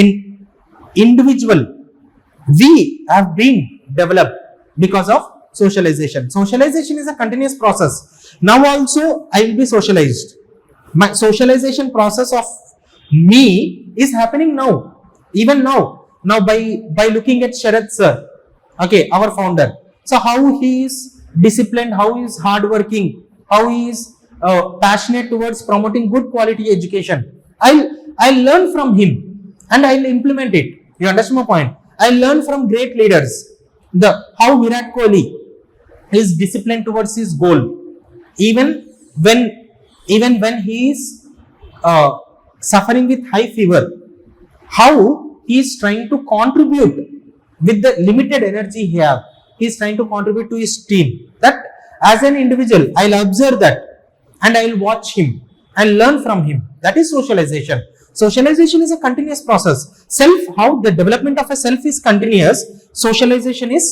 In individual, we have been developed because of socialization. Socialization is a continuous process. Now also I will be socialized. My socialization process of me is happening now, even now by looking at Sarat sir, okay, our founder. So how he is disciplined, how he is hardworking, how he is passionate towards promoting good quality education. I'll learn from him and I'll implement it. You understand my point? I learn from great leaders how Virat Kohli is disciplined towards his goal, even when he is suffering with high fever, how he is trying to contribute with the limited energy he have. He is trying to contribute to his team. That as an individual, I'll observe that and I'll watch him and learn from him. That is socialization. Socialization is a continuous process. How the development of a self is continuous, socialization is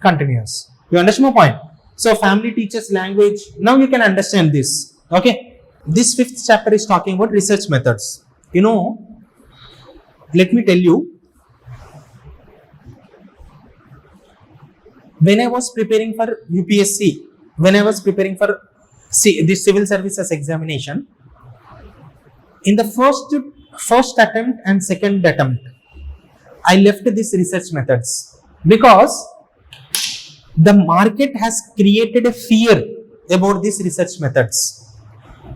continuous. You understand my point? So family teaches language. Now you can understand this. Okay, this 5th chapter is talking about research methods. You know, let me tell you, when I was preparing for UPSC, when I was preparing for this civil services examination, in the first attempt and second attempt, I left these research methods because the market has created a fear about these research methods.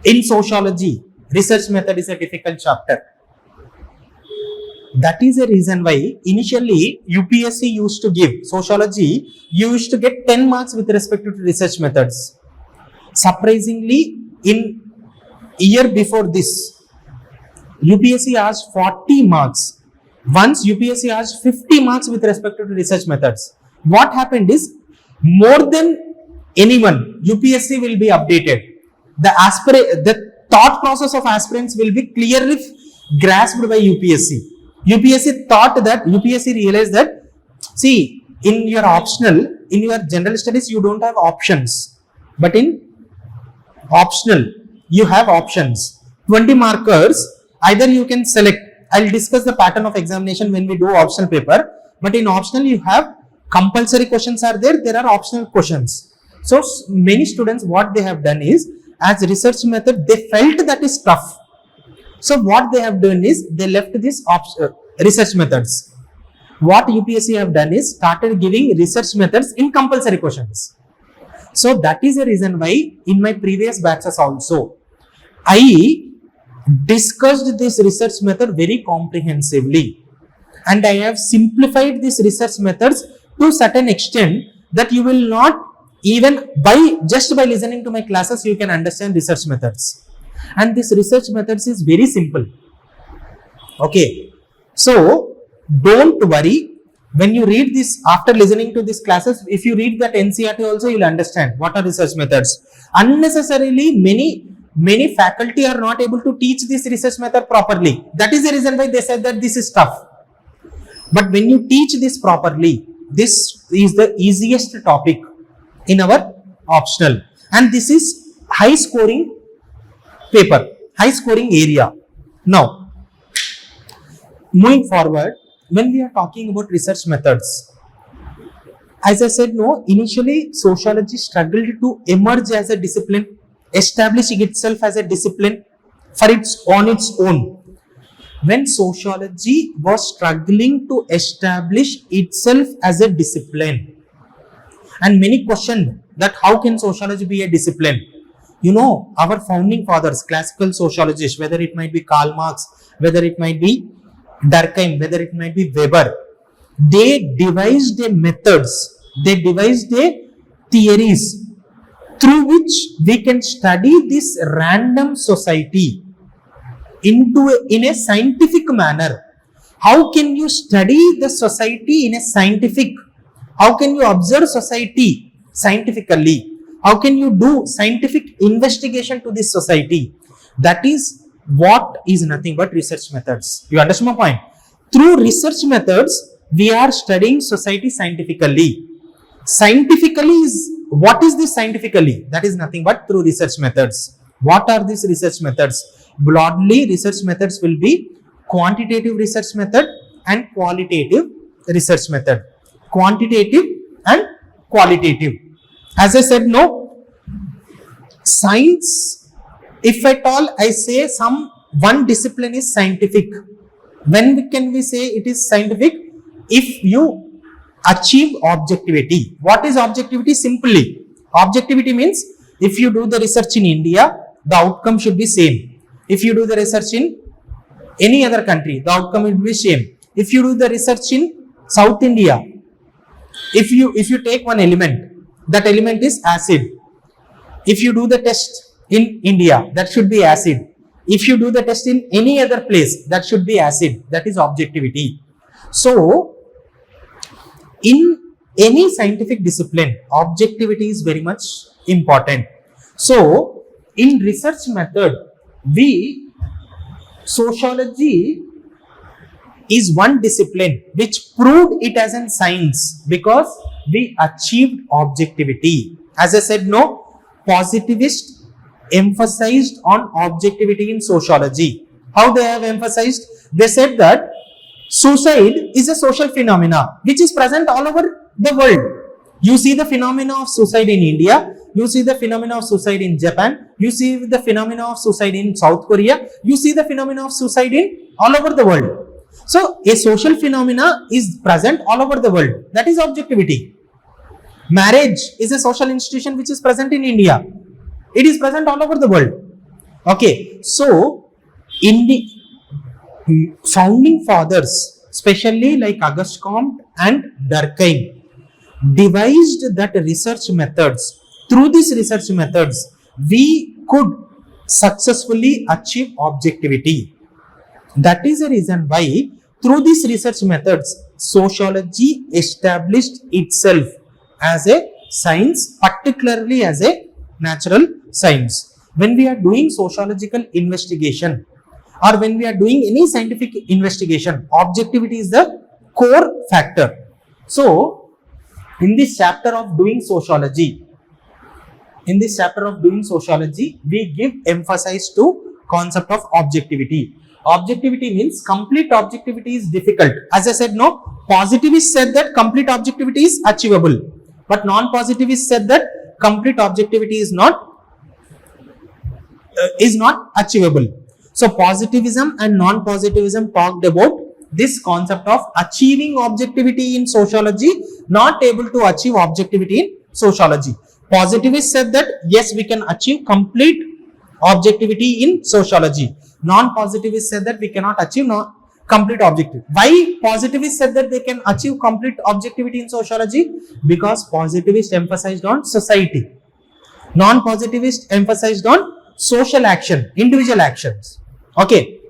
In sociology, research method is a difficult chapter. That is the reason why initially UPSC used to give sociology, you used to get 10 marks with respect to research methods. Surprisingly, in year before this, UPSC asked 40 marks. Once UPSC asked 50 marks with respect to research methods. What happened is, more than anyone, UPSC will be updated. The thought process of aspirants will be clearly grasped by UPSC. UPSC realized that, see, in your optional, in your general studies, you don't have options. But in optional, you have options. 20 markers, either you can select. I'll discuss the pattern of examination when we do optional paper. But in optional, you have compulsory questions are there are optional questions. So many students, what they have done is, as research method, they felt that is tough. So what they have done is, they left this research methods. What UPSC have done is, started giving research methods in compulsory questions. So that is the reason why in my previous batches also, I discussed this research method very comprehensively. And I have simplified these research methods to certain extent that you will not even just by listening to my classes, you can understand research methods. And this research methods is very simple. Okay. So don't worry. When you read this, after listening to these classes, if you read that NCERT also, you will understand what are research methods. Unnecessarily, many faculty are not able to teach this research method properly. That is the reason why they said that this is tough. But when you teach this properly, this is the easiest topic in our optional. And this is high scoring paper, high scoring area. Now, moving forward, when we are talking about research methods, as I said, initially sociology struggled to emerge as a discipline, establishing itself as a discipline on its own. When sociology was struggling to establish itself as a discipline, and many questioned that how can sociology be a discipline? Our founding fathers, classical sociologists, whether it might be Karl Marx, whether it might be Durkheim, whether it might be Weber, they devised a methods, they devised a theories through which we can study this random society in a scientific manner. How can you study the society in a scientific? How can you observe society scientifically? How can you do scientific investigation to this society? That is what is nothing but research methods. You understand my point? Through research methods, we are studying society scientifically. Scientifically is, what is this scientifically? That is nothing but through research methods. What are these research methods? Broadly, research methods will be quantitative research method and qualitative research method. Quantitative and qualitative. As I said, science, if at all I say one discipline is scientific, when can we say it is scientific? If you achieve objectivity. What is objectivity? Simply, objectivity means if you do the research in India, the outcome should be same. If you do the research in any other country, the outcome will be same. If you do the research in South India, if you take one element, that element is acid. If you do the test in India, that should be acid. If you do the test in any other place, that should be acid. That is objectivity. So, in any scientific discipline, objectivity is very much important. So, in research method, sociology is one discipline which proved it as a science because we achieved objectivity. As I said, positivists emphasized on objectivity in sociology. How they have emphasized? They said that suicide is a social phenomena which is present all over the world. You see the phenomena of suicide in India, you see the phenomena of suicide in Japan, you see the phenomena of suicide in South Korea, you see the phenomena of suicide in all over the world. So, a social phenomena is present all over the world. That is objectivity. Marriage is a social institution which is present in India. It is present all over the world. Okay. So, founding fathers, especially like Auguste Comte and Durkheim, devised that research methods. Through these research methods, we could successfully achieve objectivity. That is the reason why through these research methods, sociology established itself as a science, particularly as a natural science. When we are doing sociological investigation or when we are doing any scientific investigation, objectivity is the core factor. So, in this chapter of doing sociology, we give emphasis to concept of objectivity. Objectivity means complete objectivity is difficult. As I said, no, positivists said that complete objectivity is achievable, but non-positivists said that complete objectivity is not achievable. So positivism and non-positivism talked about this concept of achieving objectivity in sociology, not able to achieve objectivity in sociology. Positivists said that yes, we can achieve complete objectivity in sociology. Non-positivists said that we cannot achieve complete objectivity. Why positivists said that they can achieve complete objectivity in sociology? Because positivists emphasized on society. Non-positivists emphasized on social action, individual actions. Okay.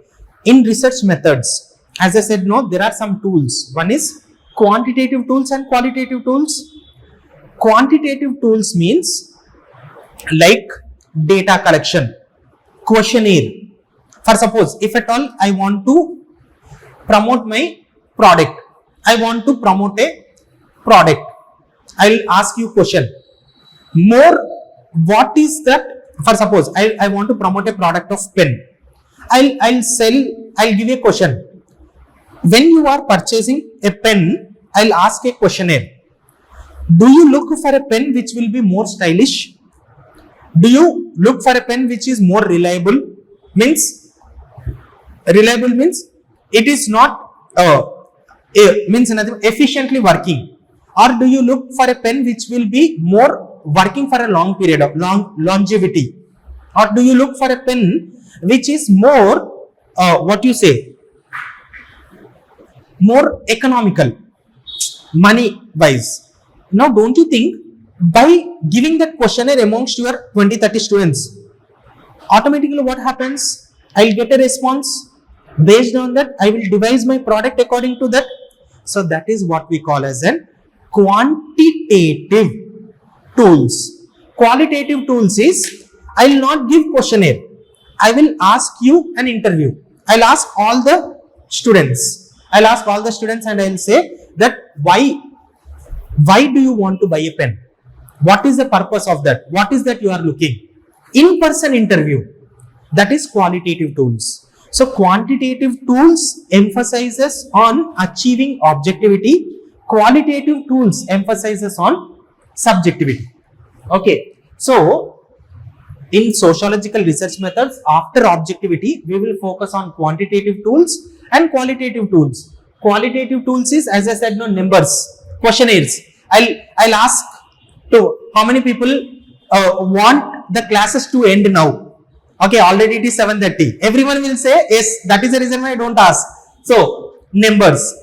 In research methods, as I said, no, there are some tools. One is quantitative tools and qualitative tools. Quantitative tools means like data collection, questionnaire. For suppose, if at all I want to promote my product, I want to promote a product, I will ask you question. More, what is that? For suppose, I want to promote a product of pen. I'll give a question. When you are purchasing a pen, I'll ask a questionnaire. Do you look for a pen which will be more stylish? Do you look for a pen which is more reliable? Reliable means it is not means nothing, efficiently working. Or do you look for a pen which will be more working for a long period of longevity? Or do you look for a pen which is more more economical, money wise? Now, don't you think by giving that questionnaire amongst your 20-30 students, automatically what happens? I'll get a response. Based on that, I will devise my product according to that. So that is what we call as an quantitative tools. Qualitative tools is, I will not give questionnaire. I will ask you an interview. I'll ask all the students. And I will say that why do you want to buy a pen? What is the purpose of that? What is that you are looking? In-person interview. That is qualitative tools. So quantitative tools emphasizes on achieving objectivity. Qualitative tools emphasizes on subjectivity. Okay. So in sociological research methods, after objectivity, we will focus on quantitative tools and qualitative tools. Qualitative tools is, as I said, no, numbers, questionnaires. I'll ask to how many people want the classes to end now. Okay, already it is 7:30. Everyone will say yes. That is the reason why I don't ask. So numbers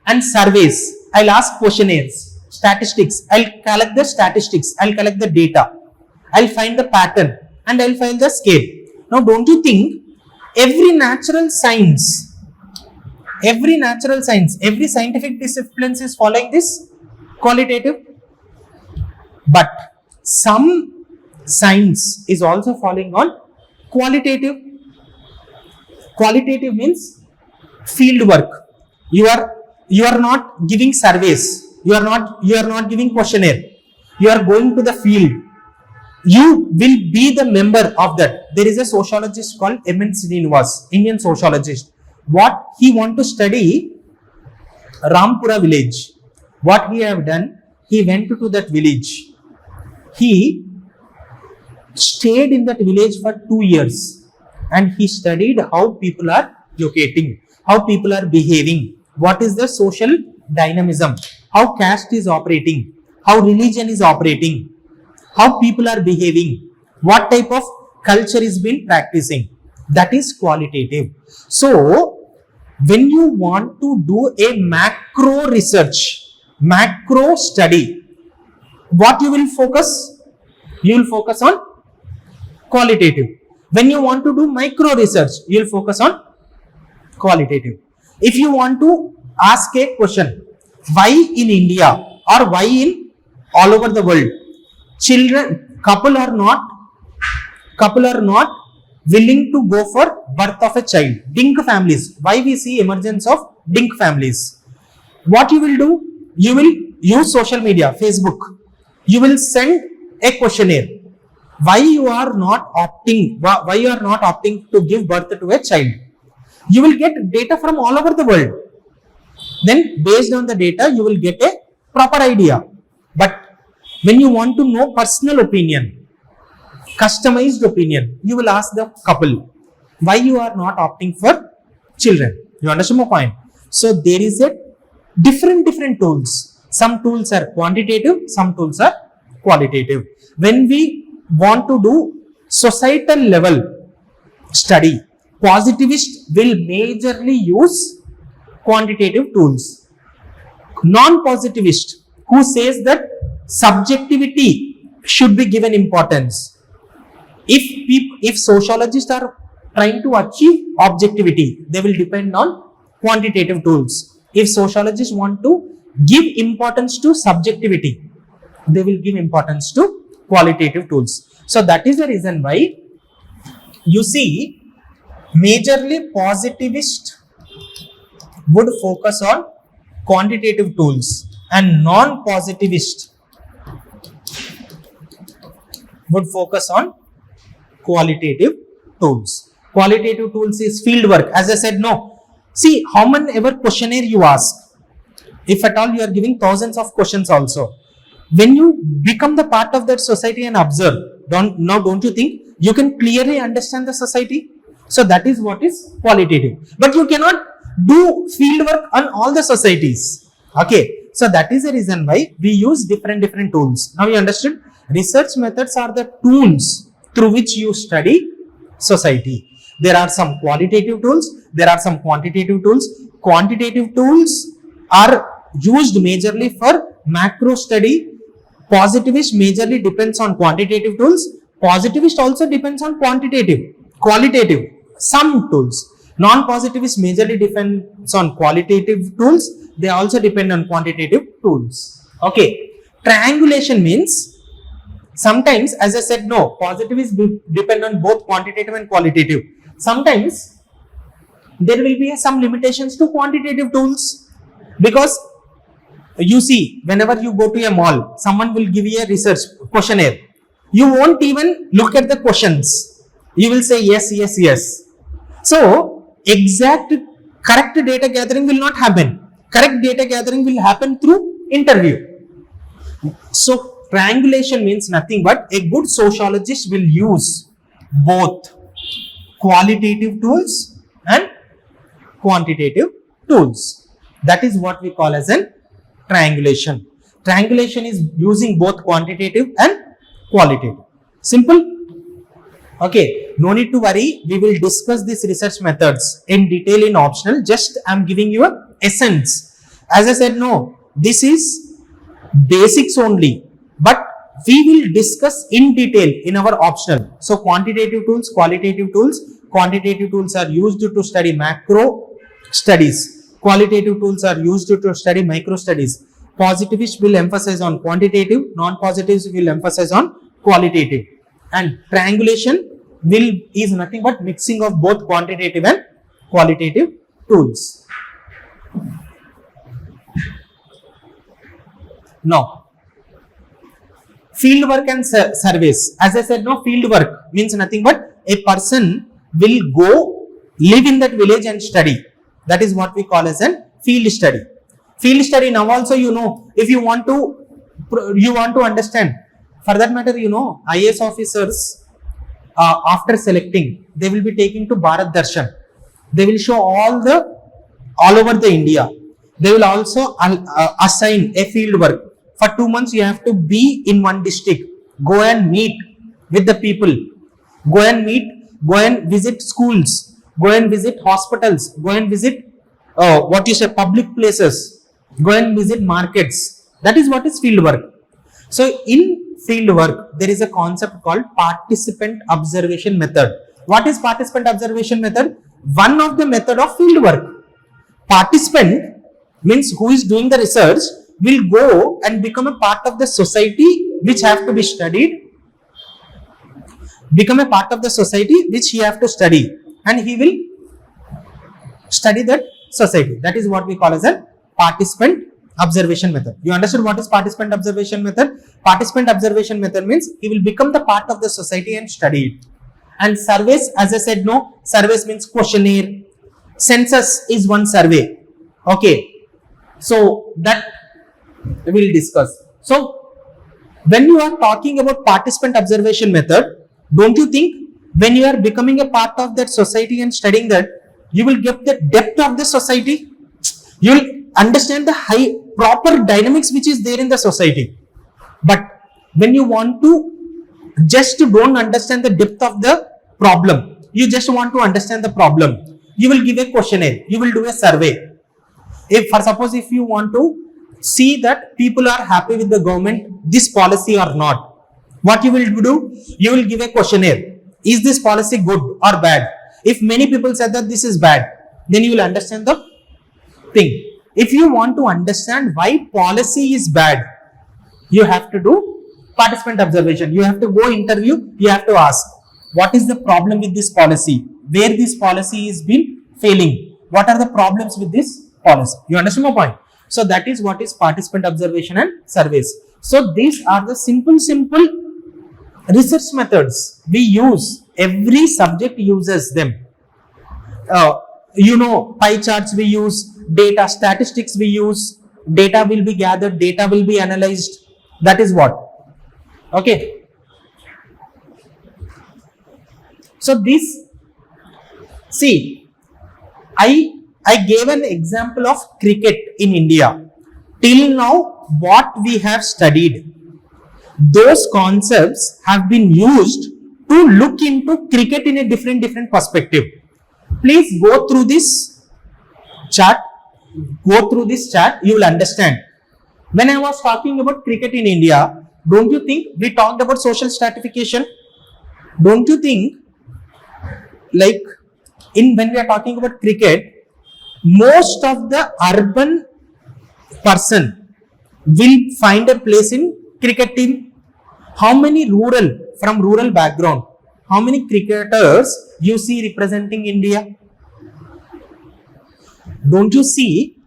and surveys. I'll ask questionnaires, statistics. I'll collect the statistics. I'll collect the data. I'll find the pattern and I'll find the scale. Now, don't you think every natural science, every scientific discipline is following this qualitative? But some science is also following on qualitative. Qualitative means field work. You are not giving surveys. You are not giving questionnaire. You are going to the field. You will be the member of that. There is a sociologist called M.N. Srinivas, Indian sociologist. What he want to study Rampura village. What he have done, he went to that village. He stayed in that village for 2 years and he studied how people are locating, how people are behaving, what is the social dynamism, how caste is operating, how religion is operating, how people are behaving, what type of culture is being practicing. That is qualitative. So, when you want to do a macro research, macro study, what you will focus? You will focus on qualitative. When you want to do micro research, you will focus on qualitative. If you want to ask a question, why in India or why in all over the world, couple are not willing to go for birth of a child. Dink families. Why we see emergence of dink families? What you will do? You will use social media, Facebook. You will send a questionnaire. Why you are not opting? Why you are not opting to give birth to a child? You will get data from all over the world. Then based on the data, you will get a proper idea. But when you want to know personal opinion, customized opinion, you will ask the couple, why you are not opting for children? You understand my point? So there is a different tools. Some tools are quantitative, some tools are qualitative. When we want to do societal level study, positivist will majorly use quantitative tools. Non-positivist who says that subjectivity should be given importance. If sociologists are trying to achieve objectivity, they will depend on quantitative tools. If sociologists want to give importance to subjectivity, they will give importance to qualitative tools. So that is the reason why you see majorly positivist would focus on quantitative tools and non-positivist would focus on qualitative tools. Qualitative tools is field work. As I said, no. See, how many ever questionnaire you ask, if at all you are giving thousands of questions also, when you become the part of that society and observe, don't you think you can clearly understand the society? So that is what is qualitative. But you cannot do field work on all the societies. Okay. So that is the reason why we use different tools. Now you understood? Research methods are the tools through which you study society. There are some qualitative tools, there are some quantitative tools. Quantitative tools are used majorly for macro study. Positivist majorly depends on quantitative tools. Positivist also depends on qualitative, some tools. Non-positivist majorly depends on qualitative tools. They also depend on quantitative tools. Okay. Triangulation means sometimes, as I said, no, positivists depend on both quantitative and qualitative. Sometimes there will be some limitations to quantitative tools, because you see, whenever you go to a mall, someone will give you a research questionnaire. You won't even look at the questions. You will say yes, yes, yes. So, correct data gathering will not happen. Correct data gathering will happen through interview. So, triangulation means nothing but a good sociologist will use both qualitative tools and quantitative tools. That is what we call as an triangulation. Triangulation is using both quantitative and qualitative. Simple? Okay, no need to worry. We will discuss these research methods in detail in optional. Just I am giving you a essence. As I said, no, this is basics only, but we will discuss in detail in our optional. So quantitative tools, qualitative tools. Quantitative tools are used to study macro studies. Qualitative tools are used to study micro studies. Positivists will emphasize on quantitative, non-positives will emphasize on qualitative. And triangulation is nothing but mixing of both quantitative and qualitative tools. Now, field work and surveys. As I said, no, field work means nothing but a person will go live in that village and study. That is what we call as a field study. Field study, now also you know, if you want to understand, for that matter, you know, IAS officers, after selecting, they will be taking to Bharat Darshan. They will show all over the India. They will also assign a field work. For 2 months, you have to be in one district. Go and meet with the people. Go and visit schools. Go and visit hospitals. Go and visit what you say, public places, go and visit markets. That is what is field work. So in field work, there is a concept called participant observation method. What is participant observation method? One of the method of field work. Participant means who is doing the research will go and become a part of the society which have to be studied, become a part of the society which he have to study, and he will study that society. That is what we call as a participant observation method. You understood what is participant observation method? Participant observation method means he will become the part of the society and study it. And surveys, as I said, no, surveys means questionnaire. Census is one survey. Okay. So that we will discuss. So when you are talking about participant observation method, don't you think when you are becoming a part of that society and studying that, you will get the depth of the society? You will understand the high proper dynamics which is there in the society. But when you want to just don't understand the depth of the problem, you just want to understand the problem, you will give a questionnaire, you will do a survey. If for suppose if you want to see that people are happy with the government, this policy or not, what you will do? You will give a questionnaire. Is this policy good or bad? If many people said that this is bad, then you will understand the thing. If you want to understand why policy is bad, you have to do participant observation. You have to go interview, you have to ask, what is the problem with this policy? Where this policy is been failing? What are the problems with this policy? You understand my point? So that is what is participant observation and surveys. So these are the simple research methods we use. Every subject uses them. Pie charts we use, data, statistics we use, data will be gathered, data will be analyzed. That is what. Okay. So this, see, I gave an example of cricket in India. Till now, what we have studied, those concepts have been used to look into cricket in a different perspective. Please go through this chart. You will understand. When I was talking about cricket in India, don't you think we talked about social stratification? Don't you think, like, when we are talking about cricket, most of the urban person will find a place in cricket team? How many from rural background, how many cricketers you see representing India? Don't you see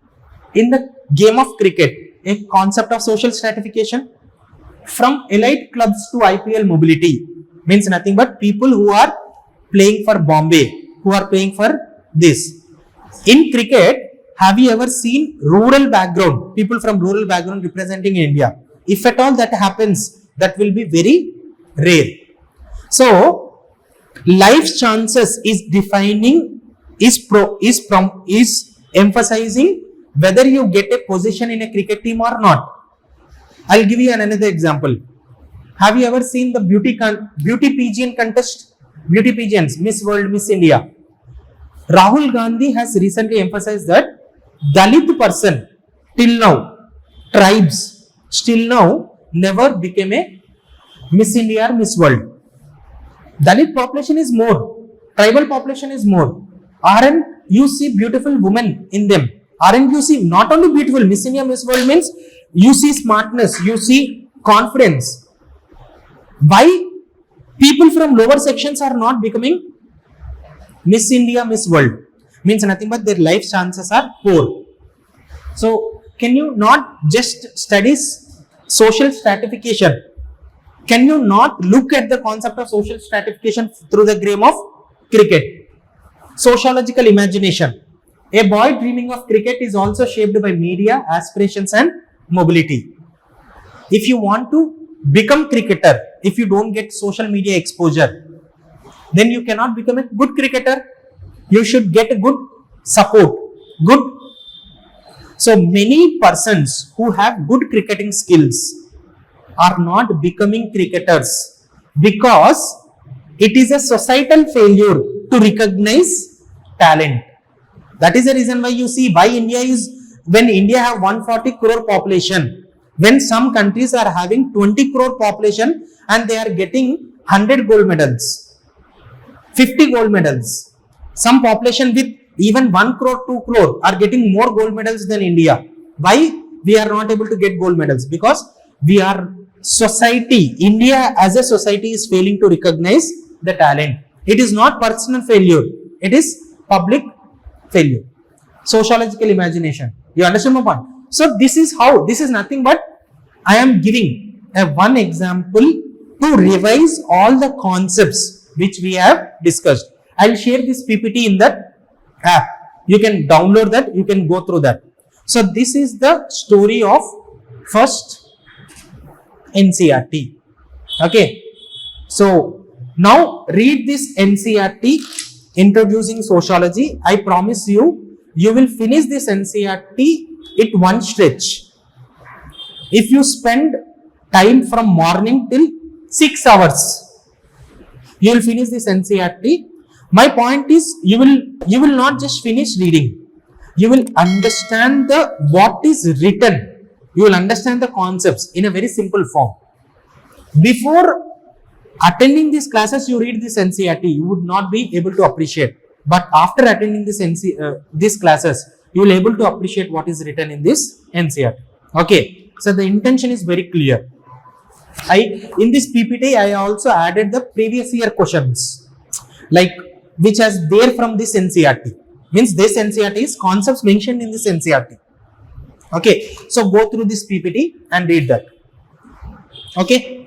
in the game of cricket a concept of social stratification? From elite clubs to IPL mobility means nothing but people who are playing for Bombay, who are playing for this. In cricket, have you ever seen rural background, people from rural background representing India? If at all that happens, that will be very rare. So, life's chances is defining, is emphasizing whether you get a position in a cricket team or not. I'll give you another example. Have you ever seen the beauty pageant contest? Beauty pageants, Miss World, Miss India. Rahul Gandhi has recently emphasized that Dalit person till now, tribes still now never became a Miss India or Miss World. Dalit population is more, tribal population is more. Aren't you see beautiful women in them? Aren't you see not only beautiful, Miss India, Miss World means you see smartness, you see confidence. Why people from lower sections are not becoming Miss India, Miss World? Means nothing but their life chances are poor. So can you not just study social stratification? Can you not look at the concept of social stratification through the game of cricket? Sociological imagination. A boy dreaming of cricket is also shaped by media, aspirations and mobility. If you want to become cricketer, if you don't get social media exposure, then you cannot become a good cricketer. You should get a good support. So many persons who have good cricketing skills are not becoming cricketers because it is a societal failure to recognize talent. That is the reason why you see why India is, when India have 140 crore population, when some countries are having 20 crore population and they are getting 100 gold medals, 50 gold medals. Some population with even 1 crore, 2 crore are getting more gold medals than India. Why we are not able to get gold medals? Because we are society, India as a society is failing to recognize the talent. It is not personal failure, it is public failure. Sociological imagination. You understand my point? So this is how, this is nothing but I am giving a one example to revise all the concepts which we have discussed. I will share this PPT in that app. You can download that, you can go through that. So this is the story of first NCERT. Okay. So now read this NCERT, Introducing Sociology. I promise you, you will finish this NCERT at one stretch. If you spend time from morning till 6 hours, you will finish this NCERT. My point is, you will not just finish reading. You will understand the what is written. You will understand the concepts in a very simple form. Before attending these classes, you read this NCERT, you would not be able to appreciate. But after attending this these classes, you will able to appreciate what is written in this NCERT. Okay. So the intention is very clear. In this PPT, I also added the previous year questions, like which has there from this NCERT. Means this NCERT is concepts mentioned in this NCERT. Okay. So go through this PPT and read that. Okay.